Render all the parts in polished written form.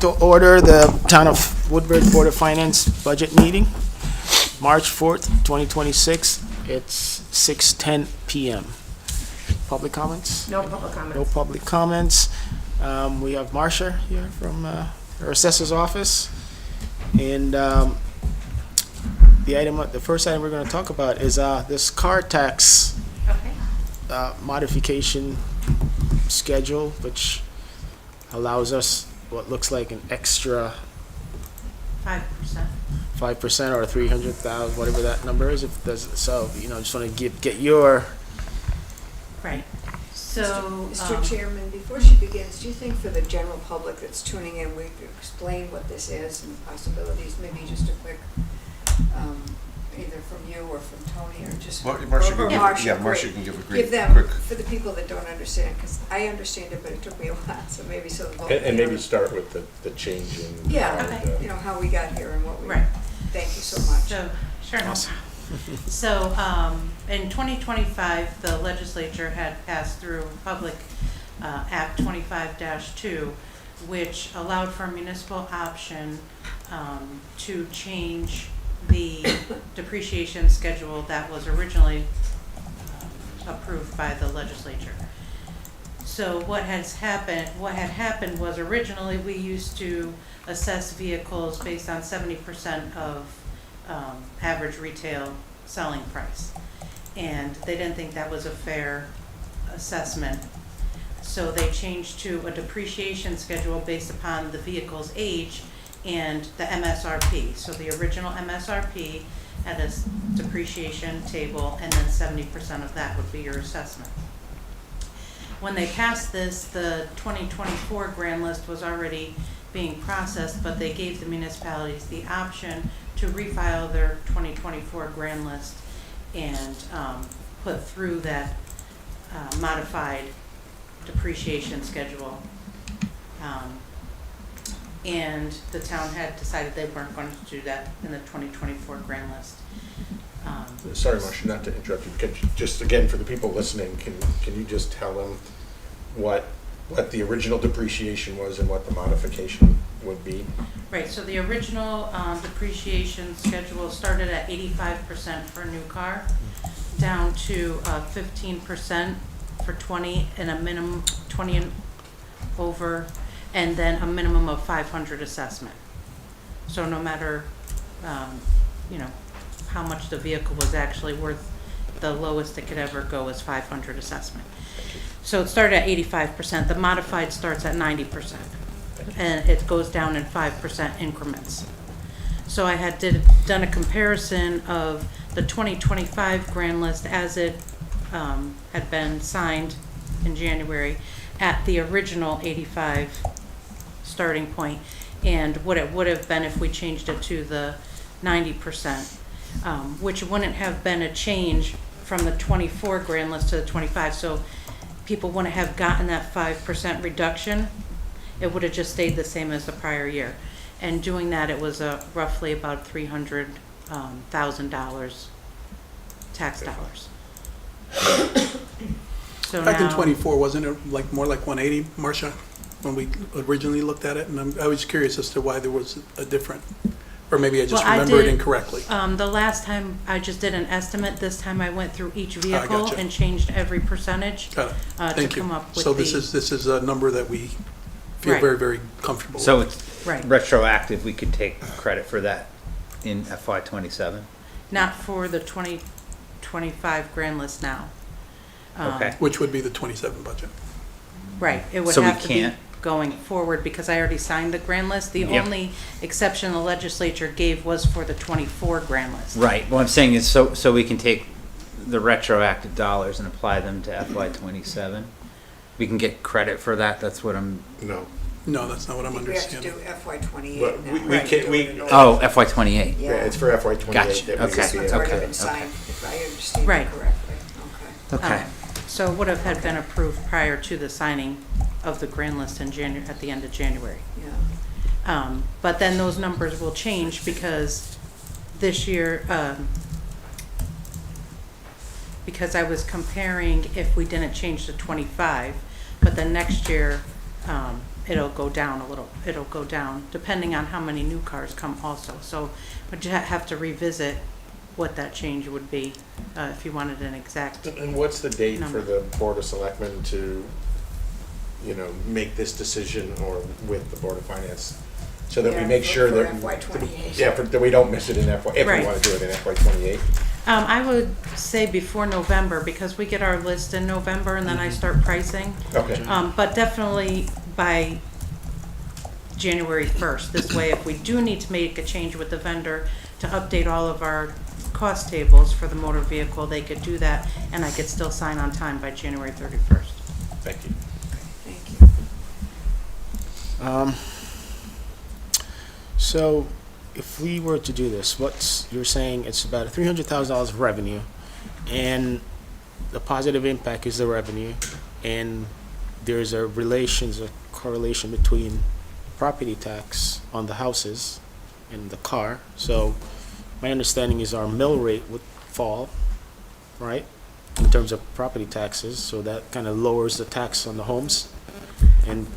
Come to order the Town of Woodbridge Board of Finance budget meeting, March 4th, 2026. It's 6:10 PM. Public comments? No public comments. No public comments. We have Marcia here from her assessor's office. And the first item we're going to talk about is this car tax Okay. modification schedule, which allows us what looks like an extra 5%. 5% or 300,000, whatever that number is. If there's, so, just want to get your. Right. So, Mr. Chairman, before she begins, do you think for the general public that's tuning in, we could explain what this is and possibilities, maybe just a quick, either from you or from Tony or just. Marcia or can give, Marcia, yeah, Marcia great. can give a Give great, them, quick. for the people that don't understand, because I understand it, but it took me a while, so maybe so. And maybe start with the change in. Yeah, Okay. how we got here and what we. Right. Thank you so much. So, sure. no Awesome. problem. So, in 2025, the legislature had passed through Public Act 25-2, which allowed for a municipal option to change the depreciation schedule that was originally approved by the legislature. So what had happened was originally we used to assess vehicles based on 70% of average retail selling price. And they didn't think that was a fair assessment. So they changed to a depreciation schedule based upon the vehicle's age and the MSRP. So the original MSRP had a depreciation table, and then 70% of that would be your assessment. When they passed this, the 2024 grand list was already being processed, but they gave the municipalities the option to refile their 2024 grand list and put through that modified depreciation schedule. And the town had decided they weren't going to do that in the 2024 grand list. Sorry, Marcia, not to interrupt you. Could you just, again, for the people listening, can you just tell them what the original depreciation was and what the modification would be? Right, so the original depreciation schedule started at 85% for a new car, down to 15% for 20 and a minimum 20 and over, and then a minimum of 500 assessment. So no matter, how much the vehicle was actually worth, the lowest it could ever go is 500 assessment. So it started at 85%. The modified starts at 90%, and it goes down in 5% increments. So I had done a comparison of the 2025 grand list as it had been signed in January at the original 85 starting point, and what it would have been if we changed it to the 90%, which wouldn't have been a change from the 24 grand list to the 25. So people wouldn't have gotten that 5% reduction. It would have just stayed the same as the prior year. And doing that, it was roughly about $300,000 tax dollars. So Back in now, 24, wasn't it more like 180, Marcia, when we originally looked at it? And I was curious as to why there was a different, or maybe I just Well, I remember it did- incorrectly. the last time I just did an estimate. This time I went through each vehicle gotcha. and changed every percentage Got it. to Thank you. come up with So this is a number that we feel Right. very, very comfortable So with. it's Right. retroactive, we could take credit for that in FY '27? not for the 2025 grand list now. Okay. Which would be the 27 budget. Right, it would So we have to be can't- going forward because I already signed the grand list. The Yep. only exception the legislature gave was for the 24 grand list. Right, what I'm saying is so we can take the retroactive dollars and apply them to FY '27? We can get credit for that, that's what I'm, No. No, that's not what I I'm think we have to understanding. do FY '28 But now. we Right. can't- Do we- it in order. oh, FY '28. Yeah, it's for FY '28 Gotcha, that we okay. could Assessment's be, already okay, been signed, okay. if I understand Right. it correctly. Okay. Okay. So it would have had been approved prior to the signing of the grand list in at the end of January. Yeah. But then those numbers will change because this year, because I was comparing if we didn't change to 25, but then next year, it'll go down a little, it'll go down, depending on how many new cars come also. So, but you have to revisit what that change would be, if you wanted an exact. And what's the date for Number. the Board of Selectmen to, make this decision, or with the Board of Finance? So that we make sure that. For FY '28. Yeah, that we don't miss it in FY, if we Right. want to do it in FY '28. I would say before November, because we get our list in November and then I start pricing. Okay. But definitely by January 1st. This way, if we do need to make a change with the vendor to update all of our cost tables for the motor vehicle, they could do that, and I could still sign on time by January 31st. Thank you. Thank you. So if we were to do this, you're saying it's about $300,000 of revenue, and the positive impact is the revenue, and there's a correlation between property tax on the houses and the car. So my understanding is our mill rate would fall, right, in terms of property taxes, so that kind of lowers the tax on the homes and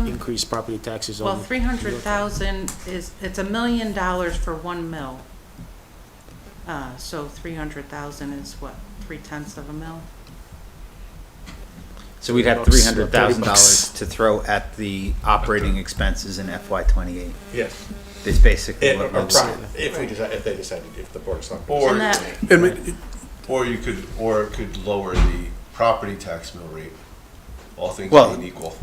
increase property taxes on. Well, 300,000 it's $1 million for 1 mil. So 300,000 is what, 3/10 of a mil? So we'd have Bucks, $300,000 to throw at the operating expenses in FY '28. Yes. It's basically what we're saying. If they decided, if the Board of Selectmen. Or, And that- And it or it could lower the property tax mill rate, all things Well- being equal.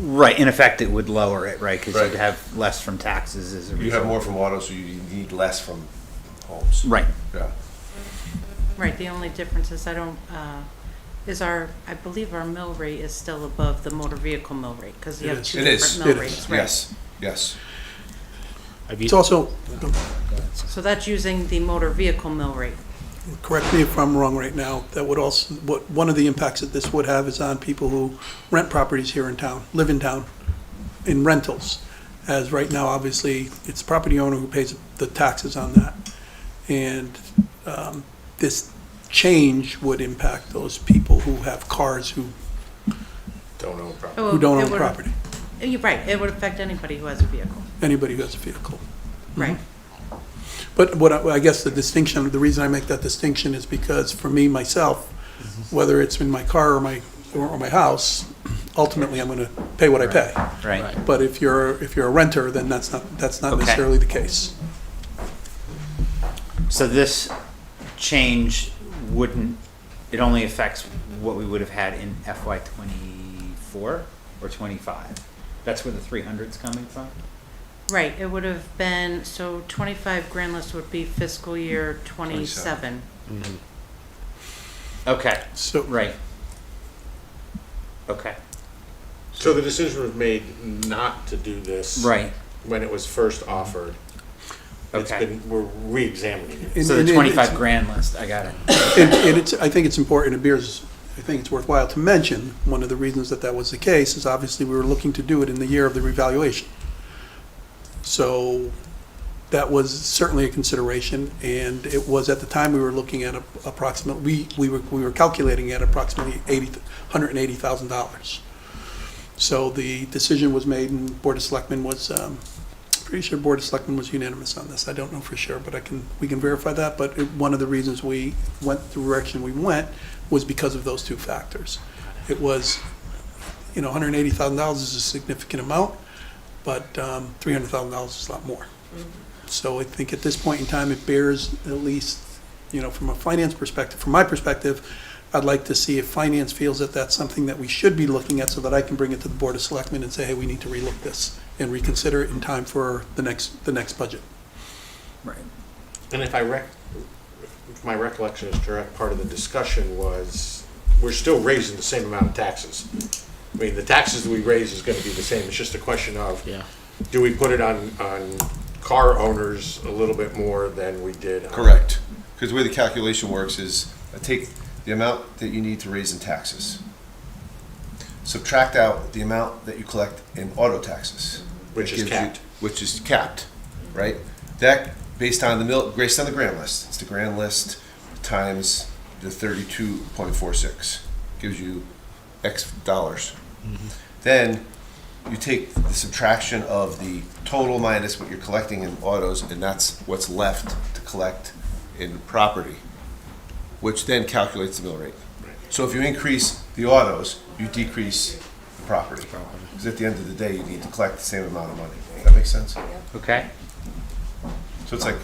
Right, in effect, it would lower it, right, because Right. you'd have less from taxes as a result. You have more from auto, so you need less from homes. Right. Yeah. Right, the only difference is I believe our mill rate is still above the motor vehicle mill rate, because you It have is. two It is. different mill It is. rates, right? Yes, yes. it's also, So that's using the motor vehicle mill rate. correct me if I'm wrong right now, that would also, one of the impacts that this would have is on people who rent properties here in town, live in town, in rentals. As right now, obviously, it's the property owner who pays the taxes on that. And this change would impact those people who have cars who Don't own property. Oh, don't it own would- property, You're right, it would affect anybody who has a vehicle, anybody who has a vehicle. right? But I guess the distinction, the reason I make that distinction is because for me, myself, whether it's in my car or my house, ultimately, I'm gonna pay what I pay. Right. But if you're a renter, then that's not Okay. necessarily the case. So this change it only affects what we would have had in FY '24 or '25? That's where the 300's coming from? Right, it would have been, so 25 grand list would be fiscal year 27. Okay, So, right. Okay, So the decision was made not to do this. right. When it was first offered. Okay. We're re-examining it. and- So the and 25 grand list, I got it. I think it's important, I think it's worthwhile to mention, one of the reasons that was the case is obviously we were looking to do it in the year of the revaluation. So that was certainly a consideration, and it was at the time we were looking at approximately, we were calculating at approximately $180,000. So the decision was made, and Board of Selectmen was, pretty sure Board of Selectmen was unanimous on this. I don't know for sure, but we can verify that. But one of the reasons we went the direction we went was because of those two factors. It was, $180,000 is a significant amount, but $300,000 is a lot more. So I think at this point in time, it bears at least, from a finance perspective, from my perspective, I'd like to see if finance feels that that's something that we should be looking at so that I can bring it to the Board of Selectmen and say, hey, we need to relook this and reconsider it in time for the next budget. Right. And if my recollection is correct, part of the discussion was, we're still raising the same amount of taxes. I mean, the taxes that we raise is gonna be the same, it's just a question of, Yeah. do we put it on car owners a little bit more than we did on? Correct. Because the way the calculation works is I take the amount that you need to raise in taxes, subtract out the amount that you collect in auto taxes. Which is Gives you- capped. Which is capped, right? That, based on based on the grand list, it's the grand list times the 32.46, gives you X dollars. Then you take the subtraction of the total minus what you're collecting in autos, and that's what's left to collect in property, which then calculates the mill rate. So if you increase the autos, you decrease the property. Because at the end of the day, you need to collect the same amount of money. Does that make sense? Okay, So it's like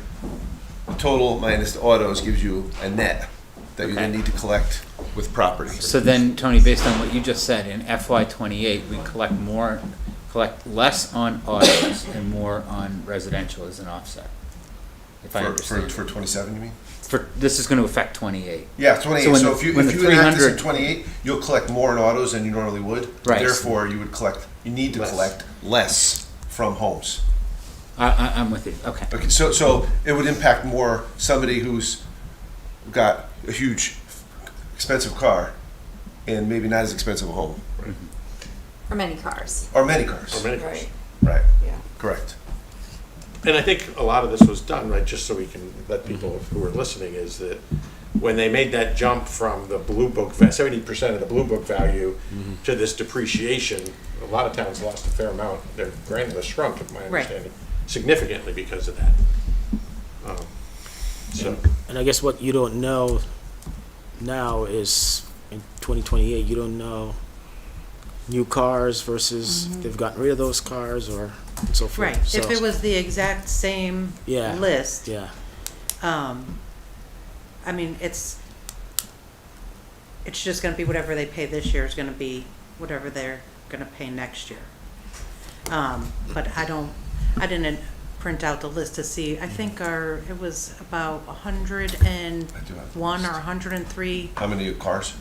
the total minus the autos gives you a net that you then Okay. need to collect with property. so then, Tony, based on what you just said, in FY '28, we collect less on autos and more on residential as an offset, if I understand. For 27, you mean? This is gonna affect '28. Yeah, 28. So when So the- if you when the enact this in 300 28, you'll collect more in autos than you normally would. Right. Therefore, you need to Less. collect less from homes. I'm with you, okay. Okay, so it would impact more somebody who's got a huge, expensive car and maybe not as expensive a home, Or many cars. or many cars. Or many cars. Right, Right, yeah. correct. And I think a lot of this was done, right, just so we can let people who are listening, is that when they made that jump from the blue book, 70% of the blue book value to this depreciation, a lot of towns lost a fair amount. Their grand list shrunk, in my Right. understanding, significantly because of that. So, And I guess what you don't know now is in 2028, you don't know new cars versus they've gotten rid of those cars or and so forth. Right, So, if it was the exact same Yeah. list, yeah, I mean, it's just gonna be whatever they pay this year is gonna be whatever they're gonna pay next year. But I didn't print out the list to see, I think it was about I do have 101 the or list. 103, How many cars?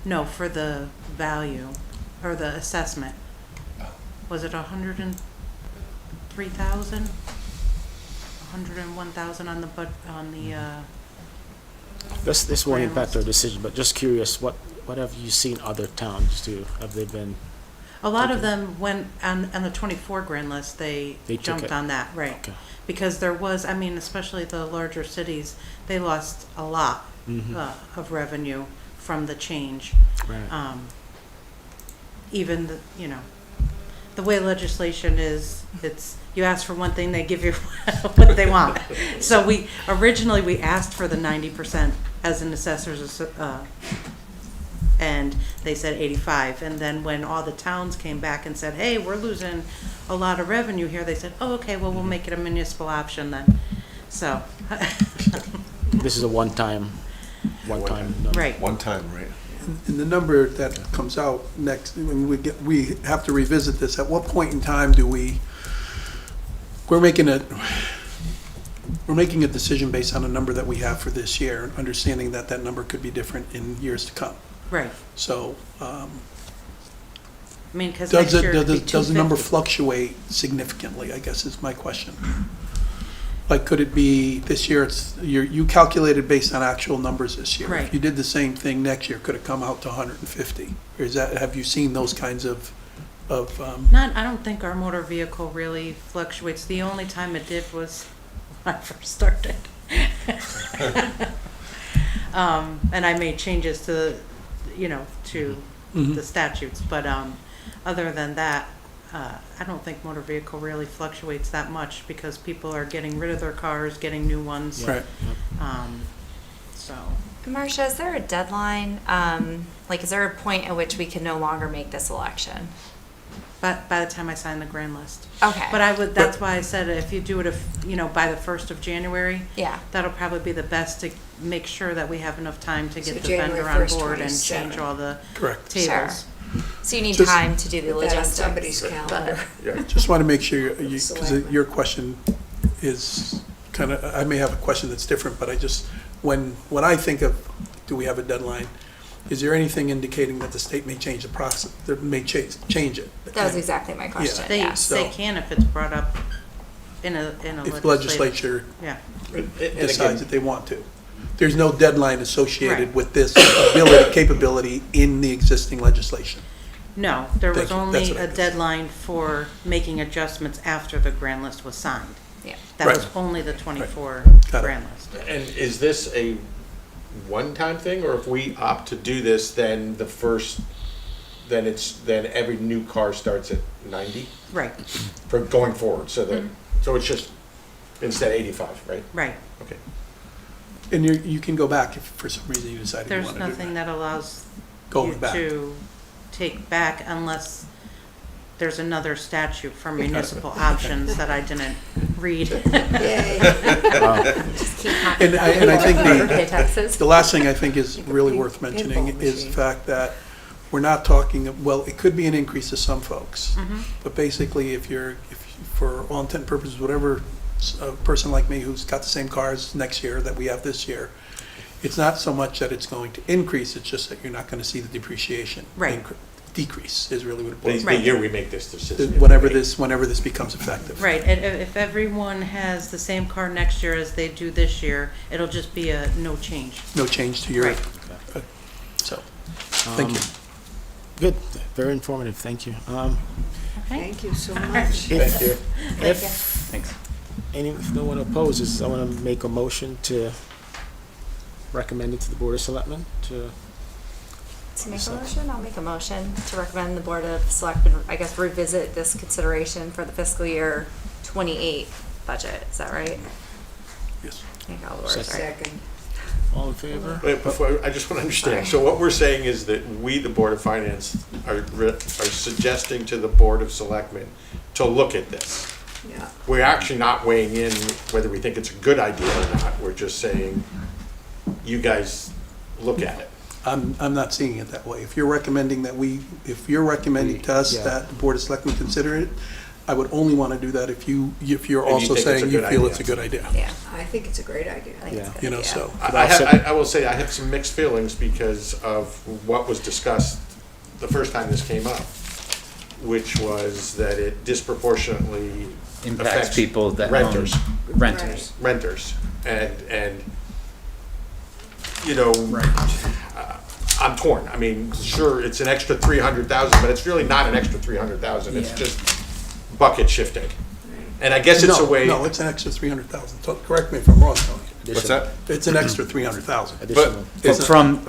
no, for the value, or the assessment. Oh. Was it 103,000? 101,000 on the, this won't Grand impact our list. decision, but just curious, what have you seen other towns do? Have they been, a lot of Okay. them went on the 24 grand list, they They took jumped it. on that, right? okay. Because there was, I mean, especially the larger cities, they lost a lot of revenue from the change. Right. Even the way legislation is, you ask for one thing, they give you what they want. So originally we asked for the 90% as an assessor's, and they said 85. And then when all the towns came back and said, hey, we're losing a lot of revenue here, they said, oh, okay, well, we'll make it a municipal option then. So, This is a one-time number. right. One time, right? And the number that comes out next, when we have to revisit this, at what point in time do we're making a decision based on a number that we have for this year, understanding that that number could be different in years to come. Right. So, I mean, because next does year it'd be the number 250. fluctuate significantly, I guess is my question. Like, could it be this year, you calculated based on actual numbers this year? Right. If you did the same thing next year, could it come out to 150? Or have you seen those kinds of, I don't think our motor vehicle really fluctuates. The only time it did was when I first started. And I made changes to the statutes, but other than that, I don't think motor vehicle really fluctuates that much because people are getting rid of their cars, getting new ones. right? So, Marcia, is there a deadline? Is there a point at which we can no longer make this election? but by the time I sign the grand list. Okay. But that's why I said if you do it, by the 1st of January, Yeah. that'll probably be the best to make sure that we have enough time to So get the January vendor on 1st, board and 27. change all the Correct. tables. So you need Just- time to do the Put that on logistics. somebody's calendar. yeah. Just want to make sure, because Selectmen. your question is kind of, I may have a question that's different, but when I think of, do we have a deadline? Is there anything indicating that the state may change the process, that may change it? That was exactly my question. They, Yes. they can if it's brought up in a If legislative. legislature Yeah, And decides again, that they want to. There's no deadline associated Right. with this capability in the existing legislation. no, there was Thank you. only That's what I a meant. deadline for making adjustments after the grand list was signed. Yeah. That was Right. only the 24 Got it. grand list. and is this a one-time thing, or if we opt to do this, then the then every new car starts at 90 Right, for going forward, so that, so it's just instead 85, right? right. Okay. And you can go back if for some reason you decide you There's want to do nothing that. that allows Going you back. to take back unless there's another statute for municipal options that I didn't read. Yay. Just keep talking And I think about pay taxes. the last thing I think is Like a really pin- worth mentioning pinball is the machine. fact that we're not talking, well, it could be an increase to some folks. Mhm. But basically, for all intent and purposes, whatever a person like me who's got the same cars next year that we have this year, it's not so much that it's going to increase, it's just that you're not going to see the depreciation. Right. Decrease is really what it The, boils the down year we make this to. decision. Whenever this becomes effective. Right, and if everyone has the same car next year as they do this year, it'll just be a no change. No change to your, Right. so, thank you. Good, very informative, thank you. Okay? Thank you so much. Thank you. If Thanks. if no one opposes, I want to make a motion to recommend it to the Board of Selectmen to, To make a motion, I'll make a motion to recommend the Board of Selectmen, I guess, revisit this consideration for the fiscal year 28 budget. Is that right? Yes. I think all the words right. Second. all in favor? Wait, before, I just want to understand, so what we're saying is that we, the Board of Finance, are suggesting to the Board of Selectmen to look at this. Yeah. We're actually not weighing in whether we think it's a good idea or not, we're just saying, you guys look at it. I'm not seeing it that way. If you're recommending if you're recommending to us Yeah. that the Board of Selectmen consider it, I would only want to do that if you're If you also think it's a saying you good feel idea. it's a good idea. Yeah, I think it's a great idea. I think it's a good You know, idea. so, I will say, I have some mixed feelings because of what was discussed the first time this came up, which was that it disproportionately Impacts affects people that renters. own renters. Renters, and, you know, I'm torn. I mean, sure, it's an extra 300,000, but it's really not an extra 300,000. It's Yeah. just bucket shifting. And I guess it's a way. No, it's an extra 300,000. Correct me if I'm wrong, Tony. What's that? It's an extra 300,000. Additional. But from,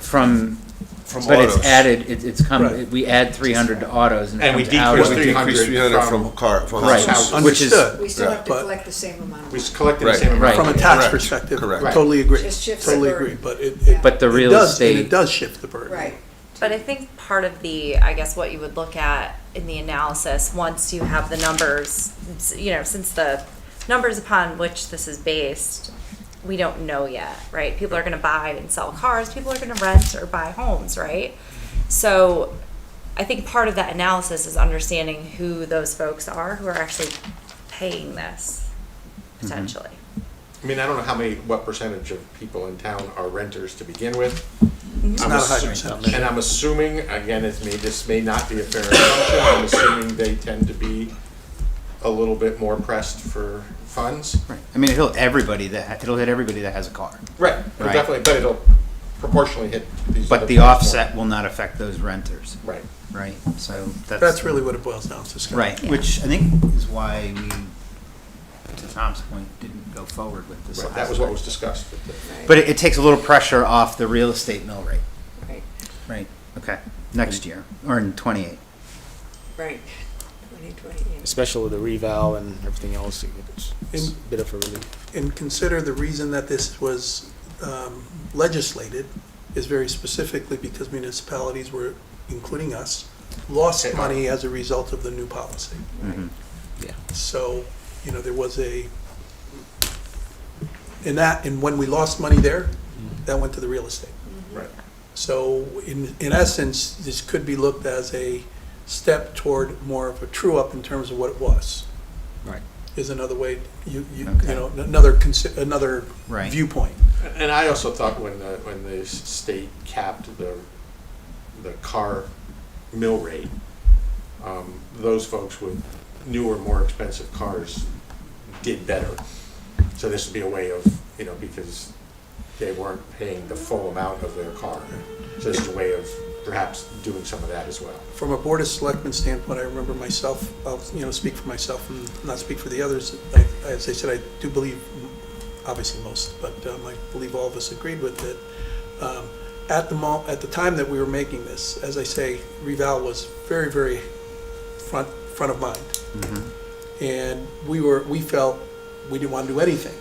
but autos. it's added, it's come, Right. we add 300 to autos and it And we comes out decrease of. We decreased 300 from Right. houses. Which is- Understood. We still have to But- collect the same amount of We money. collected the Right. same amount. Right. From a of money. tax Correct. perspective, Correct. totally agree. Just shifts the Totally burden. agree, but it. Yeah. But the real And estate, it does shift the burden. Right. But I think part of the, I guess, what you would look at in the analysis, once you have the numbers, since the numbers upon which this is based, we don't know yet, right? People are gonna buy and sell cars, people are gonna rent or buy homes, right? So I think part of that analysis is understanding who those folks are who are actually paying this, potentially. I mean, I don't know what percentage of people in town are renters to begin with. It's I'm not a high assu- percentage. And I'm assuming, again, this may not be a fair assumption, I'm assuming they tend to be a little bit more pressed for funds. right. I mean, it'll hit everybody that has a car. Right, Right. definitely, but it'll proportionally hit these. But other the folks more. offset will not affect those renters, Right. right? So That's really what it boils down to, Scott. Right, Yeah. which I think is why we, to Tom's point, didn't go forward with this Right, last that was what time. was discussed with the. Right. But it takes a little pressure off the real estate mill rate. Right. Right. Okay, next year, or in 28. Right. 2028. Especially with the reval and everything else, it's a bit of a relief. And consider the reason that this was legislated is very specifically because municipalities were, including us, lost Okay. money as a result of the new policy. Mhm. So, there was and when we lost money there, that went to the real estate. Right. So in essence, this could be looked as a step toward more of a true up in terms of what it was. Right. Is another way, Okay. another Right. viewpoint. And I also thought when the state capped the car mill rate, those folks with newer, more expensive cars did better. So this would be a way of, because they weren't paying the full amount of their car. So this is a way of perhaps doing some of that as well. From a Board of Selectmen standpoint, I remember myself, I'll, speak for myself and not speak for the others. As I said, I do believe, obviously most, but I believe all of us agreed with it. at the time that we were making this, as I say, reval was very, very front of mind. And we felt we didn't want to do anything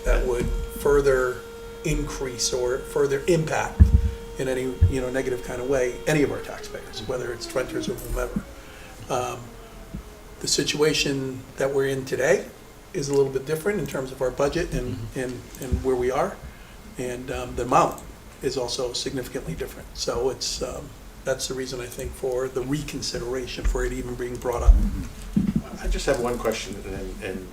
that would further increase or further impact in any, negative kind of way, any of our taxpayers, whether it's renters or whomever. The situation that we're in today is a little bit different in terms of our budget and where we are. And the amount is also significantly different. So that's the reason, I think, for the reconsideration, for it even being brought up. I just have one question, and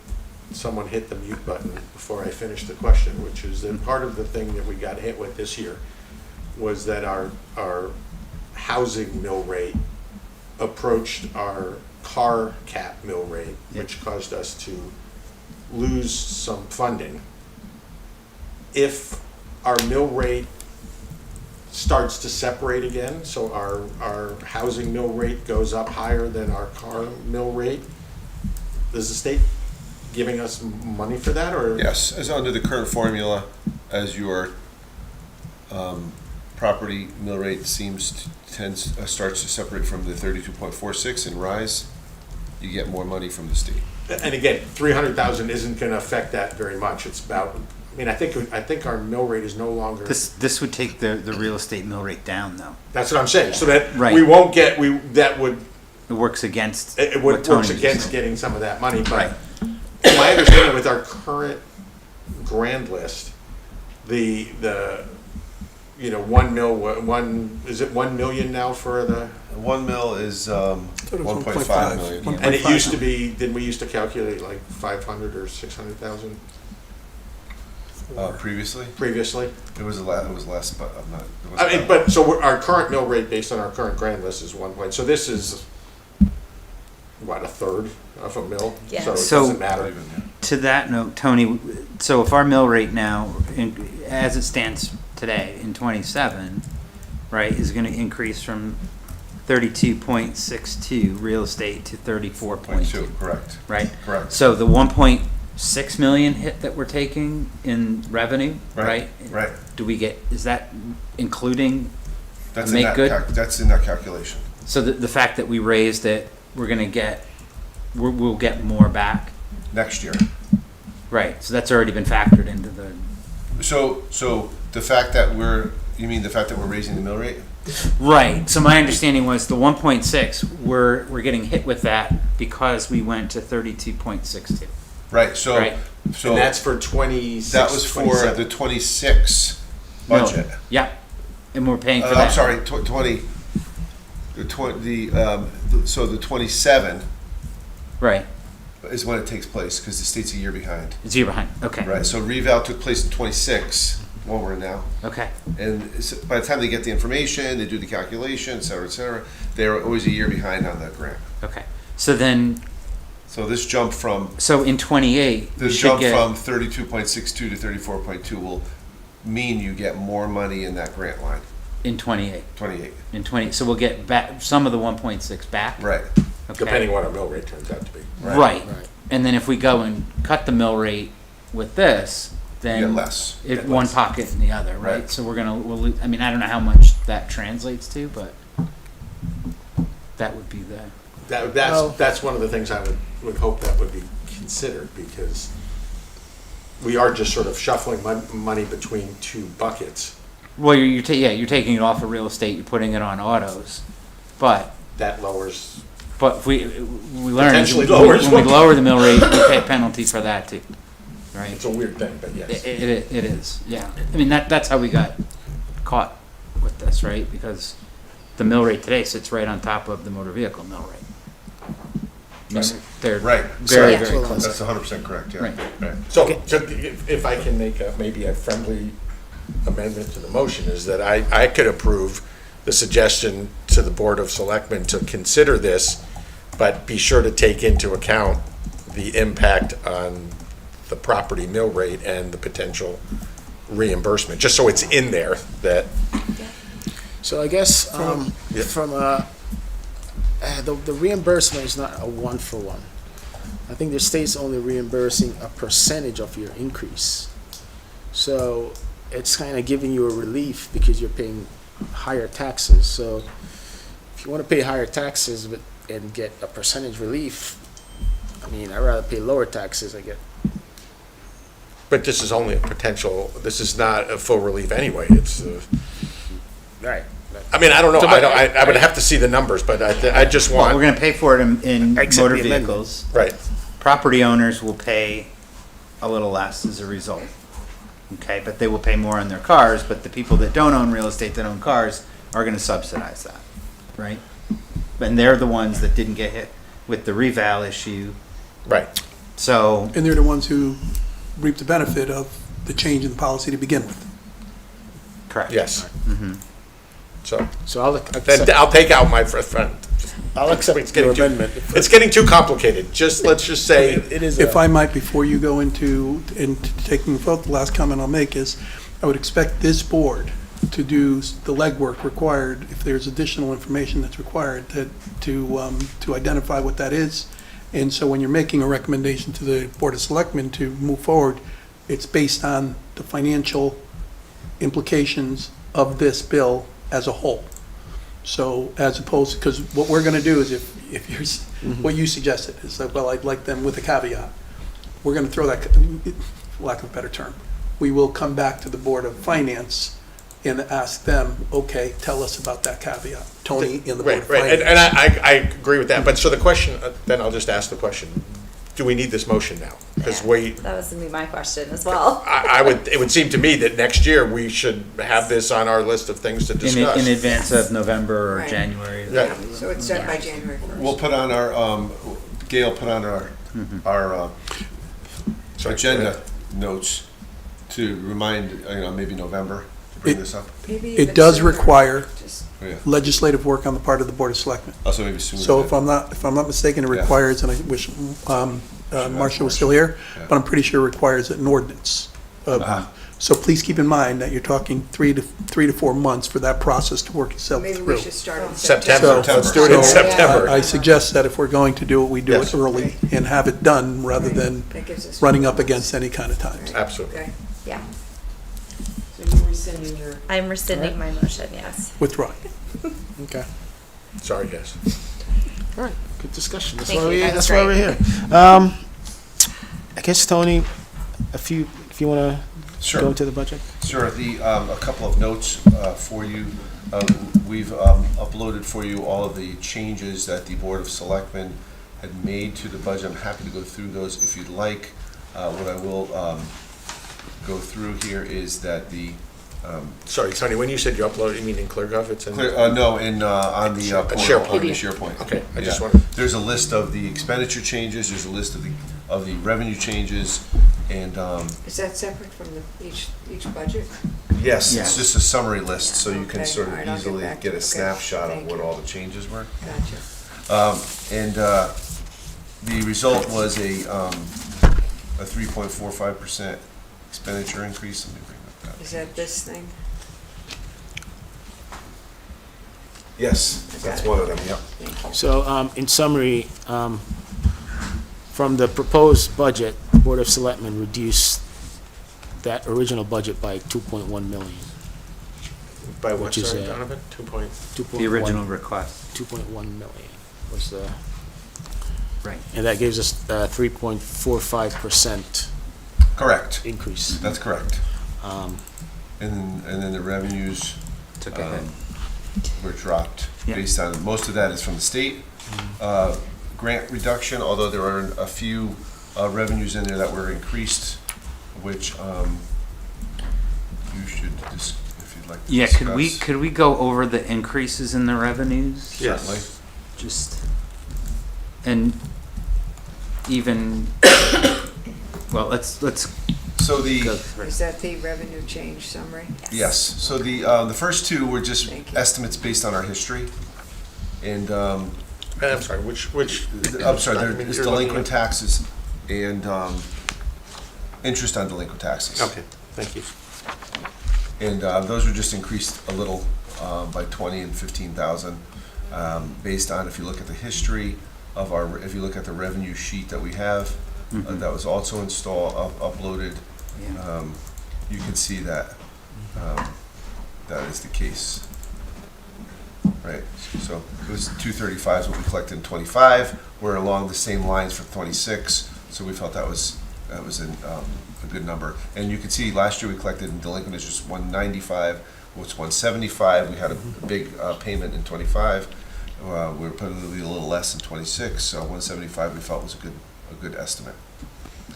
someone hit the mute button before I finished the question, which is that part of the thing that we got hit with this year was that our housing mill rate approached our car cap mill rate, which caused us to lose some funding. If our mill rate starts to separate again, so our housing mill rate goes up higher than our car mill rate, is the state giving us money for that, or? Yes, as under the current formula, as your property mill rate starts to separate from the 32.46 and rise, you get more money from the state. And again, 300,000 isn't going to affect that very much. It's about, I think our mill rate is no longer. This would take the real estate mill rate down, though. That's what I'm saying. So that Right. we won't get, that would, It works against. it what would Tony works was against saying. getting some of that money. But Right. my understanding with our current grand list, the 1 million now for the, 1 mil is thought it was 1.5 million. One- and it used to be, didn't we used to calculate like 500 or 600,000 Previously, previously? it was less, but I'm not. it was I mean, about- but so our current mill rate based on our current grand list is 1 point. So this is what, a third of a mill? Yeah. So it So- doesn't Not matter. even, yeah. To that note, Tony, so if our mill rate now, as it stands today in '27, right, is going to increase from 32.62 real estate to 34.2, 0.2, correct, right? correct. So the 1.6 million hit that we're taking in revenue, right? Right. Do we get, is that including, That's Make in that good? that's in that calculation. so the fact that we raised it, we're going to get, we'll get more back? Next year. Right, so that's already been factored into the, So the fact that you mean the fact that we're raising the mill rate? right, so my understanding was the 1.6, we're getting hit with that because we went to 32.62. Right, so, Right. so And that's for 26, that was for 27. the 26 budget. No, yeah, and we're paying for that. I'm sorry, 27 Right, is when it takes place, because the state's a year behind. it's year behind, okay. Right, so reval took place in 26, what we're in now. Okay, And by the time they get the information, they do the calculation, et cetera, they're always a year behind on the grant. okay. So then, So this jump from, so in 28, we this should jump get, from 32.62 to 34.2 will mean you get more money in that grant line, in 28, 28. in 20, so we'll get back, some of the 1.6 back? Right, Okay. Depending what our mill rate turns out to be. right. Right, Right. and then if we go and cut the mill rate with this, You get then less. it, one pocket and the other, right? Right. So we're gonna, I mean, I don't know how much that translates to, but that would be the, That's one of the things I would hope that would be considered, because we are just sort of shuffling money between two buckets. well, you're taking it off of real estate, you're putting it on autos, but That lowers, if we learn, Potentially when lowers we one. lower the mill rate, we pay a penalty for that too, right? it's a weird thing, but yes. It is, yeah. I mean, that's how we got caught with this, right? Because the mill rate today sits right on top of the motor vehicle mill rate. I mean, they're Right. very, So- very close. That's 100% correct, yeah. Right. Right. So if I can make maybe a friendly amendment to the motion, is that I could approve the suggestion to the Board of Selectmen to consider this, but be sure to take into account the impact on the property mill rate and the potential reimbursement, just so it's in there that, So I guess Yeah. the reimbursement is not a one-for-one. I think the state's only reimbursing a percentage of your increase. So it's kind of giving you a relief because you're paying higher taxes. So if you want to pay higher taxes and get a percentage relief, I mean, I'd rather pay lower taxes. But this is only a potential, this is not a full relief anyway, it's, Right. I mean, I don't know, I would have to see the numbers, but I just Well, we're want, gonna pay for it in Accept motor the amendment. vehicles. right, Property owners will pay a little less as a result. Okay, but they will pay more on their cars, but the people that don't own real estate, that own cars, are gonna subsidize that, right? And they're the ones that didn't get hit with the reval issue, right. so, And they're the ones who reap the benefit of the change in the policy to begin with. correct. Yes. So, So I'll then accept, I'll take out my friend. I'll accept It's getting your too- amendment. It's getting too complicated, just, let's just say, It is. If I might, before you go into taking the vote, the last comment I'll make is, I would expect this board to do the legwork required, if there's additional information that's required, to identify what that is. And so when you're making a recommendation to the Board of Selectmen to move forward, it's based on the financial implications of this bill as a whole. So as opposed, because what we're gonna do is if you're, what you suggested is that, well, I'd like them with a caveat. We're gonna throw that, for lack of a better term, we will come back to the Board of Finance and ask them, okay, tell us about that caveat. Tony in the Board right, of right, and Finance. I agree with that, but so the question, then I'll just ask the question, do we need this motion now? Because Yeah, that was gonna be my question as well. it would seem to me that next year we should have this on our list of things to In discuss. advance of November or Right. January. Yeah. So it's done by January 1st. We'll put on our, Gail put on our Sorry, agenda notes to remind, maybe November to bring this up. Maybe It even does sooner. require Just- Oh, yeah. legislative work on the part of the Board of Selectmen. Also maybe sooner. So than- if I'm not mistaken, it Yeah. requires, and I wish Marcia was still here, Yeah. but I'm pretty sure it requires an ordinance. Uh-huh. So please keep in mind that you're talking 3 to 4 months for that process to work itself Maybe through. we should start in September, September. let's do it in So, September. I suggest that if we're going to do it, we do Yes. it early and have it done rather than That gives us- running up against any kind of times. Absolutely. Okay. Yeah, So you're rescinding your, I'm rescinding my motion, yes. Withdraw. Okay. Sorry, guys. All right. Good discussion. That's Thank why you. That was we're great. here. I guess Tony, if you want to Sure. go into the budget. Sure, a couple of notes for you. We've uploaded for you all of the changes that the Board of Selectmen had made to the budget. I'm happy to go through those if you'd like. What I will go through here is that the, Sorry, Tony, when you said you uploaded, you mean in ClearGov? It's in? no, on the portal, SharePoint. on the SharePoint. Okay, I just Yeah. wanted- There's a list of the expenditure changes, there's a list of the revenue changes, and, Is that separate from each budget? yes, Yes. it's just a summary list, so you can Okay, sort all right, of I'll get easily back to get it. a Okay, snapshot of thank what you. all the changes were. Gotcha. And the result was a 3.45% expenditure increase. Let me bring up that. Is that this thing? Yes, that's one of them, yep. Thank you. So, in summary, from the proposed budget, Board of Selectmen reduced that original budget by 2.1 million. By what, Which is, sorry, Donovan? 2 point? 2.1 The original request, 2.1 million was the, right. and that gives us a 3.45% Correct, increase. that's correct. Um, And then the revenues Took a hit. were dropped Yeah. based on, most of that is from the state. Grant reduction, although there are a few revenues in there that were increased, which you should, if you'd like to Yeah, discuss. could we go over the increases in the revenues? Yes. Certainly. Just, and even, well, let's So go the, through. Is that the revenue change summary? yes, so the first two were just Thank you. estimates based on our history. And, I'm sorry, which? I'm sorry, there document is you're looking delinquent at? taxes and interest on delinquent taxes. Okay, thank you. And those were just increased a little by 20 and 15,000 based on, if you look at the history of if you look at the revenue sheet that we have, that was also uploaded, Yeah. you can see that that is the case. Right, so it was 235 is what we collected in 25. We're along the same lines for 26, so we felt that was a good number. And you can see last year we collected in delinquent interest 195, which 175. We had a big payment in 25. We were probably a little less in 26, so 175 we felt was a good estimate.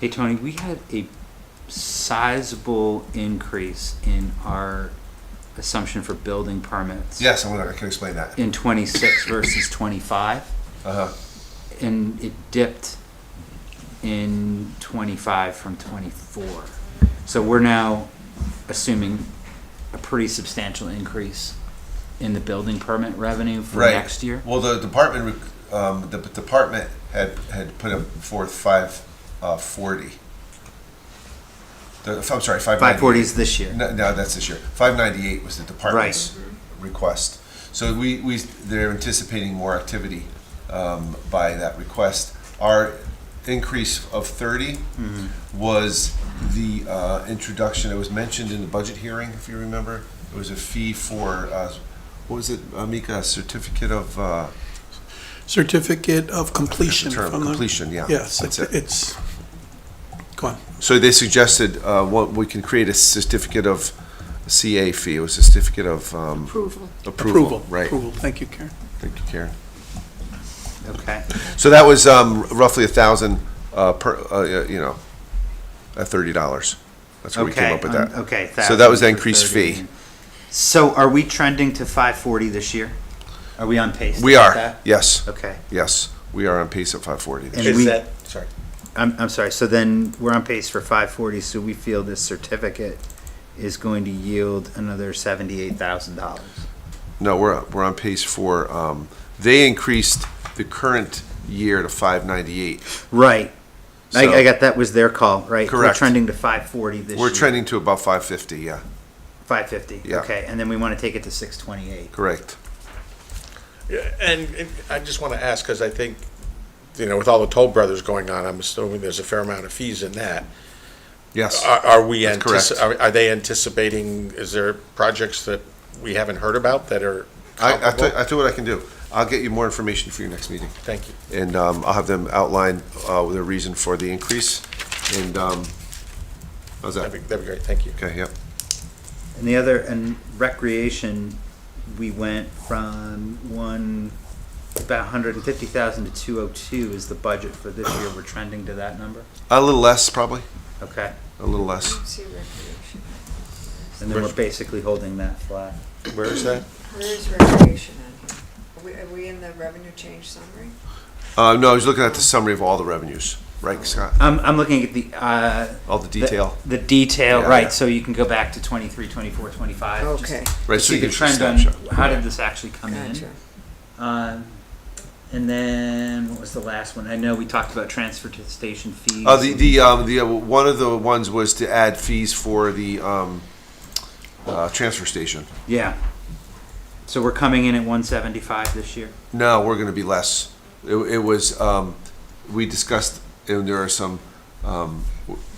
Hey, Tony, we had a sizable increase in our assumption for building permits. Yes, I can explain that. In 26 versus 25. Uh-huh. And it dipped in 25 from 24. So we're now assuming a pretty substantial increase in the building permit revenue for Right. next year. Well, the department had put forth 540. I'm sorry, 598. 540 is this year. No, that's this year. 598 was the department's request. So they're anticipating more activity by that request. Our increase of 30 was the introduction. It was mentioned in the budget hearing, if you remember. It was a fee for what was it, Mika? Certificate of completion. term, from the- completion. Yeah. Yes, that's it. it's, go on. So they suggested we can create a certificate of CA fee. It was a certificate of Approval. approval. Right. Approval, thank you, Karen. Thank you, Karen. Okay. So that was roughly 1,000 per, at $30. That's where we came up with that. Okay. So that was the 1,000 for increased 30. fee. So are we trending to 540 this year? Are we on pace? We to are. hit that? Yes. Okay. Yes. We are on pace at 540 this And year. Is we- that, sorry. I'm sorry, so then we're on pace for 540, so we feel this certificate is going to yield another $78,000. No, we're on pace for. They increased the current year to 598. Right. So- I got that was their call, right? Correct. We're trending to 540 this year. We're trending to about 550. Yeah. 550, Yeah. okay, and then we want to take it to 628. Correct. Yeah, and I just want to ask, because I think, with all the Toll Brothers going on, I'm assuming there's a fair amount of fees in that. Yes. Are we, That's correct. are they anticipating, is there projects that we haven't heard about that are I comparable? tell you what I can do. I'll get you more information for your next meeting. Thank you. And I'll have them outline the reason for the increase. And how's that? That'd be great, thank you. Okay, yep. And the other, and recreation, we went from about 150,000 to 202 is the budget for this year. We're trending to that number? A little less, probably. Okay, A little less. See recreation. and then we're basically holding that flat. Where is that? Where is recreation on here? Are we in the revenue change summary? No, I was looking at the summary of all the revenues, right, Scott? I'm looking at the, All the detail. The detail, Yeah, right, yeah. so you can go back to 23, 24, 25. just Okay, Right, to so see you the get a trend on snapshot. how did this actually come in. gotcha. And then, what was the last one? I know we talked about transfer to station fees. The one of the ones was to add fees for the transfer station. Yeah. So we're coming in at 175 this year? No, we're going to be less. It was, we discussed, and there are some,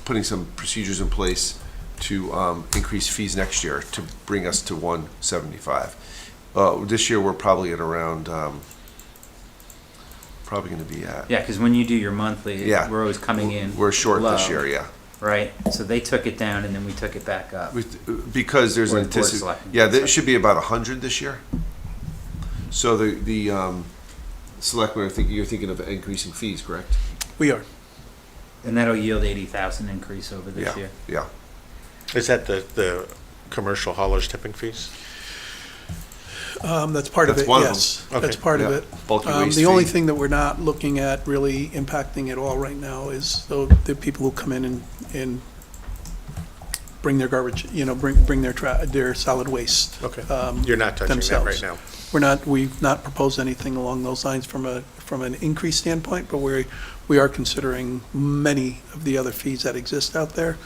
putting some procedures in place to increase fees next year to bring us to 175. This year, we're probably at around, probably going to be at. Yeah, because when you do your monthly, Yeah. we're always coming in We're short this low, year, yeah. right? So they took it down and then we took it back up. Because there's Or an the Board of anticipation, Selectmen. yeah, there should be about 100 this year. So the selectmen are thinking, you're thinking of increasing fees, correct? We are. And that'll yield 80,000 increase over this year. Yeah. Is that the commercial haulers tipping fees? That's part of That's it, one of yes. them. That's Okay. part of Yeah. it. Bulky waste The only fee. thing that we're not looking at really impacting at all right now is the people who come in and bring their garbage, bring their solid waste. Okay. You're not touching that themselves. right now? We've not proposed anything along those lines from an increase standpoint, but we are considering many of the other fees that exist out there.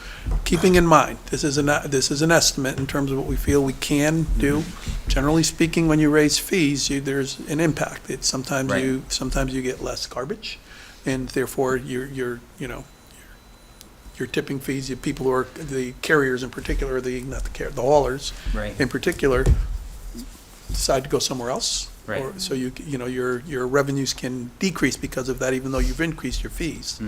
Keeping in mind, this is an estimate in terms of what we feel we can do. Generally speaking, when you raise fees, there's an impact. It's sometimes you get less garbage, and therefore your your tipping fees, the people who are, the carriers in particular, the haulers Right. in particular, decide to go somewhere else. Right. Or, so your revenues can decrease because of that, even though you've increased your fees.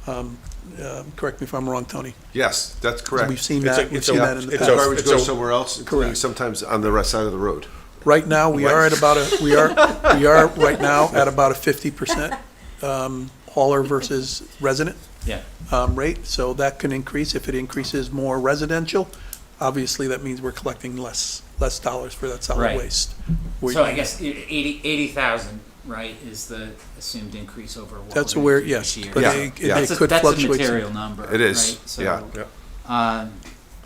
Correct me if I'm wrong, Tony. Yes, that's correct. We've seen It's a- that, we've it's a- seen that in the If it's the past. garbage it's goes a- somewhere else, including sometimes on the right side of the road. Right now, we are right now at about a 50% hauler versus resident Yeah. rate, so that can increase. If it increases more residential, obviously that means we're collecting less dollars for that solid Right. waste. So I guess 80,000, right, is the assumed increase over what That's we're where, gonna do yes, this year. but Yeah, it yeah. it could That's a fluctuate. material number. It is, right? So, yeah.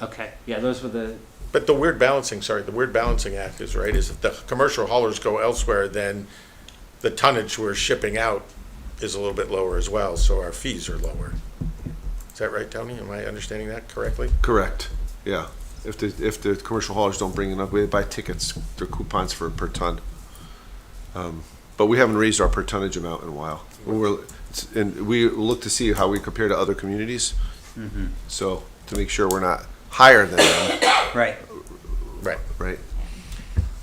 Okay, yeah, those were the, But the weird balancing act is, right, is if the commercial haulers go elsewhere, then the tonnage we're shipping out is a little bit lower as well, so our fees are lower. Is that right, Tony? Am I understanding that correctly? Correct, yeah. If the commercial haulers don't bring enough, we buy tickets, they're coupons for per ton. But we haven't raised our per tonnage amount in a while. And we look to see how we compare to other communities. So, to make sure we're not higher than them, Right. Right. right?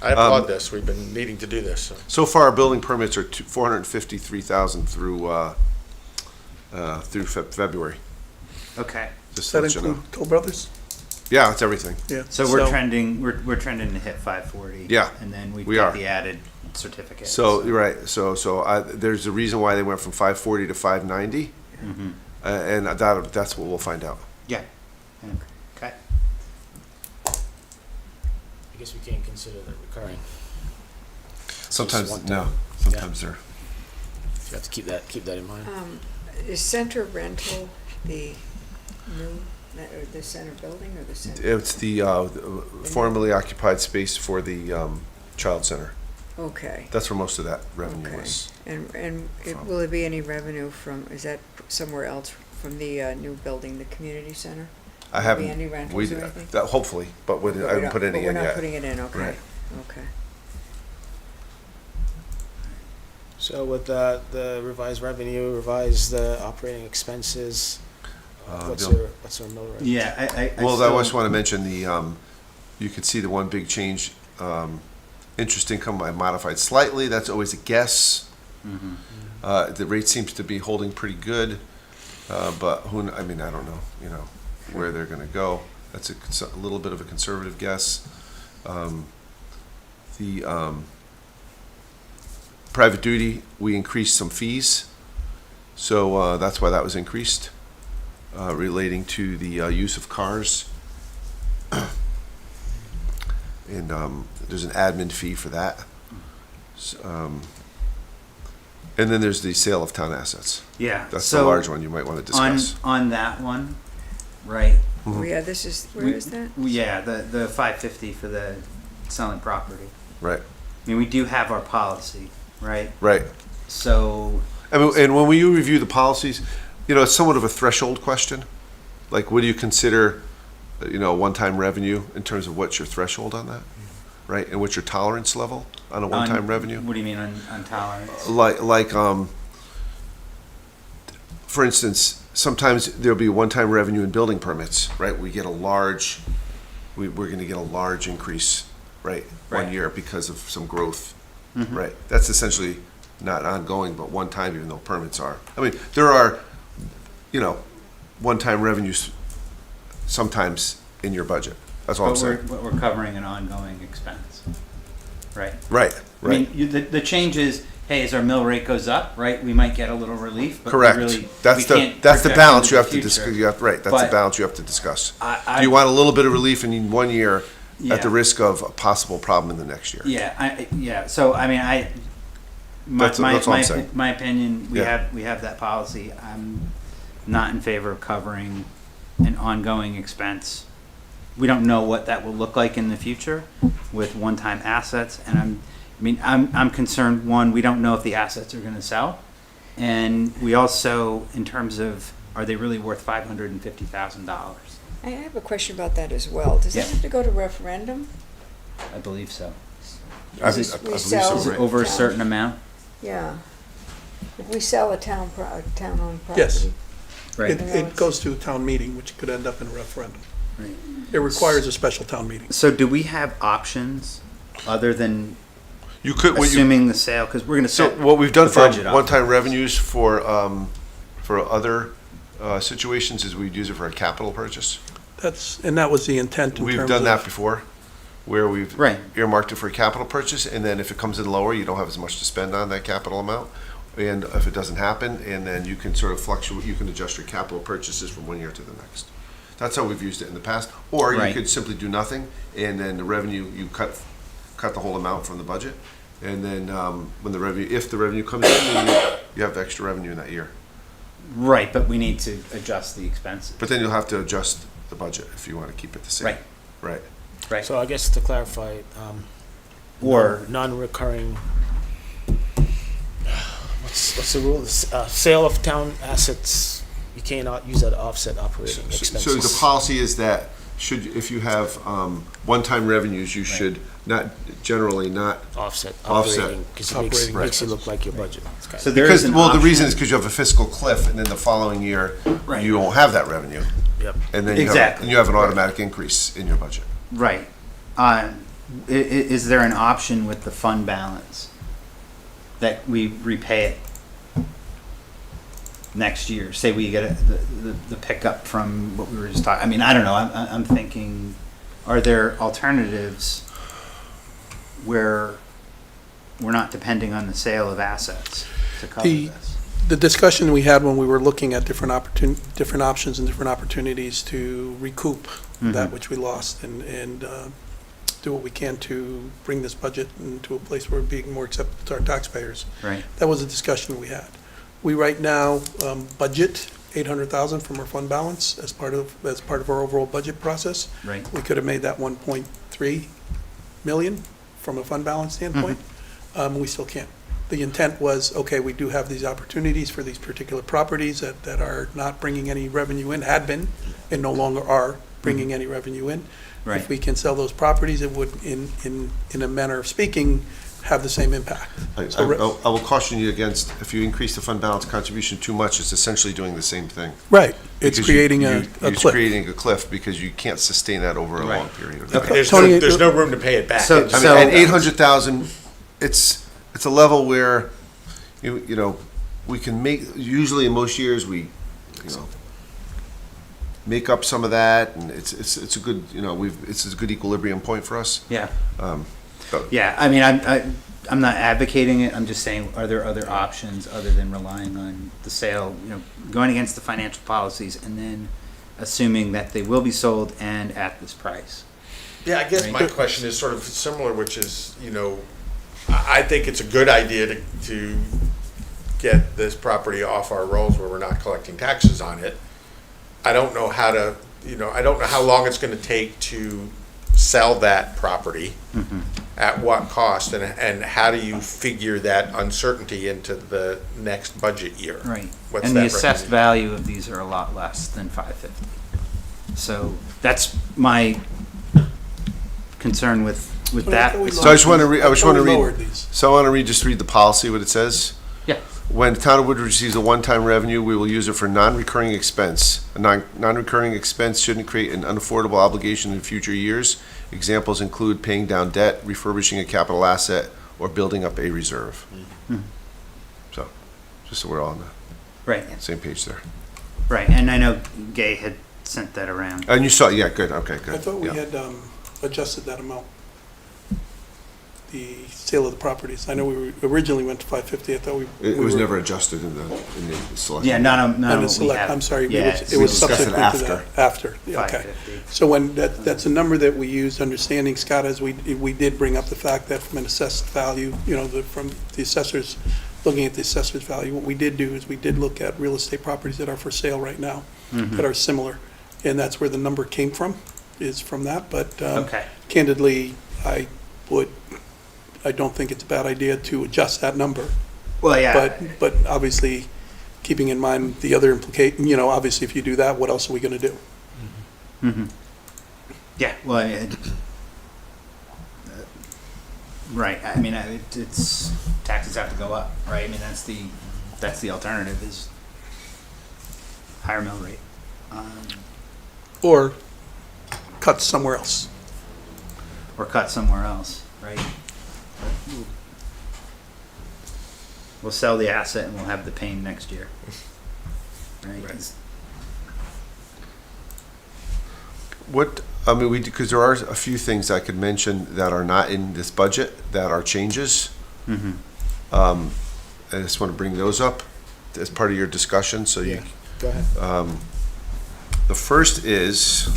I applaud this. We've been needing to do this. So. So far, our building permits are 453,000 through February. Okay. Just Does to that let you know. include Toll Brothers? Yeah, it's everything. Yeah. So we're trending to hit 540. Yeah, And then we've we got are. the added certificate. So, you're right, there's a reason why they went from 540 to 590, and that's what we'll find out. Yeah. Okay. I guess we can't consider that recurring. Sometimes, one no, time. sometimes they're, You have to keep that in mind. Is center rental the new, or the center building or the center? it's the formerly occupied space for the child center. Okay. That's where most of that revenue Okay. is. Will there be any revenue is that somewhere else from the new building, the community center? I Will there be haven't, any rentals or anything? hopefully, but I But haven't put any in We're not yet. putting it in, okay, Right. okay. So with the revised revenue, revised operating expenses, what's our mill rate? Yeah, I Well, I still- just want to mention you can see the one big change, interest income I modified slightly, that's always a guess. The rate seems to be holding pretty good, but I don't know, where they're gonna go. That's a little bit of a conservative guess. The private duty, we increased some fees, so that's why that was increased, relating to the use of cars. And there's an admin fee for that. And then there's the sale of town assets. Yeah. That's the so large one you might want to discuss. On that one, right? Oh, yeah, where is that? Yeah, the 550 for the selling property. Right, I mean, we do have our policy, right? right. So And when we review the policies, it's somewhat of a threshold question. Like, what do you consider, one-time revenue in terms of what's your threshold on that? Right, and what's your tolerance level on a one-time revenue? What do you mean on tolerance? Like, for instance, sometimes there'll be one-time revenue in building permits, right? We're gonna get a large increase, right? One Right. year because of some growth, right? That's essentially not ongoing, but one time, even though permits are. I mean, there are, one-time revenues sometimes in your budget. That's all I'm saying. But we're covering an ongoing expense, right? Right, I right. mean, the change is, hey, as our mill rate goes up, right, we might get a little relief, but we Correct. really, That's we the can't that's the project balance into you have the to future. discuss. Right, that's the But balance you have to discuss. I- Do you want a little bit of relief in one year at the Yeah. risk of a possible problem in the next year? Yeah, so I mean, That's all I'm saying. my opinion, Yeah. we have that policy. I'm not in favor of covering an ongoing expense. We don't know what that will look like in the future with one-time assets, and I'm concerned, one, we don't know if the assets are gonna sell. And we also, in terms of, are they really worth $550,000? I have a question about that as well. Does Yeah. that have to go to referendum? I believe so. I Is believe we so, sell- Is it right. over a Town. certain amount? Yeah. If we sell a town-owned property. Yes. Right. It goes to a town meeting, which could end up in a referendum. Right. It requires a special town meeting. So do we have options other than You could, what you, assuming the sale? Because we're going to so set what we've done the for budget off. one-time revenues for other situations is we'd use it for a capital purchase. And that was the intent in terms of. We've done that before, where we've Right. earmarked it for a capital purchase, and then if it comes in lower, you don't have as much to spend on that capital amount. And if it doesn't happen, and then you can sort of fluctuate, you can adjust your capital purchases from one year to the next. That's how we've used it in the past. Or you Right. could simply do nothing, and then the revenue, you cut the whole amount from the budget. And then when the revenue, if the revenue comes in, then you have extra revenue in that year. Right, but we need to adjust the expenses. But then you'll have to adjust the budget if you want to keep it the same. Right. Right. Right. So I guess to clarify, Or non-recurring, what's the rule? Sale of town assets, you cannot use that to offset operating expenses. So the policy is that if you have one-time revenues, you should generally not. Offset Offset. operating, because it Operating makes you look like your budget. so there is Because, an well, the option- reason is because you have a fiscal cliff, and then the following year, Right. you won't have that revenue. Yep. And then Exactly. you have an automatic increase in your budget. Right. Is there an option with the fund balance that we repay it next year? Say we get the pickup from what we were just talking. I mean, I don't know. I'm thinking, are there alternatives where we're not depending on the sale of assets to cover The- this? The discussion we had when we were looking at different options and different opportunities to recoup that Mhm. which we lost and do what we can to bring this budget into a place where it's being more acceptable to our taxpayers. Right. That was a discussion we had. We right now budget 800,000 from our fund balance as part of our overall budget process. Right. We could have made that 1.3 million from a fund balance standpoint. We still can't. The intent was, okay, we do have these opportunities for these particular properties that are not bringing any revenue in, had been, and no longer are bringing any revenue in. Right. If we can sell those properties, it would, in a manner of speaking, have the same impact. So re- I will caution you against, if you increase the fund balance contribution too much, it's essentially doing the same thing. Right, it's Because creating you- a It's cliff. creating a cliff because you can't sustain that over a Right. long period of Okay. time. Tony, There's no room to pay it back. So- It's- I mean, at 800,000, it's a level where, you know, we can usually in most years, we, make up some of that, and it's a good, it's a good equilibrium point for us. Yeah. But- Yeah, I mean, I'm not advocating it, I'm just saying, are there other options other than relying on the sale, going against the financial policies and then assuming that they will be sold and at this price? Yeah, I guess Right. my question is sort of similar, which is, I think it's a good idea to get this property off our rolls where we're not collecting taxes on it. I don't know how to, I don't know how long it's gonna take to sell that property, at what cost, and how do you figure that uncertainty into the next budget year? Right. What's And the that assessed recommendation? value of these are a lot less than 550. So that's my concern with that. So I just want to read, Lowered these. so I want to just read the policy, what it says. Yeah. When the town of Woodbridge receives a one-time revenue, we will use it for non-recurring expense. A non-recurring expense shouldn't create an unaffordable obligation in future years. Examples include paying down debt, refurbishing a capital asset, or building up a reserve. So, just so we're all on the Right, same page there. right. And I know Gay had sent that around. And you saw, yeah, good, okay, good. I thought we yeah. had adjusted that amount. The sale of the properties. I know we originally went to 550. I thought It we was were- never adjusted in the select. Yeah, not On what the we select, have. I'm sorry, Yeah, it we was discussed it subsequent to that, after, yeah, okay. 550. So when, that's a number that we used, understanding, Scott, as we did bring up the fact that from an assessed value, from the assessors, looking at the assessor's value, what we did do is we did look at real estate properties that are for sale right now, that are similar, and that's where the number came from, is from that, but Okay. candidly, I don't think it's a bad idea to adjust that number. Well, yeah. But obviously, keeping in mind the other obviously, if you do that, what else are we gonna do? Yeah, well, right, I mean, it's, taxes have to go up, right? I mean, that's the alternative is higher mill rate. Or cut somewhere else. Or cut somewhere else, right? We'll sell the asset and we'll have the pain next year. Right? What, I mean, because there are a few things I could mention that are not in this budget that are changes. Mm-hmm. I just want to bring those up as part of your discussion, so you. Yeah. Go ahead. The first is,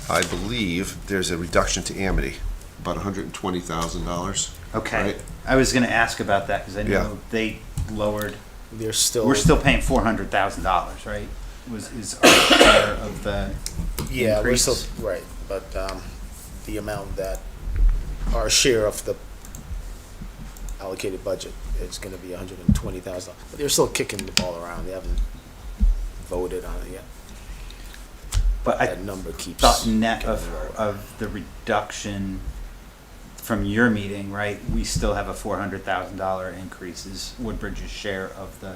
I believe, there's a reduction to Amity, about $120,000. Okay. Right. I was gonna ask about that, because I Yeah. know they lowered, They're still. we're still paying $400,000, right? Is our share of the Yeah, we're increase? still, right, but, the amount that, our share of the allocated budget is gonna be $120,000. But they're still kicking the ball around. They haven't voted on it yet. But I That number keeps. thought net getting lower. of the reduction from your meeting, right, we still have a $400,000 increase is Woodbridge's share of the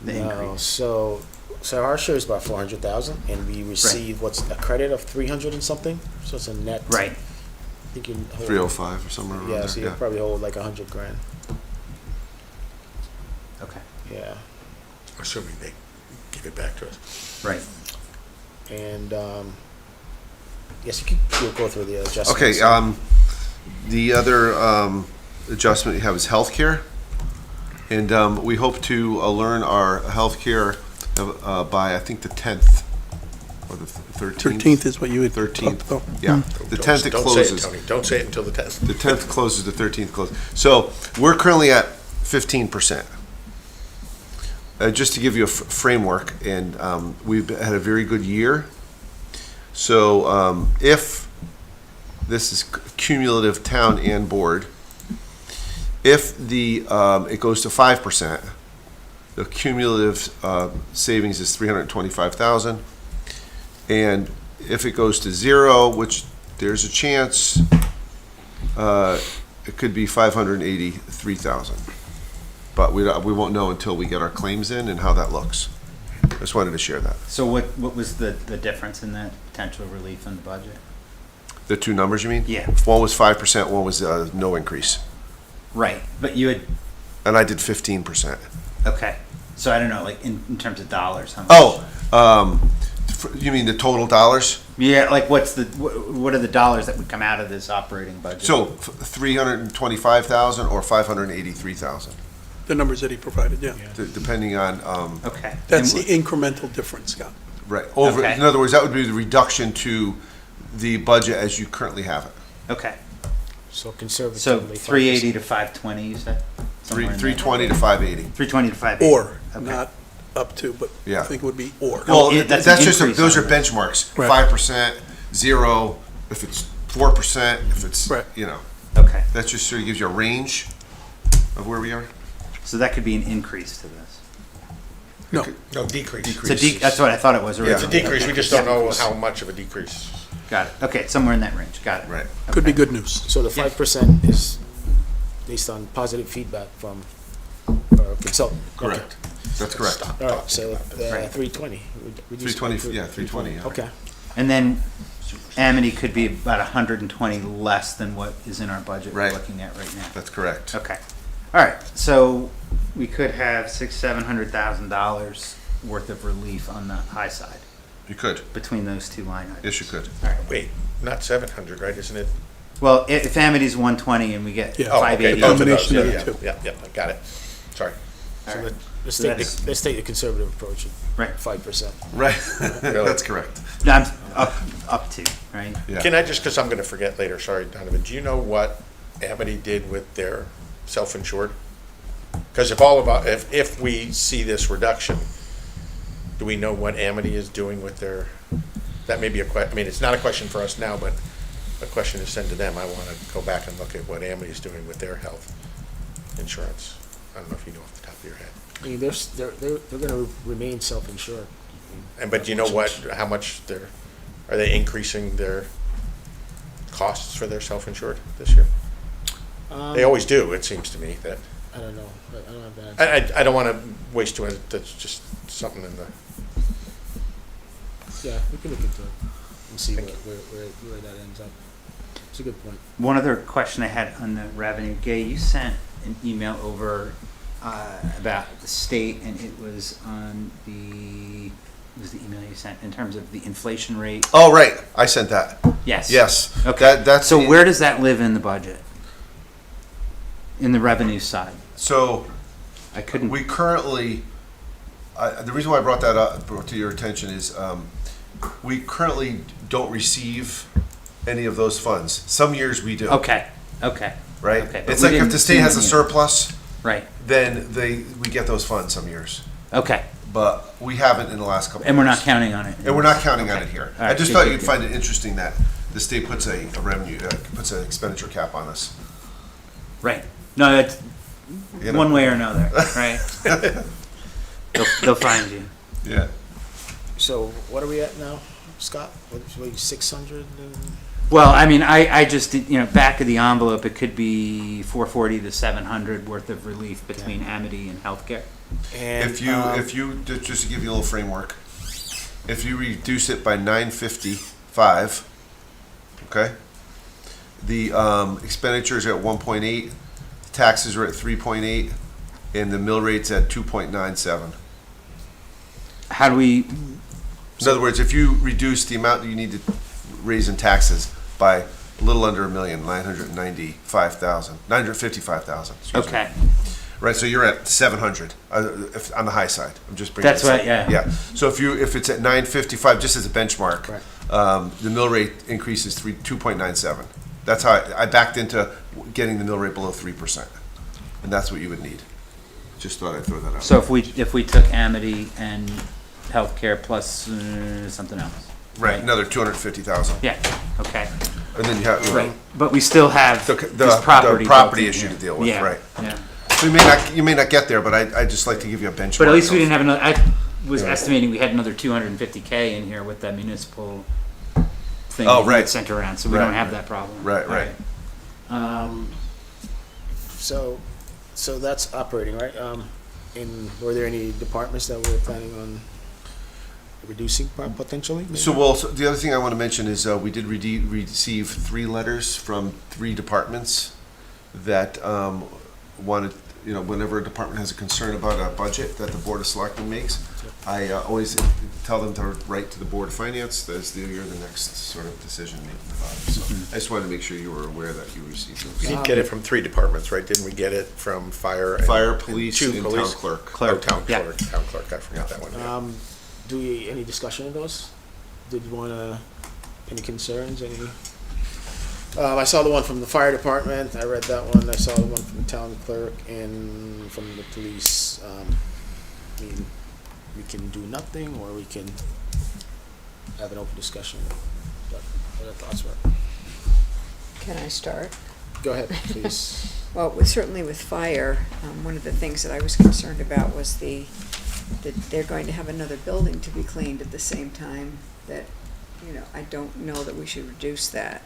No, increase. so our share is about 400,000, and we receive what's a credit of 300 and something. So it's a net. Right, I think you hold. 305 or somewhere around Yeah, there. so you probably hold like 100 grand. okay, Yeah, Assuming they give it back to us. right. and yes, you'll go through the adjustments. Okay, the other adjustment you have is healthcare. And we hope to learn our healthcare by, I think, the 10th or the 13th. 13th is what you had. 13th, Oh, yeah. The 10th it Don't say it, closes. Tony. Don't say it until the 10th. The 10th closes, the 13th closes. So we're currently at 15%. Just to give you a framework, and we've had a very good year. So if this is cumulative town and board, if the it goes to 5%, the cumulative savings is 325,000, and if it goes to 0, which there's a chance, it could be 583,000. But we won't know until we get our claims in and how that looks. I just wanted to share that. So what was the difference in that potential relief in the budget? The two numbers, you mean? Yeah. One was 5%, one was no increase. Right, but you had, And I did 15%. okay, so I don't know, like in terms of dollars, how much? Oh, you mean the total dollars? Yeah, like what are the dollars that would come out of this operating budget? So 325,000 or 583,000, The numbers that he provided, yeah. depending on, Okay. That's And the incremental difference, Scott. right, over, Okay. in other words, that would be the reduction to the budget as you currently have it. Okay, So so conservatively. 380 to 520, you said? Somewhere in there. 320 to 580. 320 to 580. Or, Okay. not up to, but I Yeah. think it would be or. Well, Well, that's that's an just, increase those on are that. benchmarks. Right. 5%, 0, if it's 4%, if it's, Right. you know, Okay, that just sort of gives you a range of where we are. so that could be an increase to this. No, No, decrease. It's a that's what I thought it was Yeah. It's a originally. decrease, we just don't know how much of a decrease. Got it, okay, somewhere in that range, got it. Right. could be Okay. good news. So the 5% is based on positive feedback from our consultant. Correct. That's correct. Okay. All right, so Right. 320. 320, yeah, 320, yeah. Okay. And then Amity could be about 120 less than what is in our budget we're Right. looking at right now. That's correct. Okay. All right. So we could have $700,000 worth of relief on the high side You could. between those two line items. Yes, you could. All right. Wait, not 700, right, isn't it? Well, if Amity's 120 and we get Yeah. Oh, okay, 580. both of those, Combination of yeah, the yeah, two. Yeah, yeah, I got it. Sorry. All right. Let's So take that is- let's take the conservative approach of Right. 5%. Right. That's correct. No, I'm up to, right? Yeah. Can I just, because I'm going to forget later, sorry, Donovan, do you know what Amity did with their self-insured? Because if we see this reduction, do we know what Amity is doing with their, that may be I mean, it's not a question for us now, but a question to send to them. I want to go back and look at what Amity is doing with their health insurance. I don't know if you know off the top of your head. I mean, they're going to remain self-insured. But do you know how much are they increasing their costs for their self-insured this year? They always do, it seems to me, that, I don't know. I don't have that answer. I don't want to waste too much, that's just something in the, Yeah, we can look into it and see Thank where that ends up. It's a good point. One other question I had on the revenue, Gay, you sent an email over about the state, and it was on the email you sent in terms of the inflation rate. Oh, right, I sent that. Yes. Yes. Okay. That's So where does that live in the budget? In the revenue side? So I couldn't. we currently, the reason why I brought that up, brought to your attention is, we currently don't receive any of those funds. Some years we do. Okay. Right? Okay, but It's we like if didn't the state see has a any. surplus, Right. then we get those funds some years. Okay. But we haven't in the last couple of years. And we're not counting on it. And we're not counting on Okay. it here. All I right, just good, thought good, you'd good. find it interesting that the state puts a revenue, puts an expenditure cap on us. Right. No, it's You know? one way or another. Right. They'll find you. Yeah. So what are we at now, Scott? What 600? Well, I mean, I just did, back of the envelope, it could be 440 to 700 worth of relief between Amity and healthcare. And If you just to give you a little framework, if you reduce it by 955, okay, the expenditures are at 1.8, taxes are at 3.8, and the mill rate's at 2.97. How do we? In other words, if you reduce the amount that you need to raise in taxes by a little under $955,000. Okay. Right, so you're at 700 on the high side. I'm just bringing. That's this up. right, yeah. Yeah. So if it's at 955, just as a benchmark, Right. the mill rate increases 2.97. That's how I backed into getting the mill rate below 3%, and that's what you would need. Just thought I'd throw that out. So if we took Amity and healthcare plus something else. right, another 250,000, Yeah. Okay. and then you have Right. But we still have the this property property built in issue here. to deal with, Yeah. right? Yeah. So you may not get there, but I just like to give you a benchmark. But at least we of- didn't have another. I was Yeah. estimating we had another 250K in here with that municipal thing Oh, that you had right. sent around, so we Right, don't have right. that problem. Right, right. So that's operating, right? And were there any departments that we're planning on reducing potentially? maybe? So the other thing I want to mention is we did receive 3 letters from 3 departments that wanted, whenever a department has a concern about a budget that the Board of Selectmen makes, I always tell them to write to the Board of Finance, as you're the next sort of decision making about it. So I just wanted to make sure you were aware that you received we those. did get it from 3 departments, right? Didn't we get it from fire? Fire, police, 2 and police? town clerk. Oh, town Yeah. clerk, I forgot that one. yeah. Any discussion of those? Did you want to, any concerns, any? I saw the one from the fire department, I read that one, I saw the one from the town clerk and from the police. I mean, we can do nothing, or we can have an open discussion. What are the thoughts were? Can I start? Go ahead, please. Well, certainly with fire, one of the things that I was concerned about was that they're going to have another building to be cleaned at the same time, that, I don't know that we should reduce that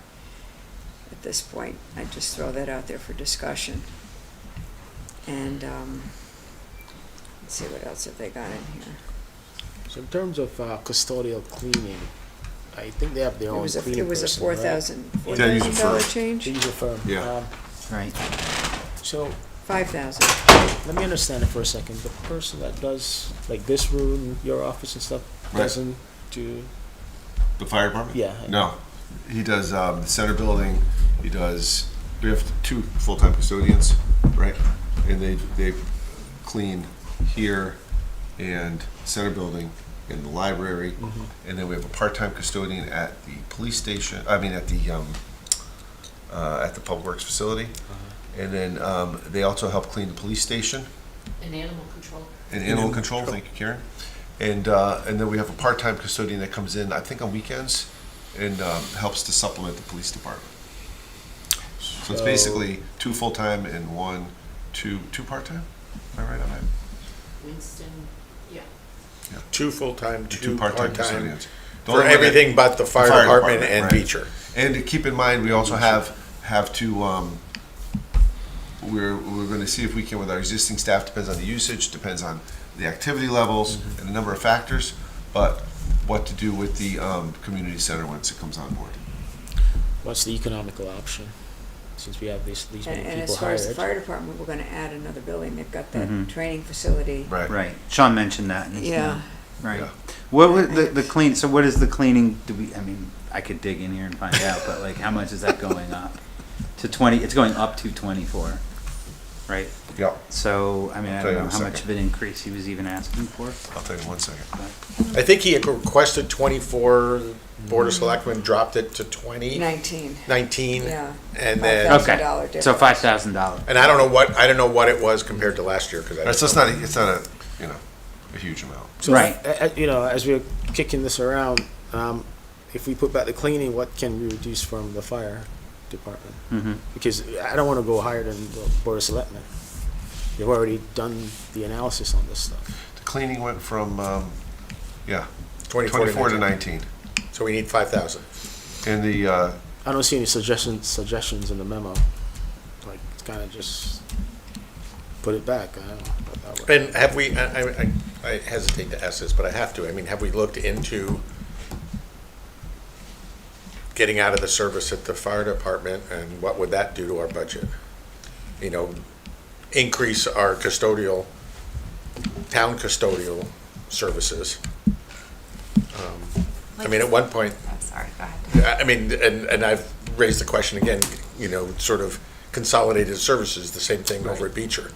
at this point. I'd just throw that out there for discussion. And, let's see, what else have they got in here? So in terms of custodial cleaning, I think they have their own cleaning It was a person, right? Yeah, use a $4,000 firm. change? They use a firm. Yeah. Right. So 5,000. let me understand it for a second. The person that does like this room, your office and stuff, Right. doesn't do. The fire department? Yeah. No. He does the center building. We have 2 full-time custodians, right? And they clean here and center building in the library. Mhm. And then we have a part-time custodian at the police station, at the Public Works facility. And then they also help clean the police station And animal control. and animal control, thank you, Karen. And then we have a part-time custodian that comes in, I think on weekends, and helps to supplement the police department. So it's So- basically 2 full-time and two part-time? Am I right on that? Winston, yeah. 2 full-time, And 2 part-time part-time, custodians. The for only one that- everything but the fire department and right. Beecher. And keep in mind, we also have to, we're gonna see if we can, with our existing staff, depends on the usage, depends on the activity levels, and a number of factors, but what to do with the, community center once it comes on board. What's the economical option, since we have these many And as people far as the hired? fire department, we're gonna add another building. They've got that Mhm. training facility. Right, Sean mentioned that. in his Yeah. note. Right. Yeah. What would the clean, so what is the cleaning, I mean, I could dig in here and find out, but like, how much is that going up? To 20, it's going up to 24, right? Yeah, So, I mean, I I'll tell don't you know in a how much second. of an increase he was even asking for. I'll tell you in 1 second. I think he had requested 24, Board of Selectmen dropped it to 20, 19, 19. yeah. And then, Okay, $5,000 so difference. $5,000. and I don't know what it was compared to last year, because I. So it's not, you know, a huge amount. So, Right. You know, as we're kicking this around, if we put back the cleaning, what can we reduce from the fire department? Mhm. Because I don't want to go higher than the Board of Selectmen. They've already done the analysis on this stuff. The cleaning went from, 24 24 to 19. So we need 5,000. And the, I don't see any suggestions in the memo. Like, it's kind of just put it back. I don't know about that way. And have we, I hesitate to ask this, but I have to, I mean, have we looked into getting out of the service at the fire department, and what would that do to our budget? You know, increase our custodial, town custodial services. I mean, at one point, I'm sorry, go ahead. I mean, and I've raised the question again, you know, sort of consolidated services, the same thing over at Beecher.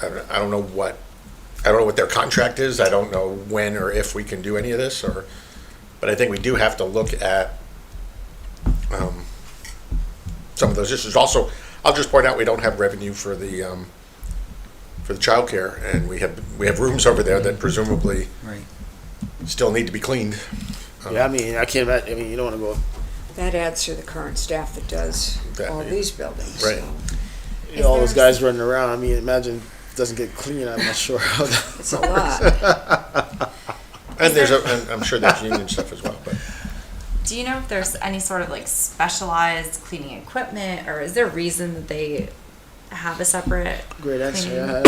I don't know what their contract is. I don't know when or if we can do any of this, but I think we do have to look at some of those issues. Also, I'll just point out, we don't have revenue for the childcare, and we have rooms over there that presumably Right. still need to be cleaned. Yeah, I mean, I can't imagine, I mean, you don't want to go, That adds to the current staff that does all these buildings. Right. So you know, all those guys running around. I mean, imagine it doesn't get clean. I'm not sure how that. It's a lot. And and I'm sure there's union stuff as well, but. Do you know if there's any sort of like specialized cleaning equipment, or is there a reason that they have a separate Great answer. cleaning? Yeah.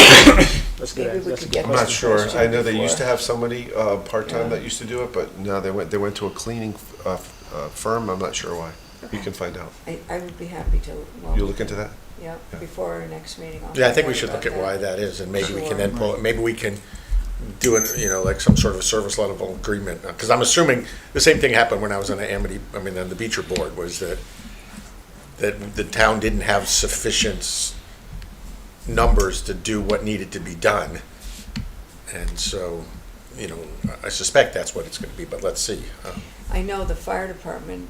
That's good. Maybe we That's could a get good I'm not question. sure. I know they before. used to have somebody, part-time Yeah. that used to do it, but no, they went to a cleaning, firm. I'm not sure why. You Okay. can find out. I would be happy to, well, You'll look into that? yeah, Yeah. before our next meeting. I'll Yeah, I think find we out should look at about why that. that is, and maybe we can Sure. then pull, maybe we can do an, you know, like some sort of service level agreement. Because I'm assuming the same thing happened when I was on the on the Beecher board, was that the town didn't have sufficient numbers to do what needed to be done. And so, you know, I suspect that's what it's gonna be, but let's see. I know the fire department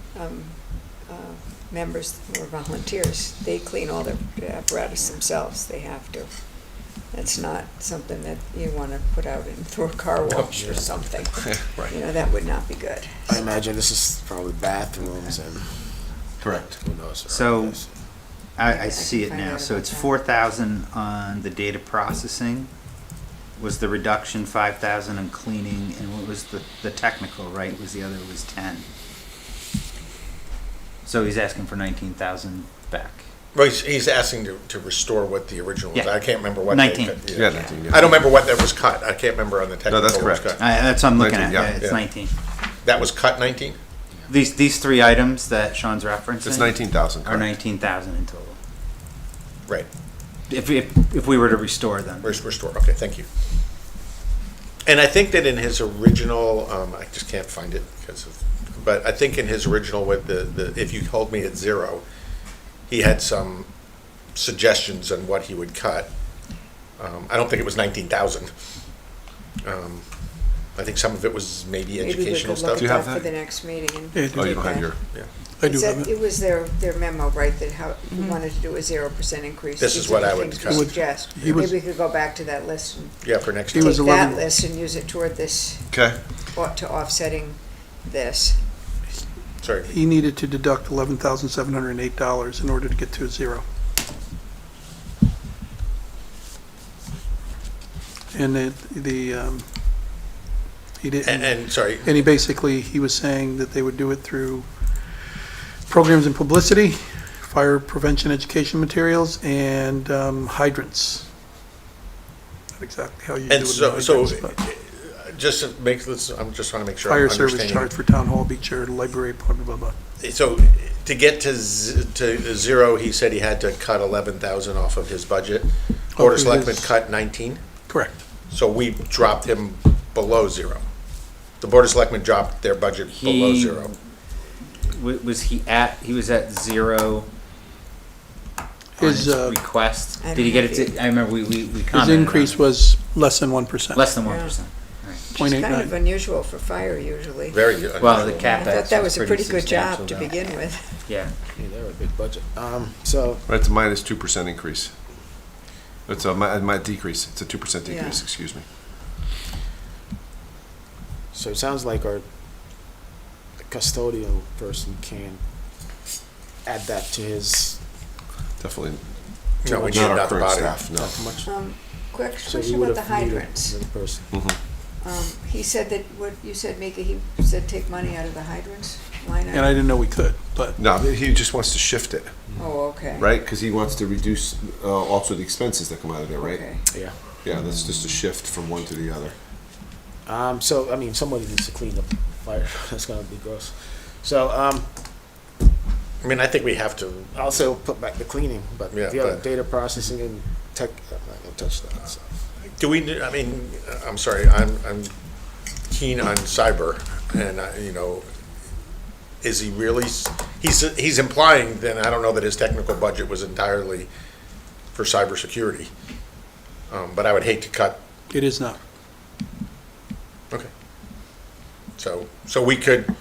members or volunteers, they clean all their apparatus themselves. They have to. That's not something that you want to put out in through a car wash or something. Right. You know, that would not be good. I imagine this is probably bathrooms and Correct. who knows. So- Yes. I I see can it find now. out So about it's that. 4,000 on the data processing. Was the reduction 5,000 on cleaning, and what was the technical, right? Was the other was 10. So he's asking for 19,000 back. Well, he's asking to restore what the original was. Yeah. I can't remember what. 19. Yeah, 19, yeah. I don't remember what that was cut. I can't remember on the technical. that's what was correct. cut. That's what I'm looking 19, at. yeah. Yeah, it's Yeah. 19. That was cut 19? These three items that Sean's referencing It's 19,000. are 19,000 in total. Right. If we were to restore them. Restore, okay, thank you. And I think that in his original, I just can't find it but I think in his original with the if you hold me at 0, he had some suggestions on what he would cut. I don't think it was 19,000. I think some of it was maybe educational Maybe we stuff. could Do you look have at that for that? the next meeting and. Yeah, Oh, you take don't have that. your, I do It's have that- it. It was their memo, right, that how, you wanted to do a 0% increase. This These is what are the I would things cut. we suggest. He was- Maybe we could go back to that list and Yeah, for next He time. was take that 11 list and use it toward this, okay. to offsetting this. Sorry. He needed to deduct $11,708 in order to get to a 0. And he didn't, And sorry, and he was saying that they would do it through programs and publicity fire prevention education materials, and hydrants. Not exactly how you do it. And in so hydrants, but just to make this, I'm just trying to make sure I'm Fire service understanding. charge for town hall, beach area, library, blah, blah, blah, blah. So to get to zero, he said he had to cut 11,000 off of his budget. Board of Of Selectmen his- cut 19, Correct. so we dropped him below zero. The Board of Selectmen dropped their budget below He- zero. He was at zero on His, his request? I Did he don't get it have to, I remember we His commented increase on was less than 1%. it. Less than Yeah. 1%. Right. Which is kind of 0.89. unusual for fire usually. Very good. Well, the I CapEx thought that was a pretty good substantial job to though. begin with. Yeah. Yeah, they're a big budget. So, Right, it's a minus 2% increase. It's a decrease, it's a 2% decrease, Yeah. excuse me. so it sounds like our custodial person can add that to his, Definitely No, we much. need not our not the current body. staff, no. not too much. Quick So we question would about the have needed hydrants. another person. Mhm. He said that, what you said, Mika, he said take money out of the hydrants line And I item? didn't know we could, but No, he just wants to shift it, Oh, okay. right? Because he wants to reduce also the expenses that come out of there, right? Okay. Yeah. Yeah, that's just a shift from one to the other. So, I mean, somebody needs to clean the fire. That's gonna be gross. So, I mean, I think we have to, also put back the cleaning, but Yeah, the other but- data processing and tech, I'm not gonna touch that, so. do we, I mean, I'm sorry, I'm keen on cyber, and, is he really, he's implying, then I don't know that his technical budget was entirely for cybersecurity. But I would hate to cut, it is not. okay. So we could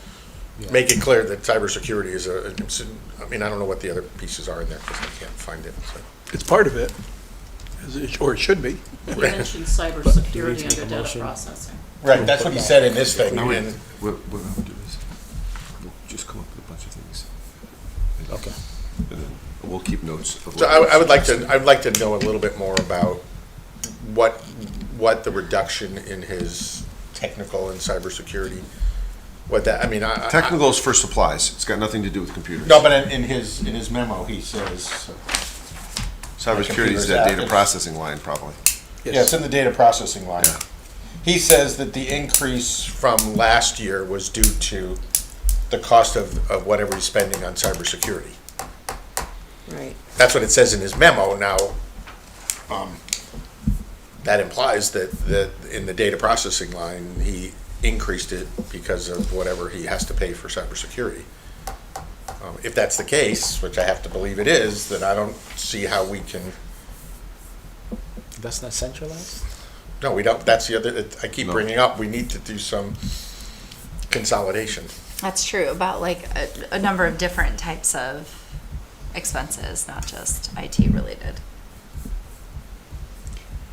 make it clear that cybersecurity is I mean, I don't know what the other pieces are in there, because I can't find it, so. It's part of it, or it should be. You mentioned cybersecurity make a under data motion? processing. Right, that's what he said in this thing, No, and what I would do is, we'll just come up with a bunch of things. Okay. And then we'll keep notes of. so what I would like to know a little bit more about what the reduction in his technical and cybersecurity, what that, I mean, Technical is for supplies, it's got nothing to do with computers. No, but in his memo, he says, Cybersecurity is that data processing line, probably. yeah, it's in the data processing line. Yeah. He says that the increase from last year was due to the cost of whatever he's spending on cybersecurity. Right. That's what it says in his memo. Now, that implies that in the data processing line, he increased it because of whatever he has to pay for cybersecurity. If that's the case, which I have to believe it is, then I don't see how we can, That's not centralized? no, we don't, that's the other, I keep No. bringing up, we need to do some consolidation. That's true, about like a number of different types of expenses, not just IT related.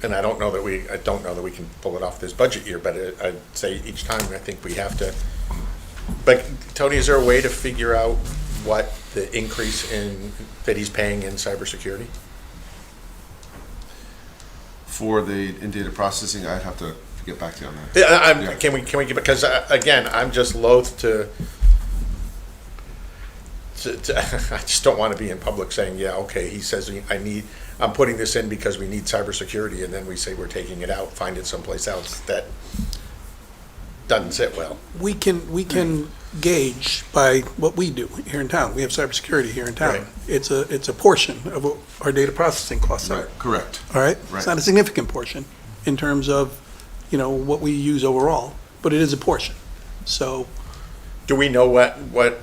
And I don't know that we can pull it off this budget year, but I'd say each time, I think we have to. But Tony, is there a way to figure out what the increase that he's paying in cybersecurity? For in data processing, I'd have to get back to you on that. Yeah, Yeah. can we give, because again, I'm just loath to, I just don't want to be in public saying, yeah, okay, he says I'm putting this in because we need cybersecurity, and then we say we're taking it out, find it someplace else. That doesn't sit well. We can gauge by what we do here in town. We have cybersecurity here in town. Right. It's a portion of what our data processing costs are. Right, correct. All right? Right. It's not a significant portion in terms of, what we use overall, but it is a portion. So Do we know what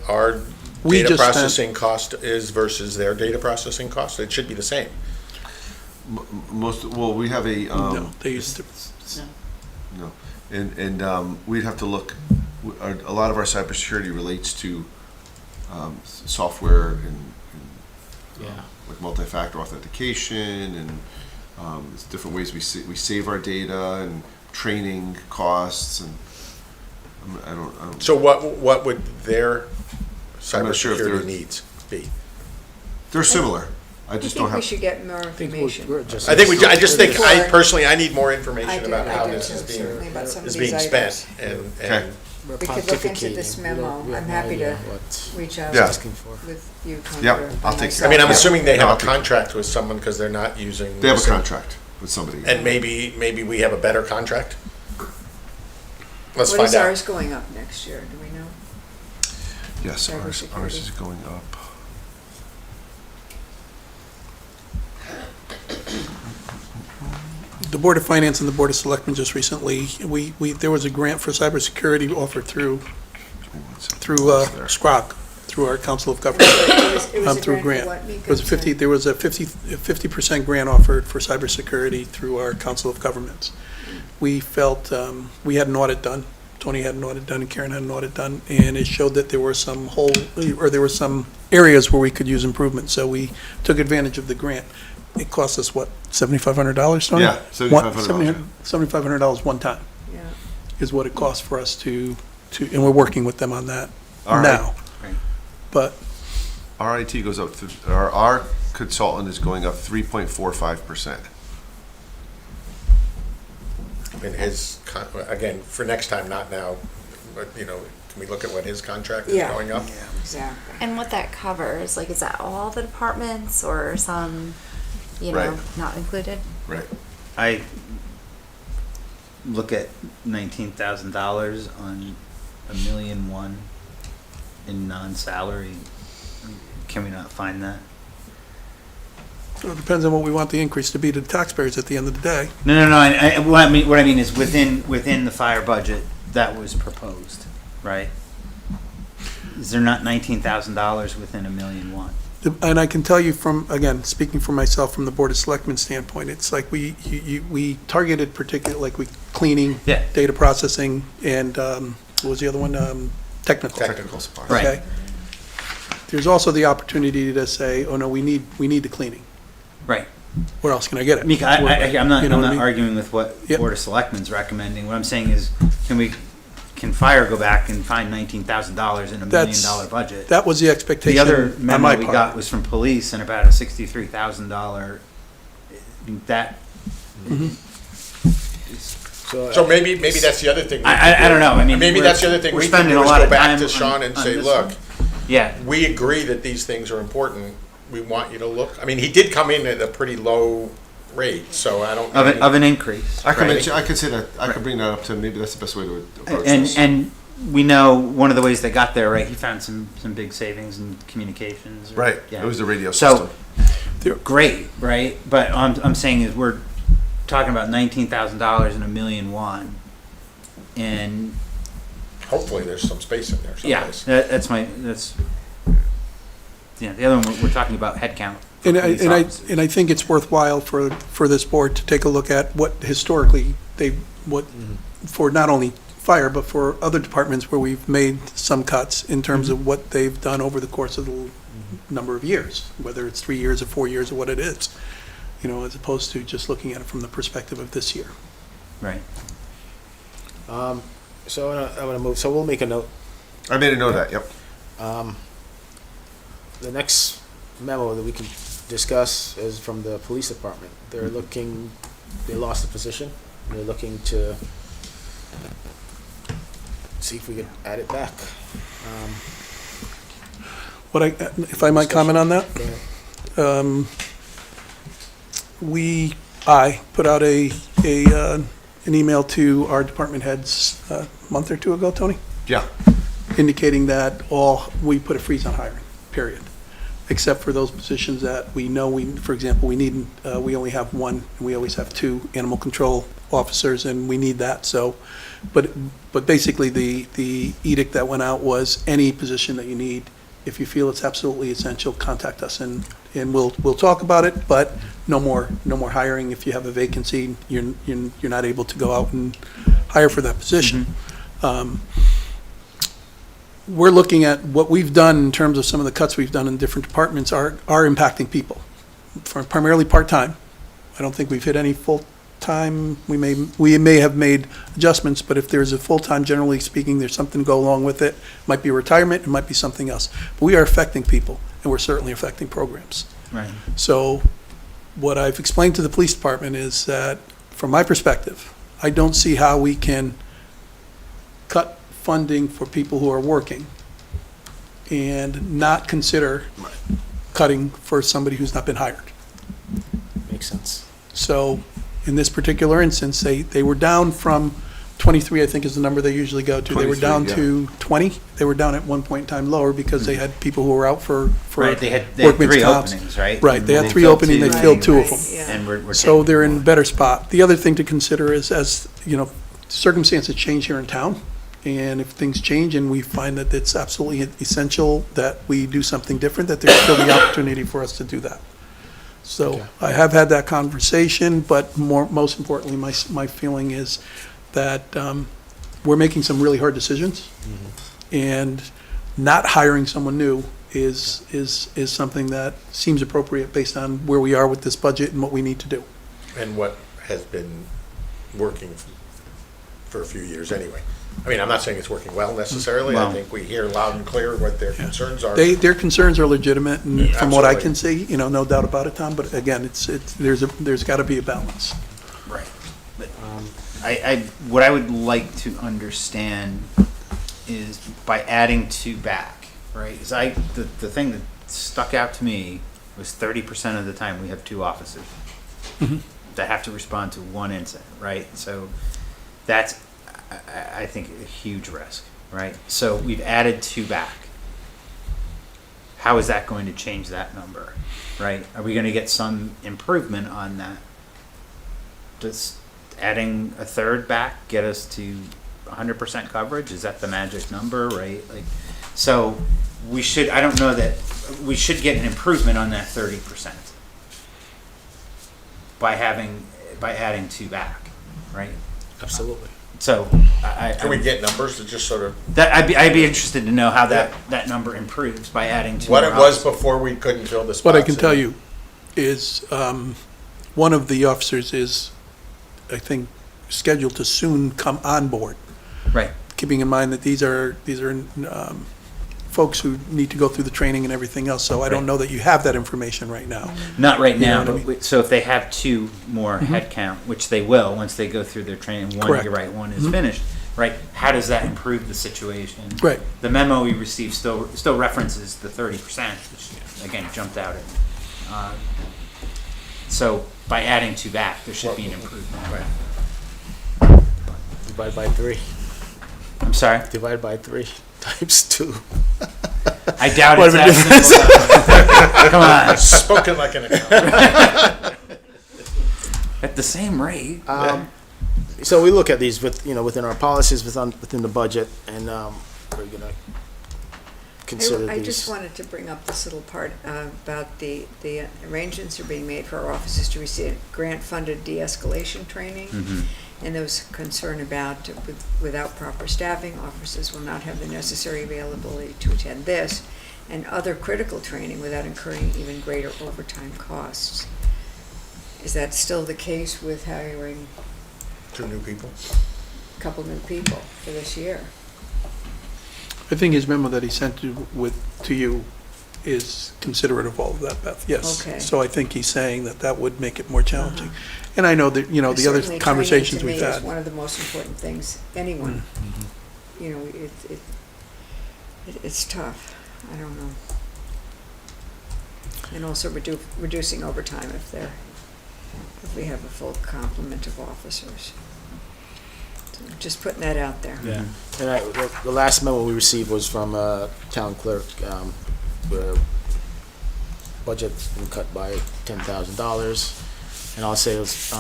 our We data just spent- processing cost is versus their data processing cost? It should be the same. We have a, no, they used to. no, and we'd have to look, a lot of our cybersecurity relates to software and Yeah. like multi-factor authentication and there's different ways we save our data and training costs and I don't. So what would their I'm not sure if they're- cybersecurity needs be? They're similar. I I just think don't we have. should get more I think information. we're just. I just think, Before- personally, I need more I information do, about how I do this too, is certainly about some of is these being items. spent. And Okay. we're We could look into this pontificating. We don't- memo. we have I'm no happy idea to what reach out Yeah. asking for. with you, Tony. Yep, or I'll by take- myself. I mean, I'm assuming they have No, a contract with someone because they're not using. They have a the same- contract with somebody. And maybe we have a better contract? Let's What find is out. ours going up next year? Do we know? Yes, Cybersecurity. ours is going up. The Board of Finance and the Board of Selectmen just recently, there was a grant for cybersecurity offered through SCROG, through our Council of Government. It was a Through grant grant. for what, Mika? It was there was a 50% grant offered for cybersecurity through our Council of Governments. We felt, we had an audit done, Tony had an audit done, and Karen had an audit done, and it showed that there were some there were some areas where we could use improvement, so we took advantage of the grant. It cost us, what, $7,500, Tony? Yeah, $7,500. $7,500 one time Yeah. is what it costs for us to, and we're working with them on that All right. now. Right. But Our IT goes up, our consultant is going up 3.45%. And again, for next time, not now, but, can we look at what his contract is Yeah. going up? Exactly. And what that covers, like, is that all the departments or some, Right. not included? Right. I look at $19,000 on $1.1 million in non-salary. Can we not find that? it depends on what we want the increase to be to the taxpayers at the end of the day. No. What I mean is within the fire budget that was proposed, right? Is there not $19,000 within $1.1 million? And I can tell you from, again, speaking for myself from the Board of Selectmen standpoint, it's like we targeted particular, like cleaning, Yeah. data processing, and what was the other one? Technical. Technical support. Right. Okay? There's also the opportunity to say, oh, no, we need the cleaning. Right. Where else can I get it? Mika, I'm not You know what I mean? arguing with what Yep. Board of Selectmen's recommending. What I'm saying is, can fire go back and find $19,000 in $1 million budget? That was the The expectation other on memo my we part. got was from police and about a $63,000. That, So maybe that's the other thing. we I could don't do. know. I mean, Maybe we're- that's the other thing we're we can spending do a is lot go of back time to Sean and on say, this look, one. yeah, we agree that these things are important. We want you to look. I mean, he did come in at a pretty low rate, so I don't. of an increase. I could right? mention, I could say that, I could bring that up to him. Maybe that's the best way to approach this. And we know one of the ways they got there, right? He found some big savings in communications. Right, Yeah. it was the radio So, system. great, right? But I'm saying is we're talking about $19,000 and $1.1 million, and Hopefully, there's some space in there yeah, someplace. the other one we're talking about headcount. for And police officers. I think it's worthwhile for this board to take a look at what historically for not only fire, but for other departments where we've made some cuts in terms of what they've done over the course of the number of years, whether it's 3 years or 4 years or what it is, as opposed to just looking at it from the perspective of this year. Right. So I'm gonna move, so we'll make a note. I made a note of that, yep. The next memo that we can discuss is from the police department. They're looking, they lost a position. They're looking to see if we could add it back. If I might comment on that? Go ahead. I put out an email to our department heads a month or two ago, Tony, Yeah. indicating that we put a freeze on hiring, period. Except for those positions that we know for example, we only have one, and we always have 2 animal control officers, and we need that, so. But basically, the edict that went out was any position that you need, if you feel it's absolutely essential, contact us, and we'll talk about it, but no more hiring. If you have a vacancy, you're not able to go out and hire for that position. We're looking at what we've done in terms of some of the cuts we've done in different departments are impacting people, primarily part-time. I don't think we've hit any full-time. We may have made adjustments, but if there's a full-time, generally speaking, there's something to go along with it. It might be retirement, it might be something else. But we are affecting people, and we're certainly affecting programs. Right. So what I've explained to the police department is that, from my perspective, I don't see how we can cut funding for people who are working and not consider cutting for somebody who's not been hired. Makes sense. So in this particular instance, they were down from 23, I think is the number they usually go to. They were 23, down yeah. to 20. They were down at one point in time lower because they had people who were out for Right, they had workman's 3 comps. openings, right? Right, they had And 3 filled openings, they two. filled 2 of Right, them. yeah. And we're So taking they're in a one. better spot. The other thing to consider is, as, you know, circumstances change here in town, and if things change and we find that it's absolutely essential that we do something different, that there's still the opportunity for us to do that. So Okay. I have had that conversation, but most importantly, my feeling is that we're making some really hard decisions, and not hiring someone new is something that seems appropriate based on where we are with this budget and what we need to do. And what has been working for a few years anyway. I mean, I'm not saying it's working well necessarily. I Well- think we hear loud and clear what their concerns are. Their concerns are legitimate, and from what I Absolutely. can see, you know, no doubt about it, Tom, but again, there's got to be a balance. Right. But what I would like to understand is by adding 2 back, right? Is the thing that stuck out to me was 30% of the time we have 2 officers that have to respond to 1 incident, right? So that's, I think, a huge risk, right? So we've added 2 back. How is that going to change that number, right? Are we going to get some improvement on that? Does adding a 3rd back get us to 100% coverage? Is that the magic number, right? Like, so we should, I don't know that, we should get an improvement on that 30% by adding 2 back, right? Absolutely. So Can we get numbers to just sort of, that I'd be interested to know how that number improves by adding 2 what it more was officers. before we couldn't fill the spots? What I can tell and- you is, one of the officers is, I think, scheduled to soon come on board, Right. keeping in mind that these are folks who need to go through the training and everything else, so I don't Right. know that you have that information right now. Not right You know now, what I but mean? so if they have 2 more headcount, which they will once they go through their training, one, Correct. you're right, 1 is finished, right? How does that improve the situation? Right. The memo we received still references the 30%, which again jumped out at me. So by adding 2 back, there should be an improvement. Divide by 3. I'm sorry? Divide by 3 times 2. I doubt What it's a that simple. Come on, Spoken like an accountant. at the same rate. So we look at these within our policies, within the budget, and we're gonna consider I these. just wanted to bring up this little part about the arrangements are being made for our officers to receive grant-funded de-escalation training. And there was concern about, without proper staffing, officers will not have the necessary availability to attend this and other critical training without incurring even greater overtime costs. Is that still the case with hiring 2 new people. a couple new people for this year? I think his memo that he sent to you is considerate of all of that, Beth, yes. Okay. So I think he's saying that would make it more challenging. And I know that, the other Certainly conversations training we've to me is had. one of the most important things anyone, it's tough. I don't know. And also reducing overtime if we have a full complement of officers. So just putting that out there. Yeah, and the last memo we received was from town clerk, where budget been cut by $10,000. And I'll say is,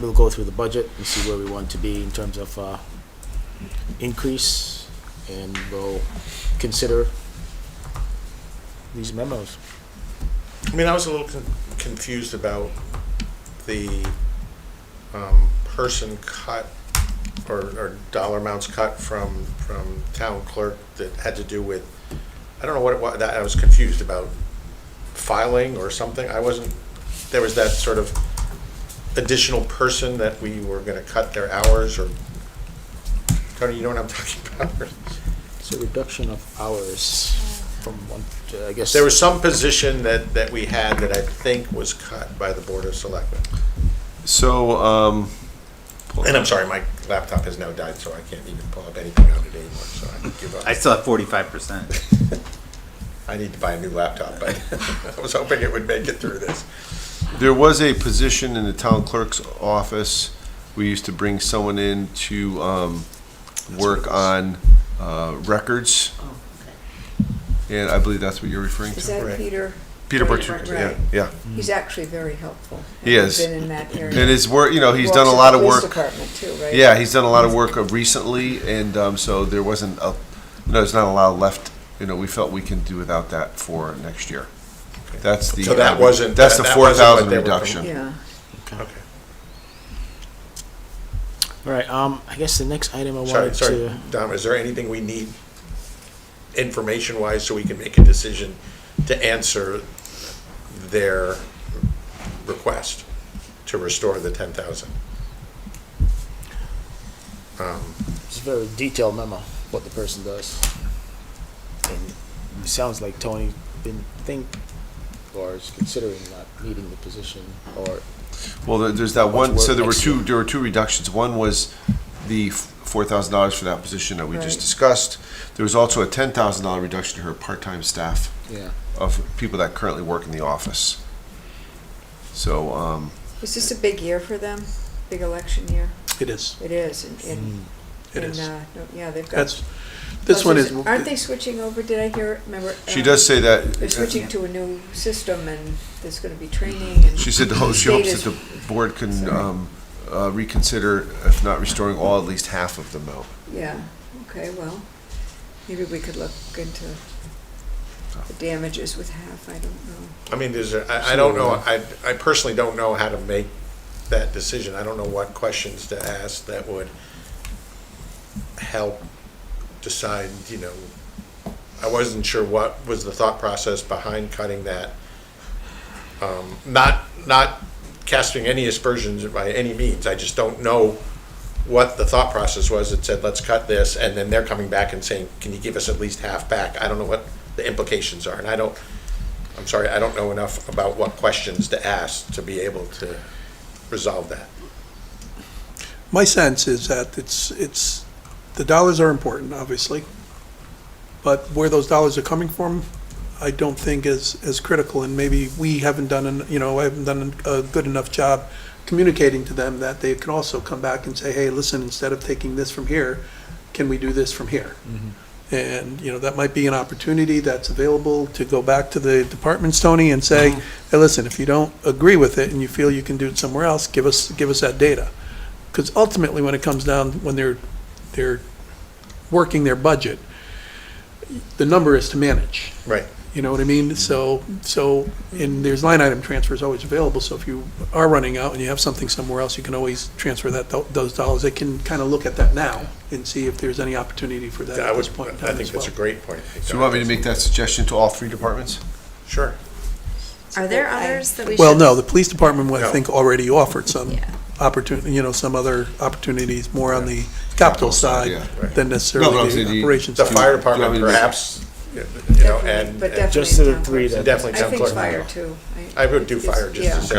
we'll go through the budget and see where we want to be in terms of increase, and we'll consider these memos. I mean, I was a little confused about the person cut or dollar amounts cut from town clerk that had to do with, I don't know what it was, that I was confused about filing or something. There was that sort of additional person that we were gonna cut their hours, or, Tony, you know what I'm talking about? It's a reduction of hours from one, I guess. There was some position that we had that I think was cut by the Board of Selectmen. So, pull it And I'm up. sorry, my laptop has now died, so I can't even pull up anything on it anymore, so I give up. I still have 45%. I need to buy a new laptop, but I was hoping it would make it through this. There was a position in the town clerk's office. We used to bring someone in to work on records, and I believe that's what you're referring Is to. that Right. Peter? Peter Bertrand, yeah, Right. yeah. He's actually very helpful. He having is. Been in that area. And his work, he's Works done a at lot the of police work. department too, right? Yeah, he's done a lot of work recently, and so there wasn't there's not a lot left. We felt we can do without that for next year. That's the So that wasn't- that's the that wasn't 4,000 what they were reduction. Yeah. Okay. All right, I guess the next item I Sorry, wanted sorry, to, Dom, is there anything we need information-wise so we can make a decision to answer their request to restore the 10,000? it's a very detailed memo, what the person does. And it sounds like Tony didn't think or is considering not needing the position, or Well, there's that one. What's So there were next year? two reductions. One was the $4,000 for that position that we just Right. discussed. There was also a $10,000 reduction to her part-time staff yeah. of people that currently work in the office. So, Is this a big year for them? Big election year? It is. It is, It is. yeah, they've got. That's, this one is. Aren't they switching over, did I hear, remember? she does say that. They're switching to a new system and there's gonna be training and. She said she state hopes is- that the board can reconsider, if not restoring all, at least half of the amount. Yeah, okay, well, maybe we could look into the damages with half, I don't know. I mean, I don't know, I personally don't know how to make that decision. I don't know what questions to ask that would help decide, I wasn't sure what was the thought process behind cutting that. Not casting any aspersions by any means, I just don't know what the thought process was that said, let's cut this, and then they're coming back and saying, can you give us at least half back? I don't know what the implications are, and I'm sorry, I don't know enough about what questions to ask to be able to resolve that. My sense is that it's, the dollars are important, obviously, but where those dollars are coming from, I don't think is critical, and maybe we haven't done, I haven't done a good enough job communicating to them that they can also come back and say, hey, listen, instead of taking this from here, can we do this from here? And, that might be an opportunity that's available to go back to the departments, Tony, and say, hey, listen, if you don't agree with it and you feel you can do it somewhere else, give us that data. Because ultimately, when it comes down, when they're working their budget, the number is to manage. Right. You know what I mean? So, and there's line item transfers always available, so if you are running out and you have something somewhere else, you can always transfer those dollars. They can kind of look at that now and see if there's any opportunity for that at this point in I time think as well. that's a great point. So you want me to make that suggestion to all three departments? Sure. Are there I- others that we should? Well, no, the police department, I No. think, already offered some Yeah. opportunity, some other opportunities more on the capital side yeah. Right. than No, but necessarily I'm saying the The you- operations. fire you department want me to make it- perhaps, Definitely, and but definitely just to the town three clerk. that- definitely I town think clerk. fire too. I would do fire just Yeah. to say.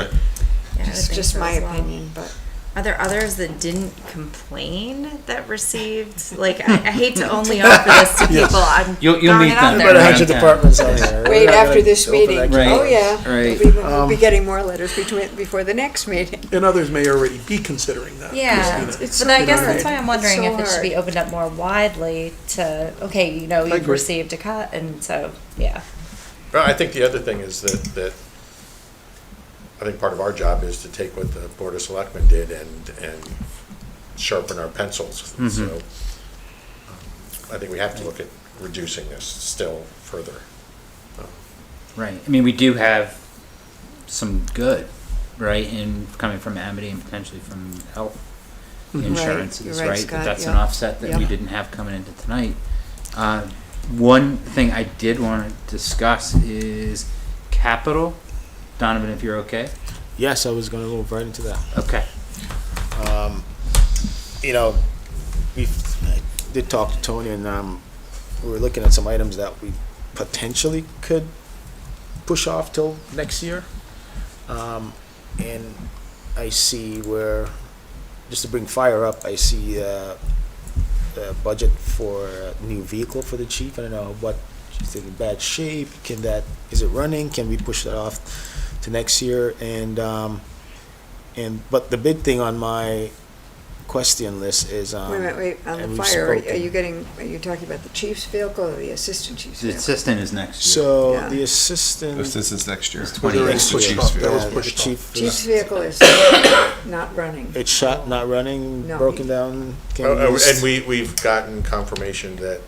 Yeah, I It's think just so my as well. opinion, but. Are there others that didn't complain that received? Like, I hate to only offer this to Yes. people. I'm You'll throwing meet it out them. there. About Right. 100 Yeah. departments on here. We're Wait not after gonna this open meeting. that Right. Oh, yeah. Right. We'll be getting more letters before the next meeting. And others may already be considering that. Yeah, It's but so I guess hard. that's why I'm wondering It's so if it should be hard. opened up more widely to, okay, you've agree. received a cut, and so, yeah. Well, I think the other thing is that I think part of our job is to take what the Board of Selectmen did and sharpen our pencils. So I think we have to look at reducing this still further. Right. I mean, we do have some good, right, in coming from Amity and potentially from health insurances, You're right, right? Scott, That's an yeah. offset that we Yeah. didn't have coming into tonight. One thing I did want to discuss is capital. Donovan, if you're okay. Yes, I was going to move right into that. Okay. I did talk to Tony, and we were looking at some items that we potentially could push off till next year. And I see where just to bring fire up, I see a budget for a new vehicle for the chief. I don't know what, is it in bad shape? Is it running? Can we push that off to next year? But the big thing on my question list is, Wait a minute, wait, on the and we've fire, are spoken. you talking about the chief's vehicle or the assistant chief's The vehicle? assistant is next year. So Yeah. the assistant. Since next year. It's Was already Next pushed year. off. That was Yeah, pushed the off. chief, Chief's vehicle is not running. it's shot, not running, No, broken he- down. Can Oh, use- and we've gotten confirmation that,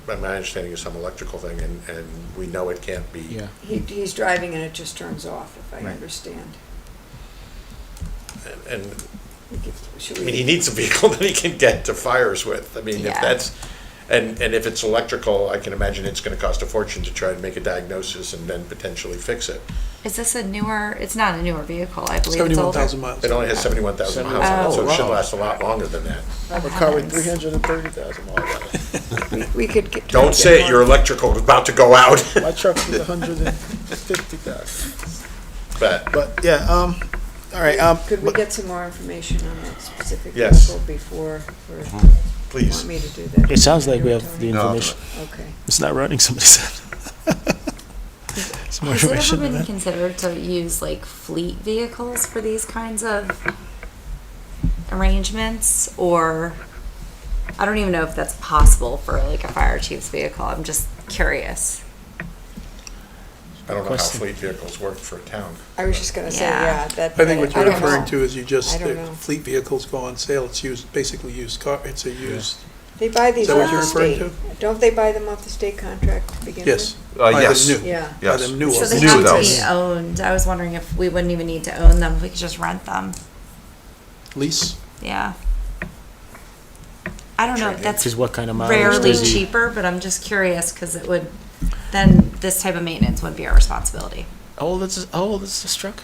by my understanding, is some electrical thing, and we know it can't be. Yeah. He's driving and it just turns off, if I Right. understand. And, Should I mean, he we, needs a vehicle that he can get to fires with. I mean, if Yeah. that's, and if it's electrical, I can imagine it's gonna cost a fortune to try to make a diagnosis and then potentially fix it. Is this a newer, it's not a newer vehicle, I believe it's older. 71,000 miles. It only has 71,000 miles on it, so it should last a lot longer than that. I have a car with Heavens. 330,000 miles on it. we could get. Don't say it, your electrical is about to go out. My truck is 150,000. But, But yeah, all right. Could we but- get some more information on that specific Yes. vehicle before, or please. want me to do that? It sounds like we Do have Tony? the No, I'll do information. Okay. It's not running. Somebody said. Some more Has it ever information on been that. considered to use like fleet vehicles for these kinds of arrangements? Or, I don't even know if that's possible for like a fire chief's vehicle, I'm just curious. I don't know how Question. fleet vehicles work for a town. I was just gonna say, Yeah. yeah, that. I think what you're I don't referring know. to is you just, I don't the know. fleet vehicles go on sale, it's used, basically used car, it's a used, They buy these Is that what off you're the referring state. Don't they buy them off the state contract to begin with? yes. Uh, Buy them yes. new. Yeah. Buy Yes. them new. So off they the New have state. to those. be owned. I was wondering if we wouldn't even need to own them, if we could just rent them. Lease? Yeah. I don't know, that's Because what kind of mileage rarely does he? cheaper, but I'm just curious, because it would, then this type of maintenance would be our responsibility. How old is this truck?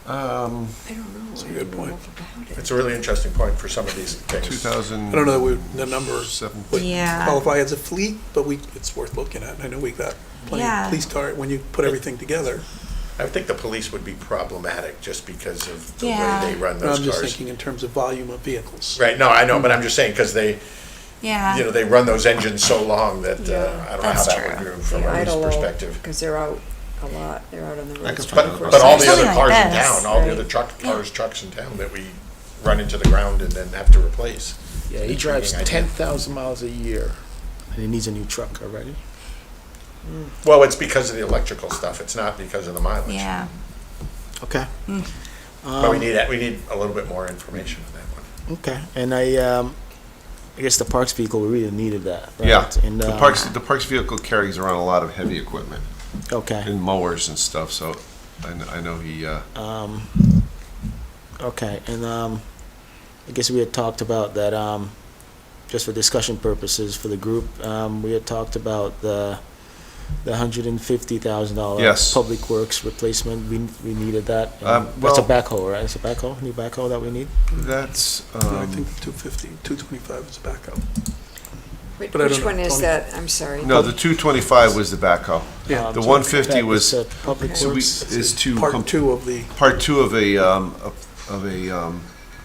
I don't know. That's a I good don't know point. enough about it. It's a really interesting point for some of these things. 2000. I don't know the numbers would Yeah. qualify as a fleet, but it's worth looking at. I know we got plenty Yeah. of police car, when you put everything together. I would think the police would be problematic just because of the Yeah. way they run But those I'm just cars. thinking in terms of volume of vehicles. Right, no, I know, but I'm just saying, because they, Yeah. you know, they run those engines so long that, Yeah. I don't know how That's that would true. do from They a police idle perspective. because they're out a lot. They're out on the roads. can find 24/7. But all the Something other like cars in this, town, all the right. other trucks in town that we run into the ground and then have to replace. Yeah, he drives Intriguing idea. 10,000 miles a year, and he needs a new truck already. Well, it's because of the electrical stuff, it's not because of the mileage. Yeah. Okay. But we need a little bit more information on that one. Okay, and I guess the parks vehicle, we really needed that, right? Yeah, And, the parks vehicle carries around a lot of heavy equipment Okay, and mowers and stuff, so I know he, okay, and I guess we had talked about that, just for discussion purposes for the group, we had talked about the $150,000 Yes. public works replacement. We needed that. Um, That's a well- backhoe, right? It's a backhoe, new backhoe that we need. that's, I think 250, 225 is a backup. Wait, But I which don't know, one is Tony. that? I'm sorry. no, the 225 was the backhoe. Yeah. The 150 was, Public so we- works, is to. Part two of the, Part two of a,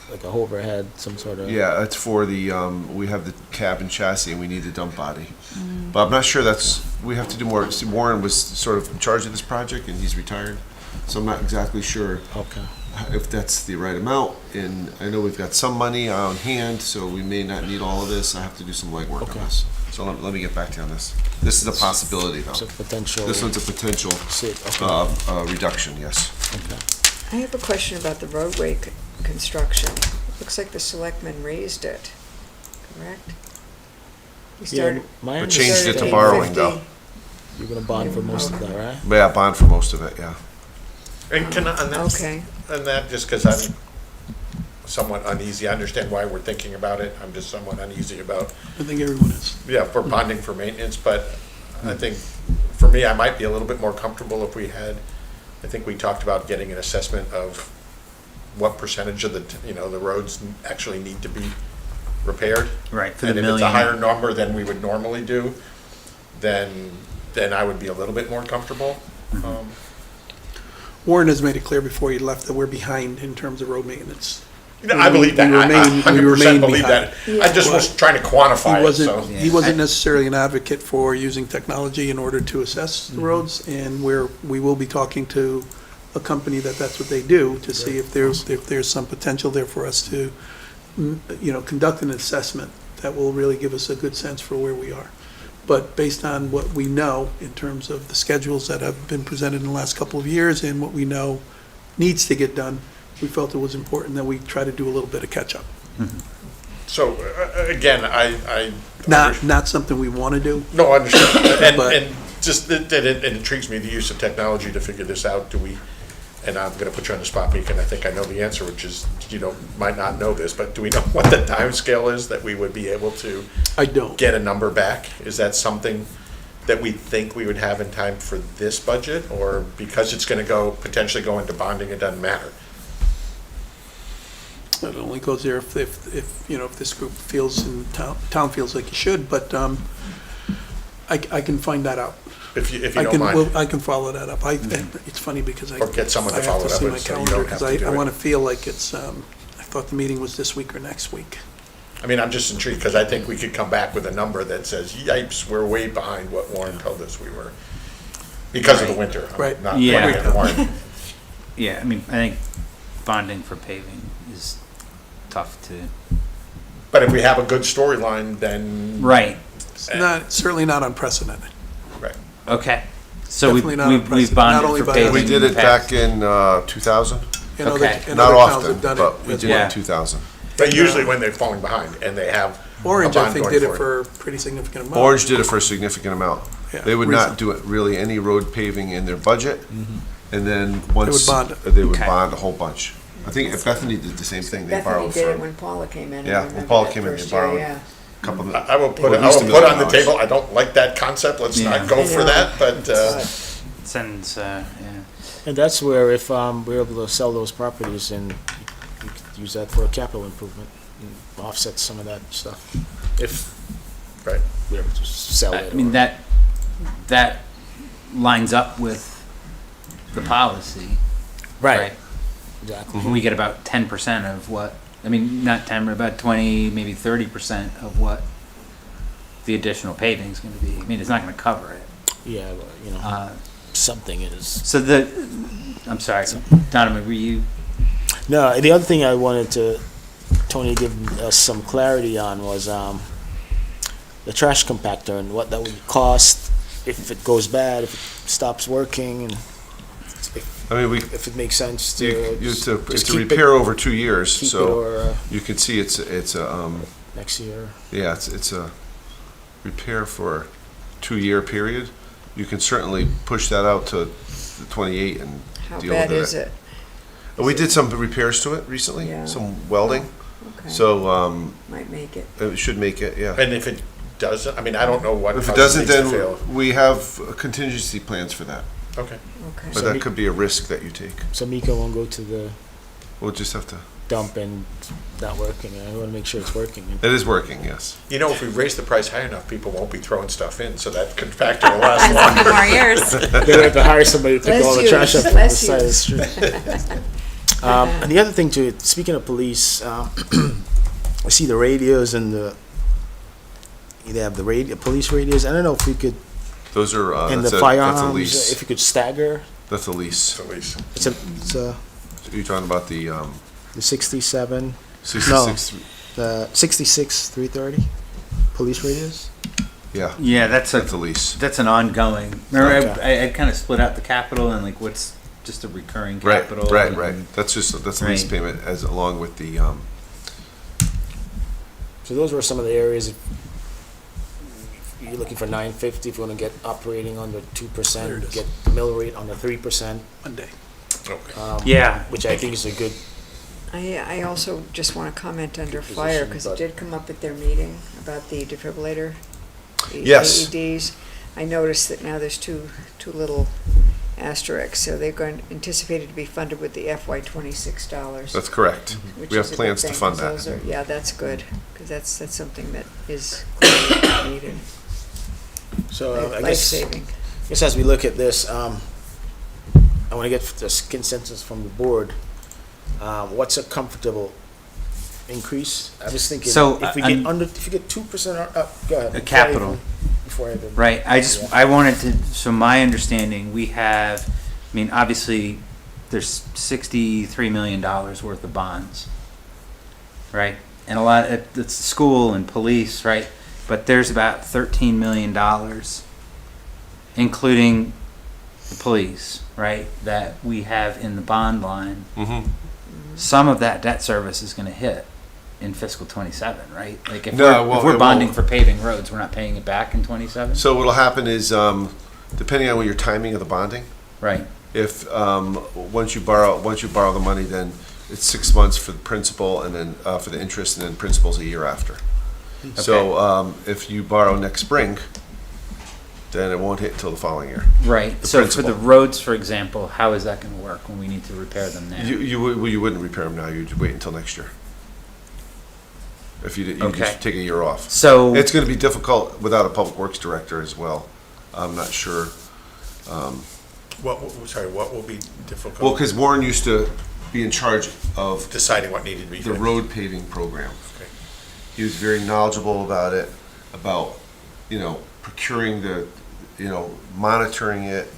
like a overhead, some sort of. yeah, it's for the, we have the cab and chassis and we need the dump body. But I'm not sure we have to do more. See, Warren was sort of in charge of this project and he's retired. So I'm not exactly sure Okay. if that's the right amount. And I know we've got some money on hand, so we may not need all of this. I have to do some legwork Okay. on this. So let me get back to you on this. This is a possibility though. It's a potential. This one's a potential Okay. reduction, yes. Okay. I have a question about the roadway construction. Looks like the selectmen raised it, correct? We Yeah, started. my But we changed started it to at borrowing, 850. though. You're gonna bond for most of that, right? Yeah, bond for most of it, yeah. And can I, and that's, Okay. and that, just because I'm somewhat uneasy, I understand why we're thinking about it, I'm just somewhat uneasy about, I think everyone is. yeah, for bonding for maintenance, but I think, for me, I might be a little bit more comfortable if we had, I think we talked about getting an assessment of what percentage of the, the roads actually need to be repaired. Right, for the And if it's a million. higher number than we would normally do, then I would be a little bit more comfortable. Warren has made it clear before he left that we're behind in terms of road maintenance. I believe that, we I remain 100% believe behind. that. I just was trying to quantify it, so. He wasn't necessarily an advocate for using technology in order to assess the roads, and we will be talking to a company that's what they do, to see if there's some potential there for us to, conduct an assessment that will really give us a good sense for where we are. But based on what we know in terms of the schedules that have been presented in the last couple of years and what we know needs to get done, we felt it was important that we try to do a little bit of catch-up. So, again, I. Not something we want to do. No, I understand. But- And just, it intrigues me, the use of technology to figure this out. Do we, and I'm gonna put you on the spot, Meek, and I think I know the answer, which is, might not know this, but do we know what the time scale is that we would be able to I don't. get a number back? Is that something that we think we would have in time for this budget? Or because it's gonna potentially go into bonding, it doesn't matter? It only goes there if this group feels, and town feels like you should, but I can find that out. If you I don't can, mind. I can follow that up. It's funny because I Or get someone to I have follow to it up see with my so you calendar, don't have because to do I it. want to feel like it's, I thought the meeting was this week or next week. I mean, I'm just intrigued, because I think we could come back with a number that says, yipes, we're way behind what Warren told us we were, because of the winter. I'm Right. Not Yeah. blaming it on Warren. Yeah, I mean, I think bonding for paving is tough to. But if we have a good storyline, then. Right. It's certainly not unprecedented. Right. Okay. So Definitely not we've unprecedented, not bonded only for by paving. us. We did in it the past. back in 2000. And other- Okay. and Not other towns often, have done but it we as did it well. in 2000. But usually when they're falling behind and they have a Orange, I bond think, going did it for for a pretty significant amount. Orange did it for a significant amount. Yeah, They would recent. not do it really any road paving in their budget, and then once. bond it. They would Okay. bond a whole bunch. I think if Bethany did the same thing, they Bethany borrowed did it from when Paula came in. I Yeah, when remember Paula that came in, they first year, borrowed. yeah. a couple of. I will put Well, it, at I least will $1 put million. on the table, I don't like that concept, let's Yeah. not go I for know. that, but, Sends, yeah. And that's where if we're able to sell those properties, and you could use that for a capital improvement and offset some of that stuff. If right. we're able to sell it. I mean, or- that lines up with the policy. Right, exactly. We get about 10% of what, I mean, not 10, but about 20, maybe 30% of what the additional paving is going to be. I mean, it's not going to cover it. Yeah, but, something is. So I'm sorry, Donovan, were you? No, the other thing I wanted to, Tony, give us some clarity on was the trash compactor and what that would cost if it goes bad, if it stops working, and I mean, if it makes sense to. it's just a keep it- repair over 2 years, keep it so or you can see it's a, next year. yeah, it's a repair for a 2-year period. You can certainly push that out to the 28 and How deal with bad is it? We did some repairs to it recently, Yeah. some welding, Okay, so might make it. it should make it, yeah. And if it doesn't, I mean, I don't know what If it causes doesn't, these to then fail. we have contingency plans for that, Okay. Okay. but that could be a risk that you take. So Mika won't go to the We'll just have to, dump and not working. I want to make sure it's working. it is working, yes. You know, if we raise the price high enough, people won't be throwing stuff in, so that factor will last longer. More years. They have to hire somebody to pick all the trash up from the Less side of the use. street. And the other thing too, speaking of police, I see the radios and they have the police radios. I don't know if we could, Those are, and that's the a firearms, lease. if you could stagger. That's a lease. At least. It's a You're talking about the the 67, 66, the 66 330 police radios. yeah, Yeah, that's that's a lease. that's an ongoing. Remember, Okay. I kind of split out the capital and like what's just a recurring Right, capital. right, and- right. That's a lease Right. payment as, along with the, So those were some of the areas. If you're looking for 950, if you want to get operating under There it 2%, is. get the mill rate under 3%, Monday. Okay. Yeah. which I think is a good. I also just want to comment under Good fire, position, because it but- did come up at their meeting about the defibrillator, the Yes. AEDs. I noticed that now there's two little asterisks, so they're anticipated to be funded with the FY '26 dollars. that's correct. which We have is a good plans to thing, fund 'cause that. those are- Yeah, that's good, because that's something that is clearly needed, So I guess, life-saving. as we look at this, I want to get this consensus from the board. What's a comfortable increase? I was thinking, So, if we I'm- get under, if you get 2% go ahead. A capital. Before I even. Right, I Yeah. I wanted to, so my understanding, we have, I mean, obviously, there's $63 million worth of bonds, right? And a lot, it's school and police, right? But there's about $13 million, including the police, right, that we have in the bond line. Mm-hmm. Some of that debt service is gonna hit in fiscal '27, right? Like if No, we're, it won't- if we're it bonding won't. for paving roads, we're not paying it back in '27? So what'll happen is, depending on your timing of the bonding, Right, if, once you borrow the money, then it's 6 months for the principal and then, for the interest, and then principal's a year after. So, if you borrow next spring, then it won't hit until the following year. right. The So for the principal. roads, for example, how is that gonna work when we need to repair them now? You wouldn't repair them now, you'd wait until next year. If you Okay. just take a year off. So, It's gonna be difficult without a public works director as well. I'm not sure. What will be difficult? Well, because Warren used to be in charge of Deciding what needed to be the fixed. road paving program. Okay. He was very knowledgeable about it, about, procuring monitoring it,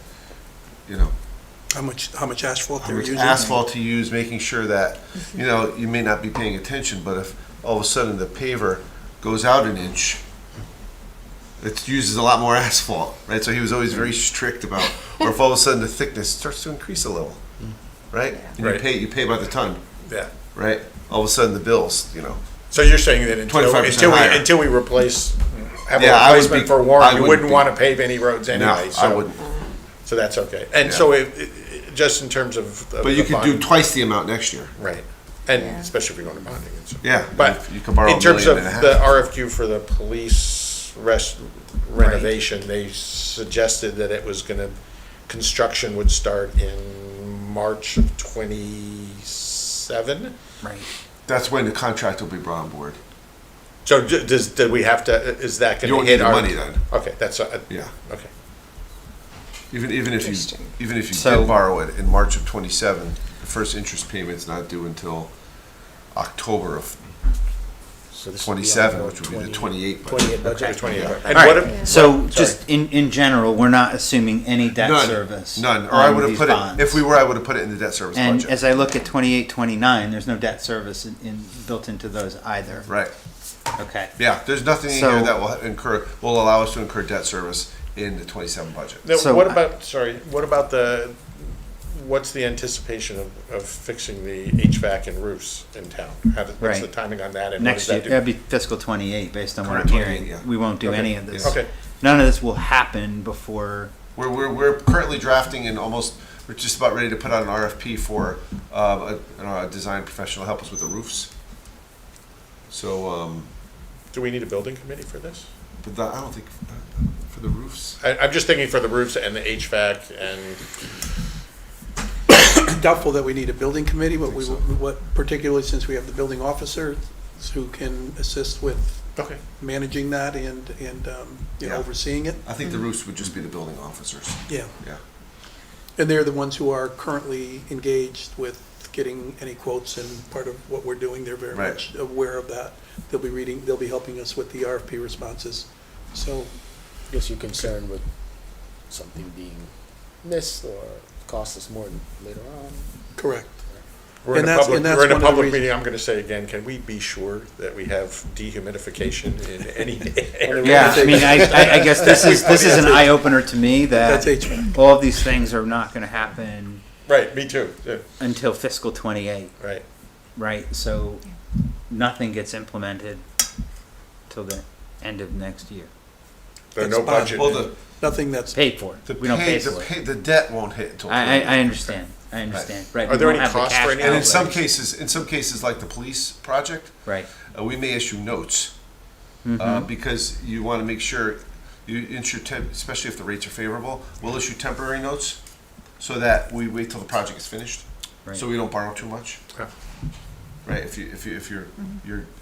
How much asphalt how they're much using? asphalt to use, making sure that, you may not be paying attention, but if all of a sudden the paver goes out an inch, it uses a lot more asphalt, right? So he was always very strict about, or if all of a sudden the thickness starts to increase a little, right? And Right. you pay by the ton, Yeah. right? All of a sudden the bills, So you're saying that 25% higher. until we have Yeah, a I would replacement be- for I Warren, you wouldn't wouldn't be. want to pave any roads no, anyway. I wouldn't. So that's okay. And Yeah. so just in terms of. But you could do twice the amount next year. Right. And Yeah. especially if you're going to bonding and so. Yeah, But you can borrow in terms of $1.5 the million. RFQ for the police renovation, they suggested that it was gonna, construction would start in March of 27. right. That's when the contract will be brought on board. So do we have to, is that You gonna won't hit need the our? money then. Okay, that's, Yeah. okay. Even if you Interesting. So- did borrow it in March of '27, the first interest payment's not due until October of So this would be '27, on which would be the 20 '28 budget. 28 budget. Okay. 28. Yeah. And All what right, if- so sorry. just in general, we're not assuming any debt None, service. None, or I on would have these put bonds. it, if we were, I would have put it in the debt service And budget. as I look at 28, 29, there's no debt service built into those either. Right, Okay. yeah, there's nothing in So- here that will allow us to incur debt service in the '27 budget. Now, So- what about what's the anticipation of fixing the HVAC and roofs in town? What's Right. the timing on that, and what Next does year, that do? that'd be fiscal '28, based on what I'm Correct, hearing. 28, yeah. We won't do Okay. any of this. Okay, None of this will happen before, We're currently drafting and we're just about ready to put out an RFP for a design professional to help us with the roofs. So, do we need a building committee for this? but I don't think, for the roofs, I'm just thinking for the roofs and the HVAC and, Doubtful that we need a building committee, but Think so. particularly since we have the building officer who can assist with okay. managing that and Yeah. overseeing it. I think the roofs would just be the building officers, Yeah. yeah. And they're the ones who are currently engaged with getting any quotes, and part of what we're doing, they're very Right. much aware of that. They'll be helping us with the RFP responses. So, I guess you're concerned with something being missed or cost us more later on. correct. We're in And a that's- public, and that's we're in a one of the public reasons- meeting, I'm gonna say again, can we be sure that we have dehumidification in any area? yeah, I mean, I guess this is an eye opener to me That's that HVAC. all of these things are not gonna happen Right, me too, yeah, until fiscal '28, right. right? So nothing gets implemented till the end of next year. There's That's no fine. budget. Well, Paid for. We don't pay for it. the debt won't hit until. I understand, right. Are we there won't any have the costs for cash any- And in outlay. some cases, like the police project, Right, we may issue notes, because you want to make sure, especially if the rates are favorable, we'll issue temporary notes so that we wait till the project is finished, right. so we don't borrow too much. Yeah. Right, if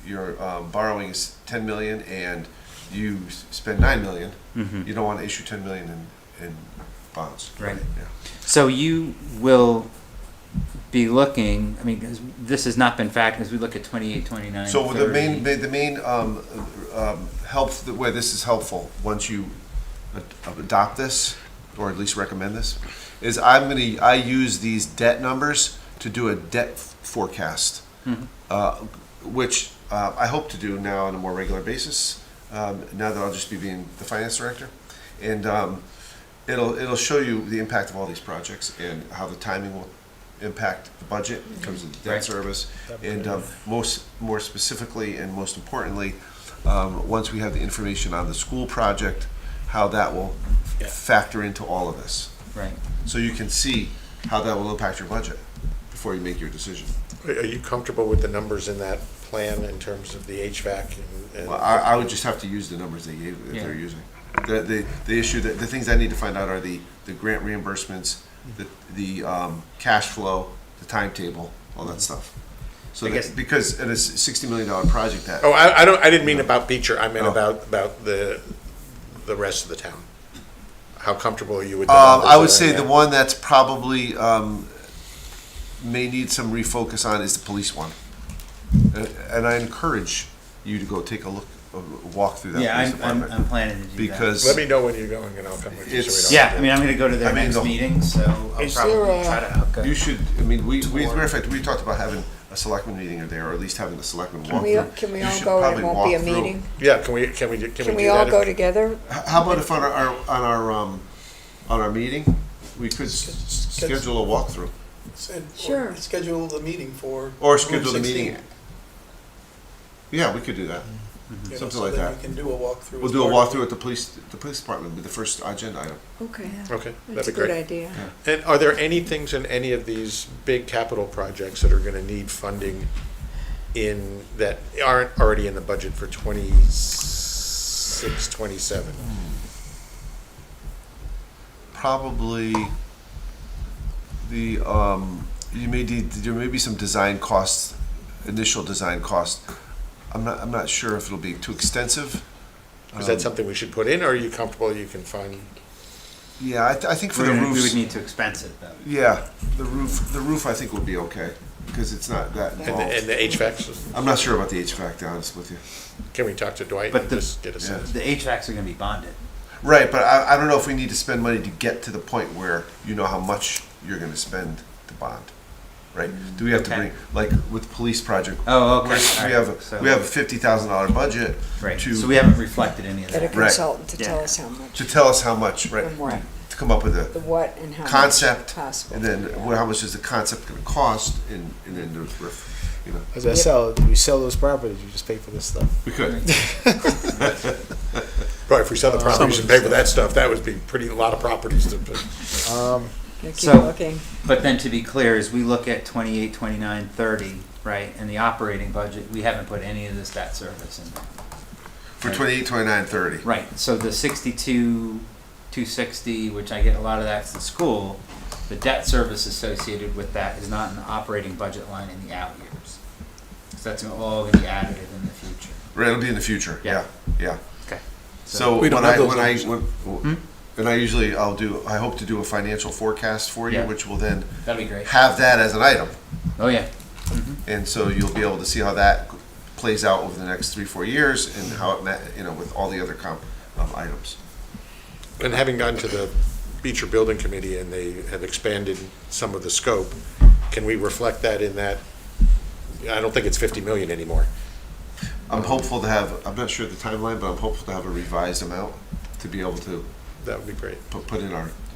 your borrowing is 10 million and you spend 9 million, Mhm. you don't want to issue 10 million in bonds. Right. Yeah. So you will be looking, I mean, 'cause this has not been factored, as we look at 28, 29, So 30. the main help, where this is helpful, once you adopt this, or at least recommend this, is I use these debt numbers to do a debt forecast, which I hope to do now on a more regular basis, now that I'll just be being the finance director. And it'll show you the impact of all these projects and how the timing will impact the budget in terms of the debt Right. service. And more specifically and most importantly, once we have the information on the school project, how that will factor into all of this. Right. So you can see how that will impact your budget before you make your decision. Are you comfortable with the numbers in that plan in terms of the HVAC and? Well, I would just have to use the numbers they gave, that they're Yeah. using. The issue, the things I need to find out are the grant reimbursements, the cash flow, the timetable, all that stuff. So I guess- because it is a $60 million project that. Oh, I didn't mean about Beecher, I meant Oh. about the rest of the town. How comfortable are you with the numbers? I would that are say in the there? one that's probably may need some refocus on is the police one. And I encourage you to go take a look, walk through that Yeah, police I'm department. planning to do that. Because Let me know when you're going and I'll come with you. so we It's- don't Yeah, have to- I mean, I'm gonna go to their I mean, next the- meeting, so I'll Is probably there a- try to hook up. you should, I mean, matter of fact, we talked about having a selectman meeting there, or at least having the selectman walk Can we, through. can we You all should go, it probably won't be a walk through. meeting? Yeah, can we do Can we all that? go together? How about if on our meeting, we could schedule a walkthrough? Sure. Schedule the meeting for. Or schedule the June meeting. 16th. Yeah, we could do that. You know, Something so like then that. we can do a walkthrough. We'll as do a part of walkthrough at the police department with the first agenda item. Okay, Okay, that's that'd a be good great. idea. And are there any things in any of these big capital projects that are gonna need funding that aren't already in the budget for 26, 27? Probably there may be some design costs, initial design costs. I'm not sure if it'll be too extensive. Is that something we should put in, or are you comfortable you can find? Yeah, I think for We the would roofs. need to expense it, though. Yeah, the roof I think will be okay, because it's not that And involved. the HVAC system? I'm not sure about the HVAC, to be honest with you. Can we talk to Dwight But and the- just get a sense? The HVACs are gonna be bonded. Right, but I don't know if we need to spend money to get to the point where you know how much you're gonna spend to bond, right? Do we have to Okay. bring, like with the police project? Oh, okay. We have So- we have a $50,000 budget Right, to. so we haven't reflected any of Get a that. Right. consultant to tell Yeah. us how much, To tell us how much, right? and what, To come up with the a what and how much concept, possible. and then Yeah. how much is the concept gonna cost, and then the roof, you know. As I sell, we sell those properties, you just pay for this stuff. We could. Right, if we sell the properties and pay for that stuff, that would be a lot of properties to. Keep So- looking. But then to be clear, as we look at 28, 29, 30, right, and the operating budget, we haven't put any of this debt service in there. For 28, 29, 30. Right, so the 62, 260, which I get a lot of that's the school, the debt service associated with that is not an operating budget line in the out years. So that's all gonna be additive in the future. Right, it'll be in the future, yeah, Yeah. yeah. Okay. So We don't when have those numbers. and I usually, I hope to do a financial forecast for you, Yeah. which will then That'd be great. have that as an item. Oh, yeah. And so you'll be able to see how that plays out over the next 3-4 years and how it met, with all the other items. And having gone to the Beecher Building Committee and they have expanded some of the scope, can we reflect that in that? I don't think it's 50 million anymore. I'm hopeful to have, I'm not sure the timeline, but I'm hopeful to have a revised amount to be able to That would be great. put in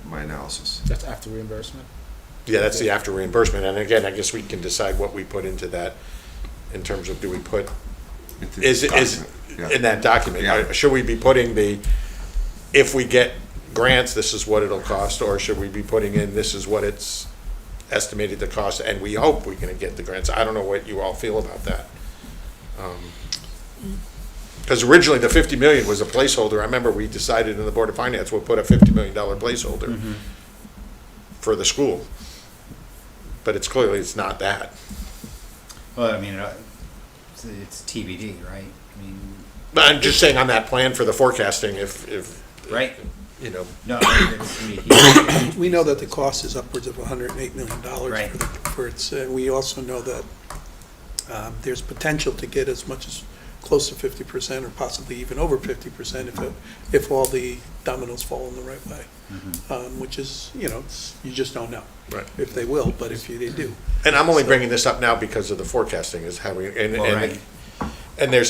my analysis. That's after reimbursement. Yeah, that's the after reimbursement. And again, I guess we can decide what we put into that in terms of do we put, into is the document. Yeah. in that document, Yeah. should we be putting if we get grants, this is what it'll cost, or should we be putting in, this is what it's estimated to cost, and we hope we're gonna get the grants? I don't know what you all feel about that. Because originally, the 50 million was a placeholder. I remember we decided in the Board of Finance, we'll put a $50 million placeholder for the school. But it's clearly, it's not that. Well, I mean, it's TBD, right? I mean, But I'm just saying on that plan for the forecasting, if. right? No, No, I mean, it's gonna be huge. We know that the cost is upwards of $108 million Right. for efforts. We also know that there's potential to get as much as close to 50% or possibly even over 50% if all the dominoes fall in the right way. Which is, you just don't know. Right. If they will, but if they do. And I'm only bringing this up now because of the forecasting is how we, and there's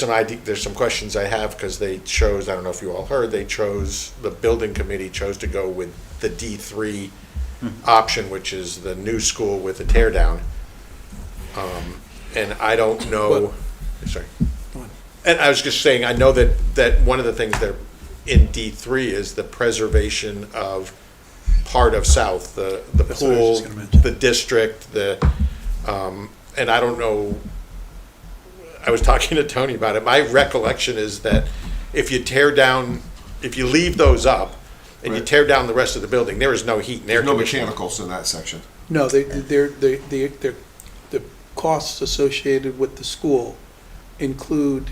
some questions I have because they chose, I don't know if you all heard, the building committee chose to go with the D3 option, which is the new school with the tear down. And I don't know, sorry. Go on. And I was just saying, I know that one of the things that in D3 is the preservation of part of South, the That's what I was pool, just gonna mention. the district, and I don't know, I was talking to Tony about it. My recollection is that if you leave those up and you Right. tear down the rest of the building, there is no heat and air There's no conditioning. mechanicals in that section. No, the costs associated with the school include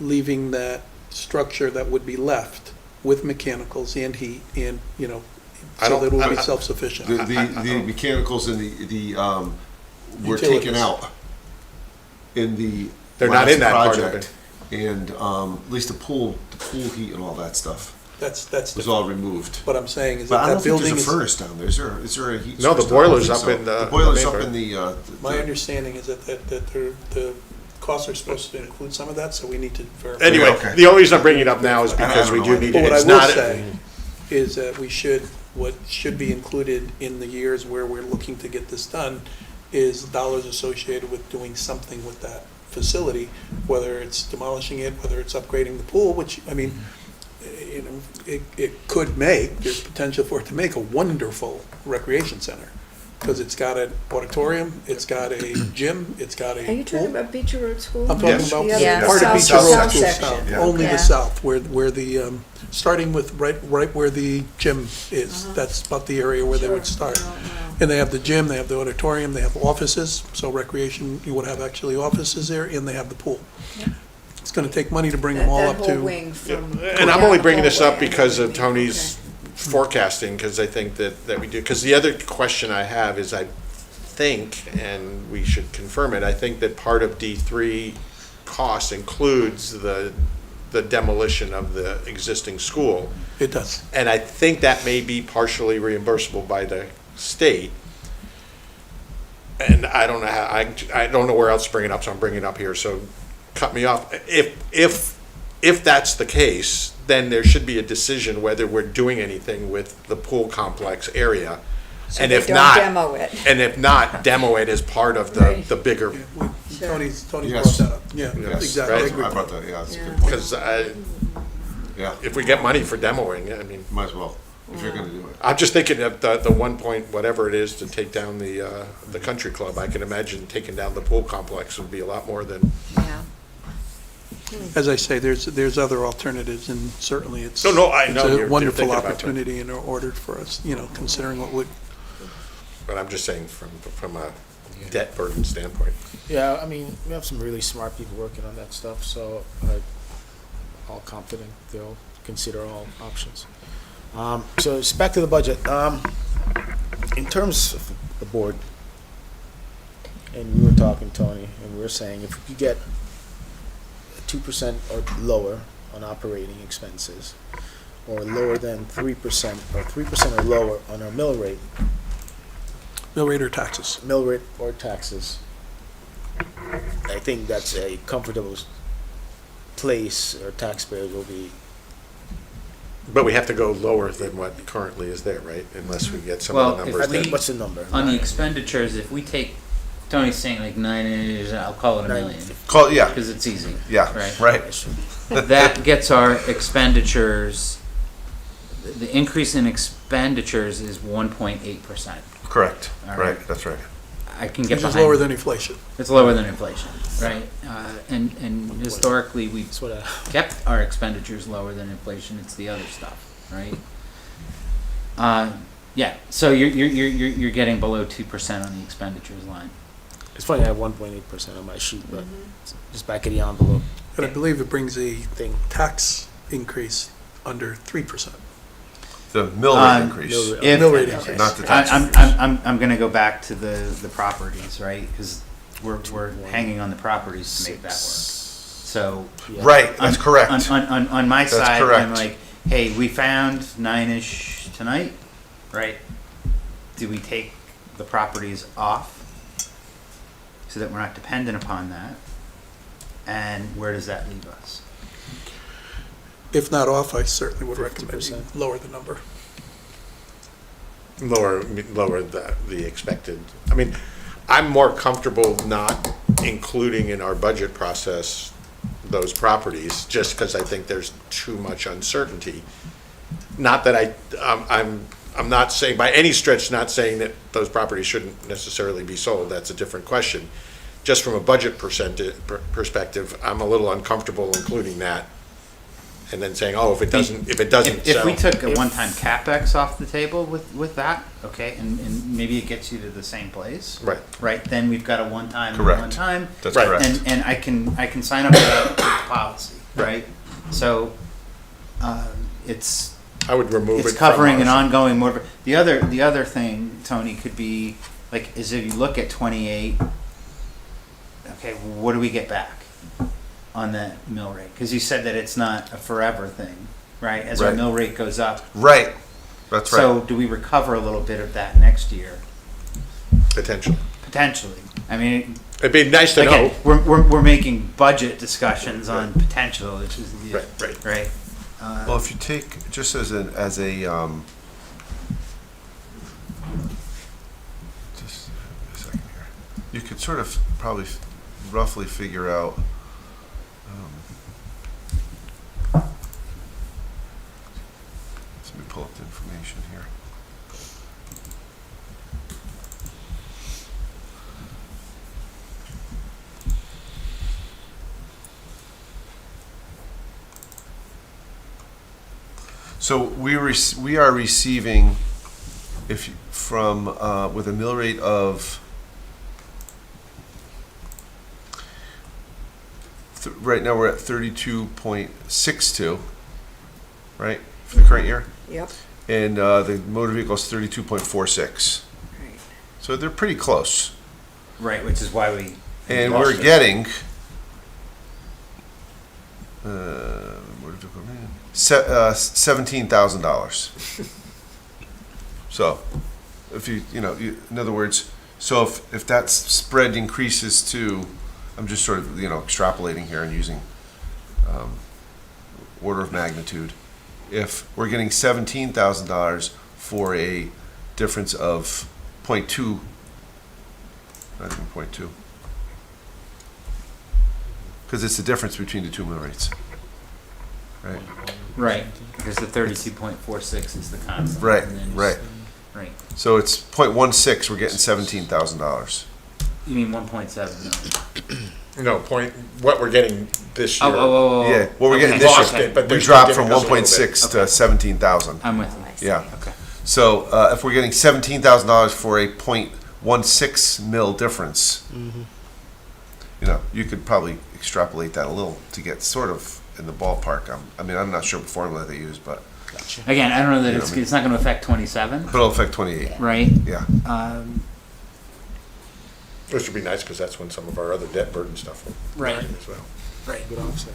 leaving that structure that would be left with mechanicals and heat and, I so don't- that it will be I- self-sufficient. The mechanicals and the were taken Utilities. out in the They're not in last that part of project. And at least the pool heat and all that stuff That's was all removed. what I'm saying is But I that don't that think building there's a is, furnace down there. Is there a heat No, the source down there? I don't boiler's think up so. in the boiler's main up part. in the. my understanding is that the costs are supposed to include some of that, so we need to verify. Anyway, Okay. the only reason I'm bringing it up now is I because don't we know do why. need But it. what I It's will not, say is that what should be included in the years where we're looking to get this done is dollars associated with doing something with that facility, whether it's demolishing it, whether it's upgrading the pool, which, I mean, it could there's potential for it to make a wonderful recreation center. Because it's got an auditorium, it's got a gym, it's got a Are you talking pool. about Beecher Road School? I'm talking Yes. about Yeah, part of south- Beecher Road south School section. south, Yeah. only Yeah. the south, where the, starting with right where the gym is. That's about the area where they would start. And they have the gym, they have the auditorium, they have offices, so recreation, you would have actually offices there, and they have the pool. It's gonna take money to bring them all That up whole to. wing from. and I'm only bringing this up hallway. because of Tony's forecasting, because I think that we do, because the other question I have is I think, and we should confirm it, I think that part of D3 cost includes the demolition of the existing school. It does. And I think that may be partially reimbursable by the state. And I don't know how, I don't know where else to bring it up, so I'm bringing it up here, so cut me off. If that's the case, then there should be a decision whether we're doing anything with the pool complex area. So And they if don't not, demo it. and if not, demo it as part of Right. the bigger, Yeah, Tony's Yes. brought that up. Yeah, Yes, exactly. I right. agree. I brought that, yeah, that's a Yeah. good point. because Yeah, if we get money for demoing, I mean, might as well, if you're gonna do it. I'm just thinking of the 1 point, whatever it is, to take down the country club. I can imagine taking down the pool complex would be a lot more than, Yeah. As I say, there's other alternatives, and certainly it's. No, I know It's you're a wonderful thinking about that. opportunity in order for us, considering what would, but I'm just saying from a debt burden standpoint. Yeah, I mean, we have some really smart people working on that stuff, so I'm all confident they'll consider all options. So it's back to the budget. In terms of the board, and we were talking, Tony, and we were saying if we could get 2% or lower on operating expenses, or lower than 3%, or 3% or lower on our mill rate or taxes. or taxes, I think that's a comfortable place, or taxpayers will be. But we have to go lower than what currently is there, right? Unless we get some of the Well, if numbers. I mean, that- what's the number? On the expenditures, if we take, Tony's saying like 9, I'll call it a million, Call, yeah, because it's easy. yeah, Right. right. That gets our expenditures, the increase in expenditures is 1.8%. Correct, All right. right, that's right. I can get Which is behind. lower than inflation. It's lower than inflation, right? And historically, we've That's what I. kept our expenditures lower than inflation. It's the other stuff, right? Yeah. So you're getting below 2% on the expenditures line. It's funny, I have 1.8% on my sheet, but just back of the envelope But I believe it brings a thing. tax increase under 3%. The mill rate increase. mill rate. If, Mill rate increase. Not the I- tax I'm, increase. I'm gonna go back to the properties, right? Because we're hanging on the properties to make that work. So. Right, that's on- correct. On my That's side, I'm correct. like, hey, we found 9-ish tonight, right? Do we take the properties off so that we're not dependent upon that? And where does that leave us? If not off, I certainly would recommend you 50%. lower the number. Lower the expected. I mean, I'm more comfortable not including in our budget process those properties, just because I think there's too much uncertainty. Not that I'm not saying, by any stretch, not saying that those properties shouldn't necessarily be sold, that's a different question. Just from a budget perspective, I'm a little uncomfortable including that, and then saying, oh, if it doesn't If sell. we took a one-time CapEx off the table with that, okay, and maybe it gets you to the same place. Right. Right, then we've got a one-time, Correct. one-time. That's Right. correct. And I can sign up for that with the policy, right? So, it's I would remove it it's from covering an ours. ongoing more. The other thing, Tony, could be like is if you look at 28. Okay, what do we get back on that mill rate? Because you said that it's not a forever thing, right? As our Right. mill rate goes up. Right, that's right. So do we recover a little bit of that next year? Potentially. Potentially. I mean, It'd be nice to again, know. we're making budget discussions on potential, which is Right. right. Well, if you take, just as a, just a second here, you could sort of probably roughly figure out, let me pull up the information here. So we are receiving, if you- from with a mill rate of right now we're at 32.62, right, for the current year, Yep, and the motor vehicle is 32.46. right. So they're pretty close, Right, which is why we. and lost we're it. getting motor vehicle, $17,000. So, if you in other words, so if that spread increases to, I'm just sort of extrapolating here and using order of magnitude. If we're getting $17,000 for a difference of 0.2, not even 0.2, because it's the difference between the two mill rates, right? Right, because the 32.46 is the constant. Right, and then right. Right. So it's 0.16. We're getting $17,000. You mean 1.7 million? No, what we're getting this year. Yeah, what we're getting Okay. this Lost year, it, but we they're still dropped from giving us a little bit. 1.6 to Okay. 17,000. I'm with you. Yeah. Okay. So if we're getting $17,000 for a 0.16 mil difference, you could probably extrapolate that a little to get sort of in the ballpark. I'm not sure what formula they use, but Again, I don't know that You know it's what I mean? it's not going to affect 27, it'll affect 28. right? Yeah. Which would be nice, because that's when some of our other debt burden stuff will Right. come in as well. Good offset.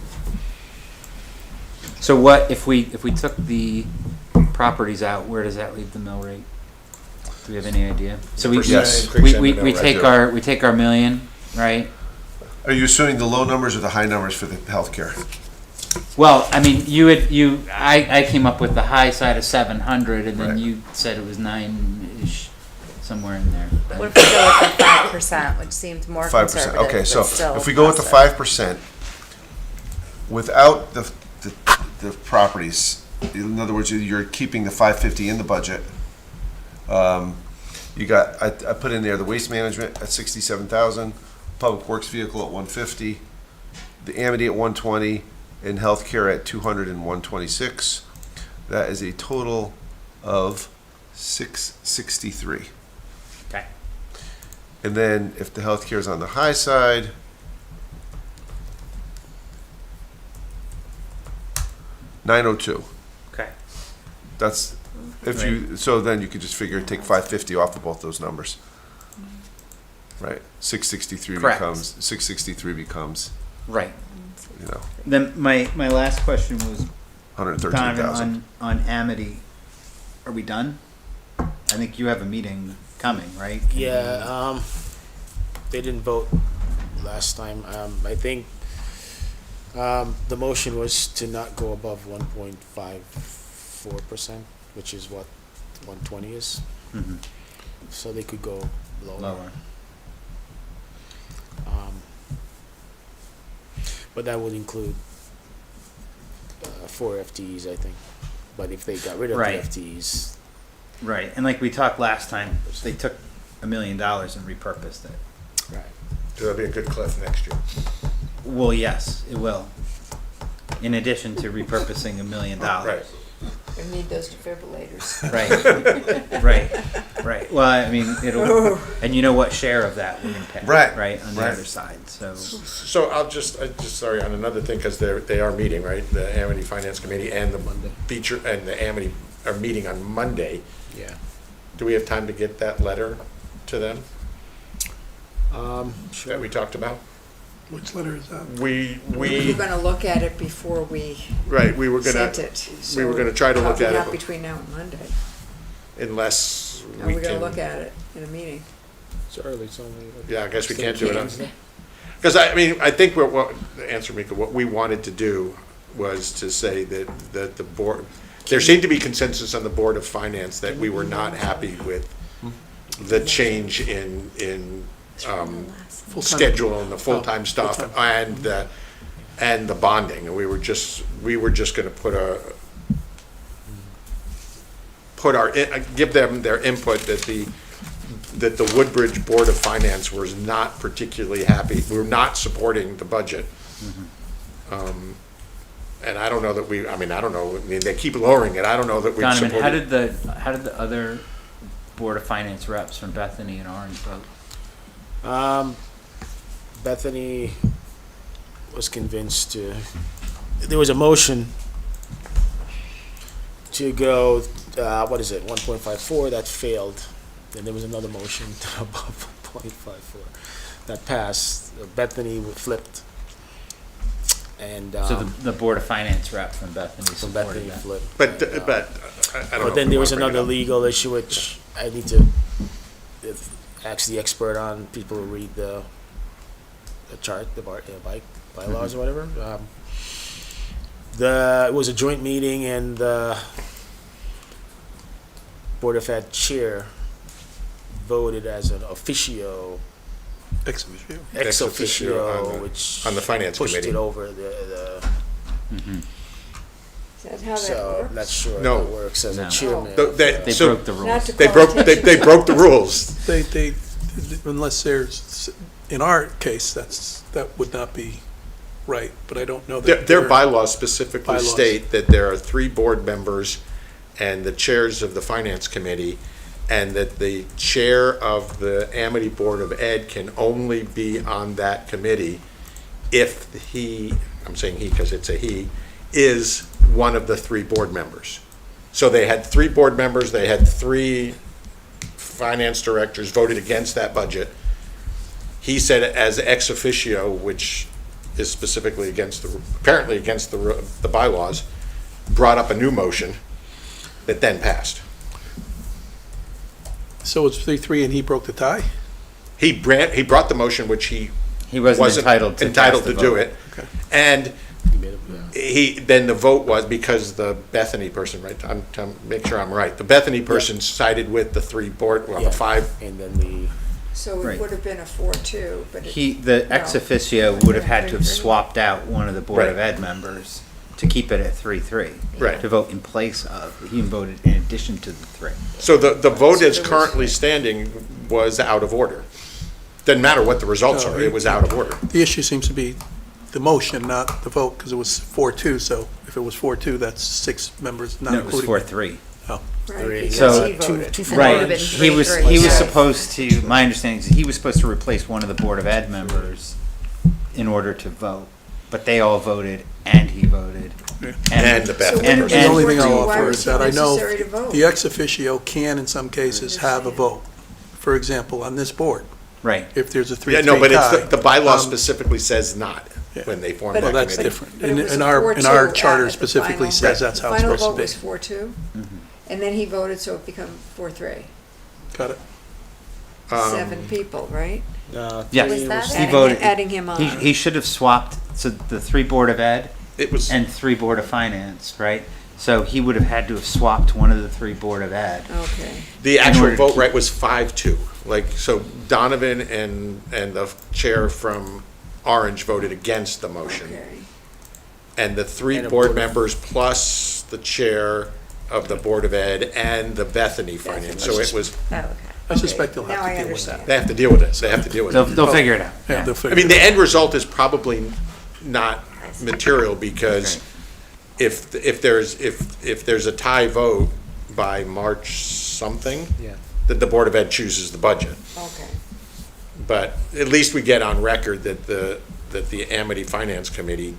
So what if we took the properties out? Where does that leave the mill rate? Do we have any idea? So we Yes. Increase in the we mill rate. take our million, right? Are you assuming the low numbers or the high numbers for the healthcare? Well, I mean, I came up with the high side of 700, and then Right. you said it was 9-ish, somewhere in there. What if we go with the 5%, which seemed more 5%. conservative, Okay, but so still if we go with the positive? 5%, without the properties, in other words, you're keeping the 550 in the budget. You got, I put in there the waste management at 67,000, public works vehicle at 150, the Amity at 120, and healthcare at 200 and 126. That is a total of 663. Okay. And then if the healthcare is on the high side, $902. Okay. That's If you, so then you could just figure, take 550 off of both those numbers. Right, 663 Correct. becomes, 663 becomes, Right. you know, Then my last question was, 113,000. Donovan, on Amity, are we done? I think you have a meeting coming, right? Can you- Yeah, they didn't vote last time. I think, the motion was to not go above 1.54%, which is what 120 is. Mhm. So they could go lower. Lower. But that would include 4 FTEs, I think. But if they got rid of Right. the FTEs, Right, and like we talked last time, they took $1 million and repurposed it. right. So that'll be a good cliff next year. Well, yes, it will. In addition to repurposing $1 million. Right. We need those defibrillators. Right, right. Well, I mean, it'll, and you know what share of that we're gonna pay. Right, Right, on the right. other side, so. So I just sorry, on another thing, because they are meeting, right? The Amity Finance Committee and the feature, and the Amity are meeting on Monday. Yeah. Do we have time to get that letter to them Sure. that we talked about? Which letter is that? We We're gonna look at it before we right, we were gonna, sent it. we were gonna try to look So at not it between now and Monday. unless No, we we're gonna can. look at it in a meeting. It's early, it's only. Yeah, I guess we can't do it on, Wednesday. because I mean, I think what, to answer Mika, what we wanted to do was to say that the board, there seemed to be consensus on the Board of Finance that we were not happy with the change in schedule and the full-time stuff full-time. and the bonding, and we were just gonna give them their input that the Woodbridge Board of Finance was not particularly happy, we were not supporting the budget. And I don't know that I don't know, they keep lowering it, I don't know that we Donovan, supported. how did the other Board of Finance reps from Bethany and Orange vote? Bethany was convinced there was a motion to go, 1.54, that failed. Then there was another motion to above 1.54 that passed. Bethany flipped. And, So the Board of Finance rep from Bethany from supported Bethany that. flipped. But, And, I don't know. But then if we there was wanna bring it another up. legal issue which I need to ask the expert on, people who read the chart, the bylaws or whatever. It was a joint meeting and the Board of Ed chair voted as an officio, Ex officio. ex Ex officio officio, which on the Finance pushed Committee. it over the Is that how that so I'm not works? sure No. how that works as No. a chairman. They So broke the Not rules. to they call broke, attention they to broke the it. rules. They, unless there's, in our case, that would not be right, but I don't know that. Their bylaws specifically Bylaws. state that there are 3 board members and the chairs of the Finance Committee, and that the chair of the Amity Board of Ed can only be on that committee if he, I'm saying he because it's a he, is one of the 3 board members. So they had 3 board members, they had 3 finance directors voted against that budget. He said as ex officio, which is specifically apparently against the bylaws, brought up a new motion that then passed. So it's 3-3 and he broke the tie? He brought the motion, which he He wasn't entitled to cast the do vote. it. Okay. And He made it, then the vote was, because the Bethany person, right, I'm make sure I'm right, the Bethany person sided with the 3 board, well, Yeah. the 5, and then the So it Right. would have been a 4-2, but it. The ex no. officio would have had to have 3-3. swapped out one of the Board of Right. Ed members to keep it at 3-3. Right. To vote in place of, he voted in addition to the 3. so the vote So as there was- currently standing was out of order. Doesn't matter what the results No, are, it was out of order. The issue seems to be the motion, not the vote, because it was 4-2, so if it was 4-2, that's 6 members, not No, it was including. 4-3. Oh, Right, three. because So- he voted. two It for would have Right, been he was 3-3. supposed to, my understanding is he was supposed to replace one of the Board of Ed members in order to vote. but they all voted and he voted. And the Beth So and- what The and- only thing I'll why offer was is it that I know necessary to vote? the ex officio can, in some cases, have a vote. For example, on this board, Right. if there's a 3-3 Yeah, no, but it's, tie. the bylaw um, specifically says not yeah. when they form But- that Well, that's committee. different. But it was In a our 4-2 charter at the specifically final. says that's how it's Final supposed vote to was be. 4-2, and then he voted, so it became 4-3. Got it? 7 people, right? Yeah. Was that He it? voted. Adding him on. He should have swapped, so the 3 Board of Ed It was, and 3 Board of Finance, right? So he would have had to have swapped one of the 3 Board of Ed. Okay. the in actual order to vote keep- right was 5-2. Like, so Donovan and the chair from Orange voted against the motion. Okay. And the 3 And a board board of- members plus the chair of the Board of Ed and the Bethany Finance. So it was, Oh, okay. I suspect they'll Now have I to deal with that. understand. they have to deal with it. They have to deal with it. They'll figure it out. Yeah, Yeah. they'll I figure mean, it the out. end result is probably not material because if there's a tie vote by March something, Yeah. that the Board of Ed chooses the budget. Okay. But at least we get on record that the Amity Finance Committee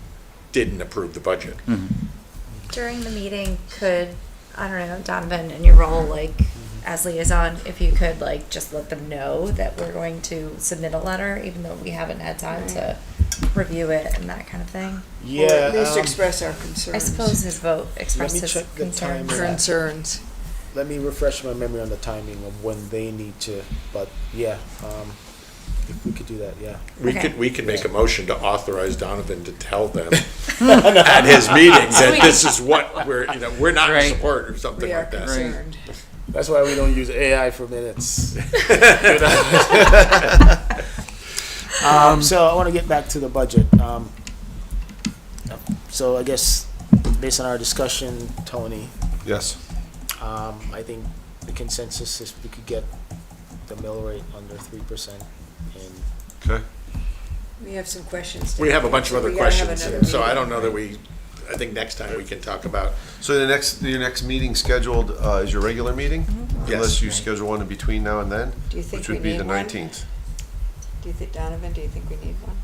didn't approve the budget. During the meeting, could, I don't know, Donovan, in your role, like, as liaison, if you could, like, just let them know that we're going to submit a letter, even though we haven't had time to review it and that kind of thing? Yeah. Or at least um, express our concerns. I suppose his vote expressed his check the time. concerns. Concerns. Let me refresh my memory on the timing of when they need to, but yeah, if we could do that, yeah. Okay. We could make a motion to authorize Donovan to tell them at his meeting that this is what we're not in Right. support or something We are like that. concerned. That's why we don't use AI for minutes. So I want to get back to the budget. So I guess based on our discussion, Tony, Yes. I think the consensus is we could get the mill rate under 3%. And Okay. We have some questions. to We have a bunch of so other we gotta have questions, another so I meeting. don't know that I think next time we can talk about, So your next meeting scheduled is your regular meeting? Yes. Unless you schedule one in between now and then? Do you think Which we would be need the one? 19th. Do you think, Donovan, do you think we need one?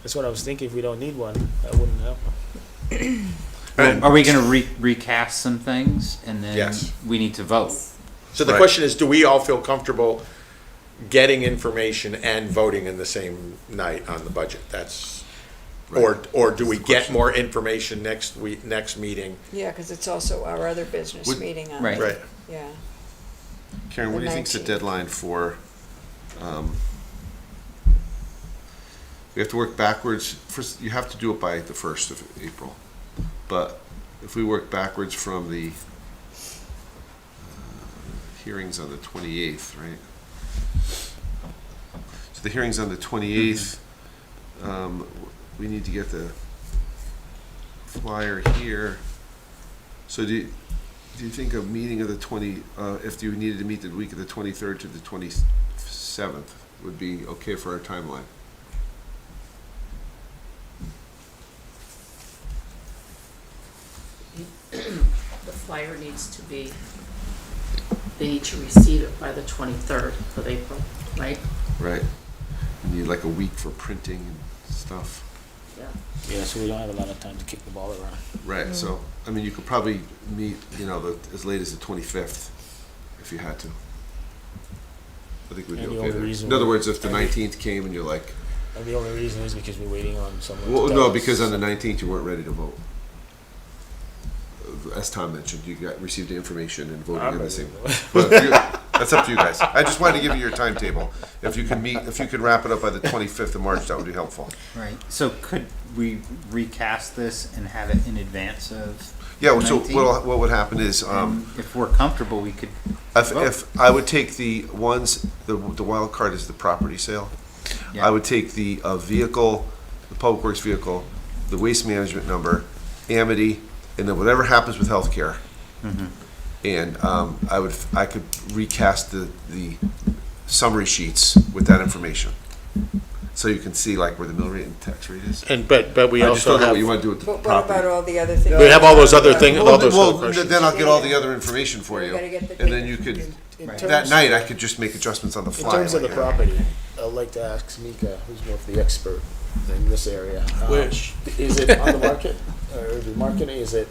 that's what I was thinking. If we don't need one, that wouldn't happen. Are we gonna recast some things and then Yes. we need to vote? so the Right. question is, do we all feel comfortable getting information and voting in the same night on the budget? That's, or do we get more information next meeting? Yeah, because it's also our other business Would- meeting on. Right. Right. Yeah. Karen, what do you think's the 19th. deadline for, we have to work backwards, first, you have to do it by the 1st of April. But if we work backwards from the hearings on the 28th, right? So the hearings on the 28th, we need to get the flyer here. So do you think a meeting of the if you needed to meet the week of the 23rd to the 27th would be okay for our timeline? The flyer needs to be, they need to receive it by the 23rd of April, right? Right. You need like a week for printing and stuff. Yeah. Yeah, so we don't have a lot of time to kick the ball around. Right, so, I mean, you could probably meet, as late as the 25th, if you had to. I think we'd be And the okay only there. reason In other we- words, if the 19th came and you're like, And the only reason is because we're waiting on someone. well, to no, tell us. because on the 19th you weren't ready to vote. As Tom mentioned, you received the information and voting I'm in the ready same. to vote. But that's up to you guys. I just wanted to give you your timetable. If you could wrap it up by the 25th of March, that would be helpful. Right. So could we recast this and have it in advance of? Yeah, so 19th? what would happen is, If we're comfortable, we could. if I would take the ones, the wild card is the property sale. Yeah. I would take the vehicle, the public works vehicle, the waste management number, Amity, and then whatever happens with healthcare. Mhm. And I could recast the summary sheets with that information. So you can see like where the mill rate and tax rate is. But we I just also don't know have, what you want to do with the But what about property. all the other things? we have all those other things, all those other Well, questions. then I'll get all the other information for We you. gotta get the And then big- you could, In Right. terms- That night, I could just make adjustments on the In fly. terms of the like, property, I'd like to ask Mika, who's more of the expert in this area. Wish. Is it on the market, or the marketing, is it,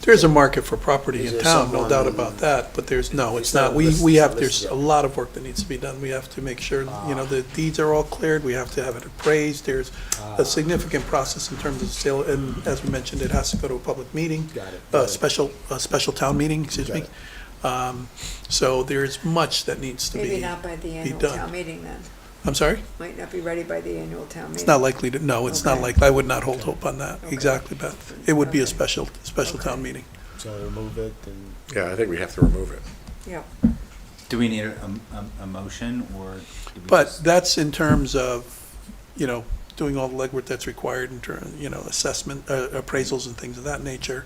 There's a market for property Is in there town, no someone- doubt about that, but there's, no, it's It's not. not We listed- have, listed there's yet. a lot of work that needs to be done. We have to make sure, you know, the deeds are all cleared, we have to have it appraised. There's a significant process in terms of sale, and as we mentioned, it has to go to a public meeting. Got it. A special town meeting, excuse me. So there's much that needs to be. Maybe not by the annual done. town meeting then. I'm sorry? Might not be ready by the annual town meeting. It's not likely to, no, it's not Okay. like, I would not hold hope on that. Okay. Exactly, Beth. It would be a Okay. special town meeting. so remove it and? Yeah, I think we have to remove it. Yep. Do we need a motion or? do we But just- that's in terms of, you know, doing all the legwork that's required in terms, you know, assessment, appraisals and things of that nature.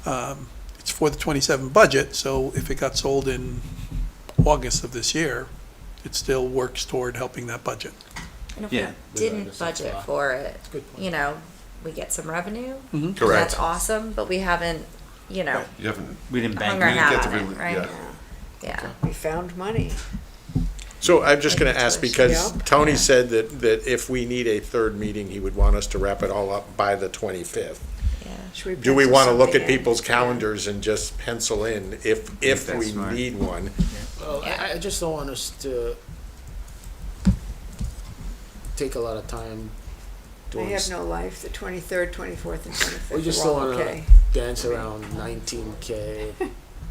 It's for the 27 budget, so if it got sold in August of this year, it still works toward helping that budget. And if Yeah. we didn't budget for it, Good point. you know, we get some revenue. Mhm. Correct. That's awesome, but we haven't, you know, You haven't, We didn't bank hung our didn't hat get the on it, rel- right? yeah. Yeah. We found money. So I'm just gonna ask, because Yep. Tony Yeah. said that if we need a third meeting, he would want us to wrap it all up by the 25th. Yeah. Should Do we pencil wanna look something at in? people's calendars and just pencil in if that's we smart. need one? Well, I just don't want us to take a lot of time I doing, have no life. The 23rd, 24th, and 25th we just are don't all wanna okay. dance around 19K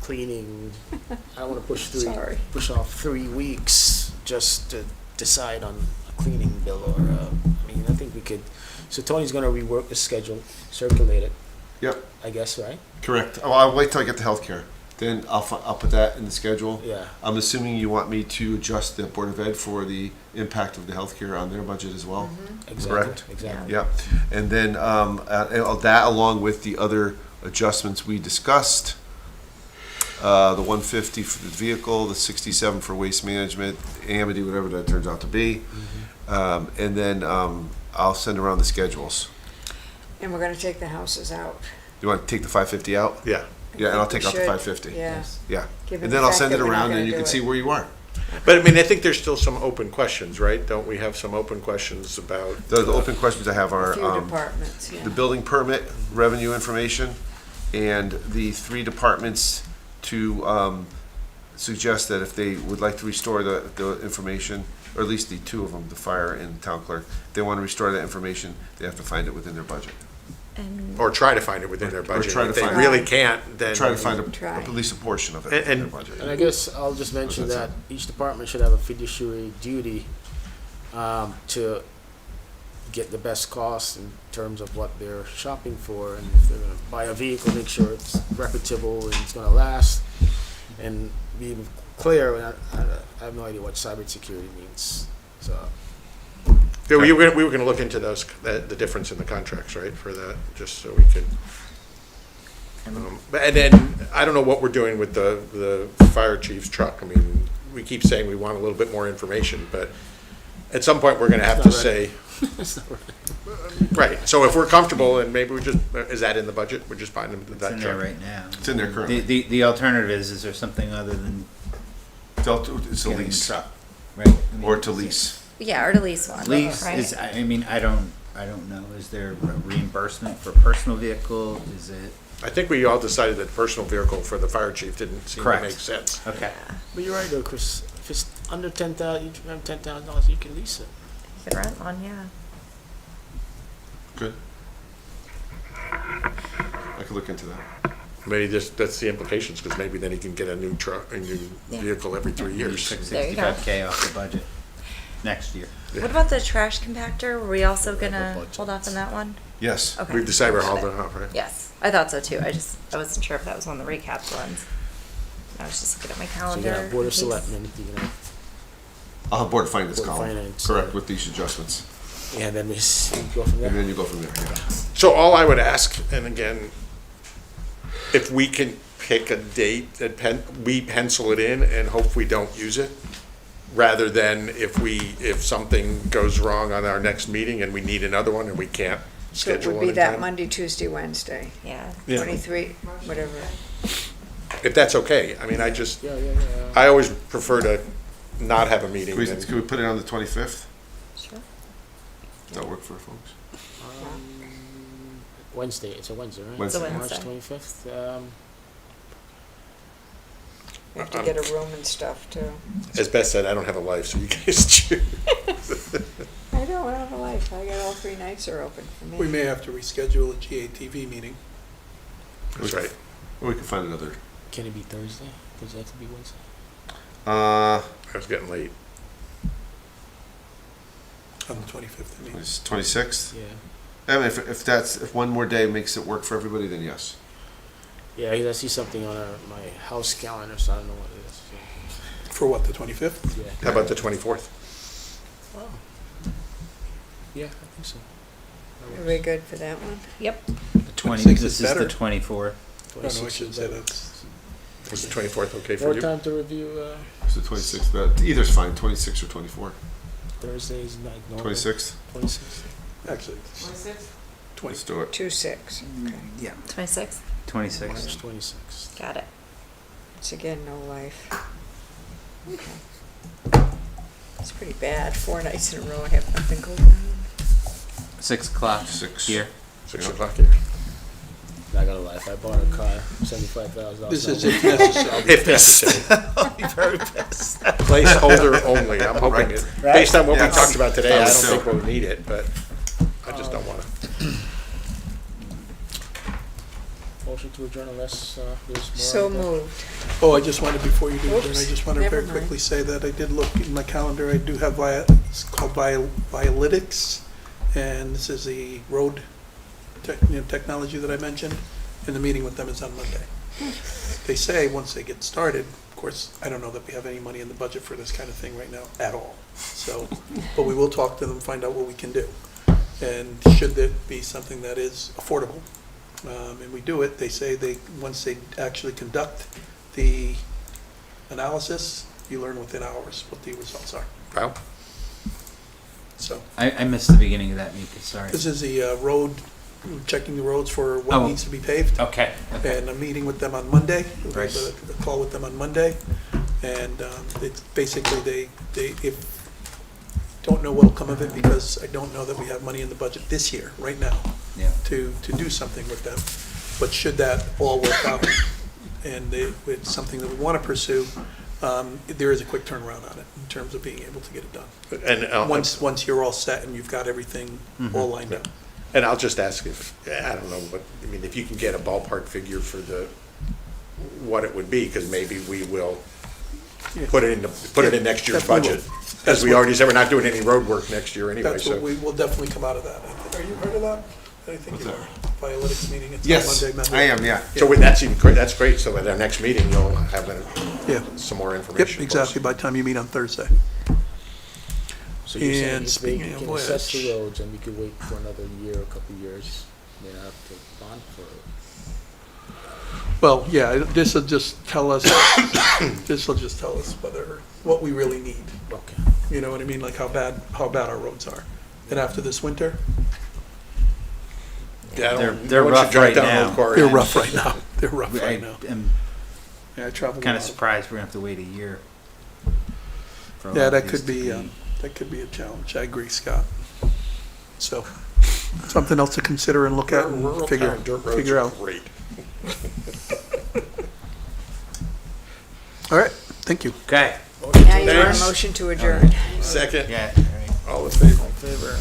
cleaning. I don't wanna Sorry. push off 3 weeks just to decide on a cleaning bill or, I mean, I think we could, so Tony's gonna rework the schedule, circulate it, Yep, I guess, right? correct. Oh, I'll wait till I get the healthcare. Then I'll put that in the schedule. Yeah. I'm assuming you want me to adjust the Board of Ed for the impact of the healthcare on their budget as well? Exactly, Correct. exactly. Yep. And then that along with the other adjustments we discussed, the 150 for the vehicle, the 67 for waste management, Amity, whatever that turns out to be. And then I'll send around the schedules. And we're gonna take the houses out. You want to take the 550 out? Yeah. Yeah, and I'll think take we out the should. 550. Yeah. Yeah. Given And the then I'll fact send it that we're not around gonna and you do can it. see where you are. But I mean, I think there's still some open questions, right? Don't we have some open questions about? The open questions I have A are few departments, yeah. the building permit, revenue information, and the 3 departments to suggest that if they would like to restore the information, or at least the 2 of them, the fire and town clerk, if they want to restore that information, they have to find it within their budget. And Or try to find it within their budget. try to If they find it. really can't, then. Try to find Try. at least a portion of it And- within their and- budget. And I guess I'll just mention that each department should have a fiduciary duty to get the best cost in terms of what they're shopping for, and if they're gonna buy a vehicle, make sure it's reputable and it's gonna last, and be clear. And I have no idea what cybersecurity means, so. Yeah, we were gonna look into those, the difference in the contracts, right, for that, just so we could. And then, I don't know what we're doing with the fire chief's truck. I mean, we keep saying we want a little bit more information, but at some point, we're gonna have to It's not say, It's not right. right, so if we're comfortable, and maybe we just, is that in the budget? We're just buying them It's that in there truck? right now. It's in there currently. The alternative is there something other than It's a getting the lease, truck, right? I mean, or to lease. yeah, or to lease one. Lease right? is, I mean, I don't know, is there a reimbursement for personal vehicle, is it? I think we all decided that personal vehicle for the fire chief didn't seem to Correct. make sense. Okay. But you're right though, Chris, if it's under 10,000, you have $10,000, you can lease it. You could rent one, yeah. Good. I could look into that. Maybe that's the implications, because maybe then he can get a new truck, a new Yeah. vehicle every 3 You years. took There you go. 65K off the budget next year. What about the trash compactor? Were we also gonna budget. hold off on that one? Yes. Okay. We've decided we're Got holding it. off, right? Yes, I thought so too. I wasn't sure if that was one of the recap ones. I was just looking at my So calendar. you got a board in of case- selectmen, you know, I'll have Board of Finance Board of column. Finance. Correct, with these adjustments. and then we go from there. And then you go from there, yeah. So all I would ask, and again, if we can pick a date, we pencil it in and hope we don't use it, rather than if something goes wrong on our next meeting and we need another one and we can't So it schedule would one be in that time. Monday, Tuesday, Wednesday, Yeah. Yeah. 23, whatever. if that's okay. I mean, I just, Yeah. I always prefer to not have a meeting. Can than- we put it on the 25th? Sure. Does that work for folks? Wednesday, it's a Wednesday, right? It's a March Wednesday. 25th. You have to get a room and stuff too. As Beth said, I don't have a life, so you guys choose. I don't have a life. I got all 3 nights are open for me. We may have to reschedule a GATV meeting. That's right. Or we can find another. Can it be Thursday? Does it have to be Wednesday? I was getting late. On the 25th, I mean. It's 26th? Yeah. I mean, if one more day makes it work for everybody, then yes. Yeah, I see something on my house calendar, so I don't know what it is. For what, the 25th? Yeah. How about the 24th? Oh. Yeah, I think so. That works. Are we good for that one? Yep. The 20, 26th this is is the better. 24th. No, no, I 26th shouldn't is say better. that. Was the 24th okay for More you? time to review It's the 26th, but either's fine, 26 or 24. Thursdays, like normal. 26th? 26th. Actually, 20. Let's do it. 2/6. Okay. Yeah. 26th. 26th. March 26th. Got it. It's again, no life. Okay. It's pretty bad. 4 nights in a row I have nothing going on. 6 o'clock 6. here. 6 o'clock here. Not gonna lie, if I bought a car, $75,000. This is if necessary. If necessary. Very pissed. Placeholder only. I'm hoping it, based on what we Yes. talked about today, I don't So- think we'll need it, but I just don't want to. Motion to adjourn unless there's more. So on the- moved. Oh, I just wanted, before you do, Jen, I Oops, just wanted to never very mind. quickly say that I did look in my calendar, I do have it's called Biolytics, and this is the road technology that I mentioned, and the meeting with them is on Monday. They say, once they get started, of course, I don't know that we have any money in the budget for this kind of thing right now, at all. So, but we will talk to them, find out what we can do. And should it be something that is affordable, and we do it, they say once they actually conduct the analysis, you learn within hours what the results are. Wow. So I missed the beginning of that, Mika, sorry. this is the road, checking the roads for what Oh. needs to be paved. Okay, okay. And I'm meeting with them on Monday. Right. A call with them on Monday. And it's basically don't know what'll come of it because I don't know that we have money in the budget this year, right now, Yeah. to do something with them. But should that all work out and it's something that we want to pursue, there is a quick turnaround on it in terms of being able to get it done. And Once you're all set and you've got everything all lined up. And I'll just ask if, I don't know, if you can get a ballpark figure for what it would be, because maybe we will Yeah. put it in next year's Definitely will. budget. As we already said, we're not doing any road work next year anyway, That's what so. we will definitely come out of that. Are you heard of that? I think you are. Biolytics meeting, it's on Yes, Monday. I am, yeah. So that's even great, that's great, so at our next meeting, you'll have Yeah, some more yep, information. for us. exactly, by the time you meet on Thursday. So you're saying And if they speaking of can assess which- the roads and we could wait for another year, a couple of years, may not have to bond for it. Well, yeah, this will just tell us what we really need. Okay. You know what I mean, like how bad our roads are. And after this winter, Yeah, I don't- They're once you rough drive right down now. Old Quarry they're End- rough right now. They're rough I right now. am Yeah, I travel. kind a of lot. surprised we're gonna have to wait a year. for a Yeah, lot that of could these to be a challenge. I agree, Scott. So, something else to consider and look at and Rural figure town dirt roads figure are out. Great. All right, thank you. Okay, Now you want a Thanks. motion to adjourn. Second, yeah, all right. all in favor? Favor.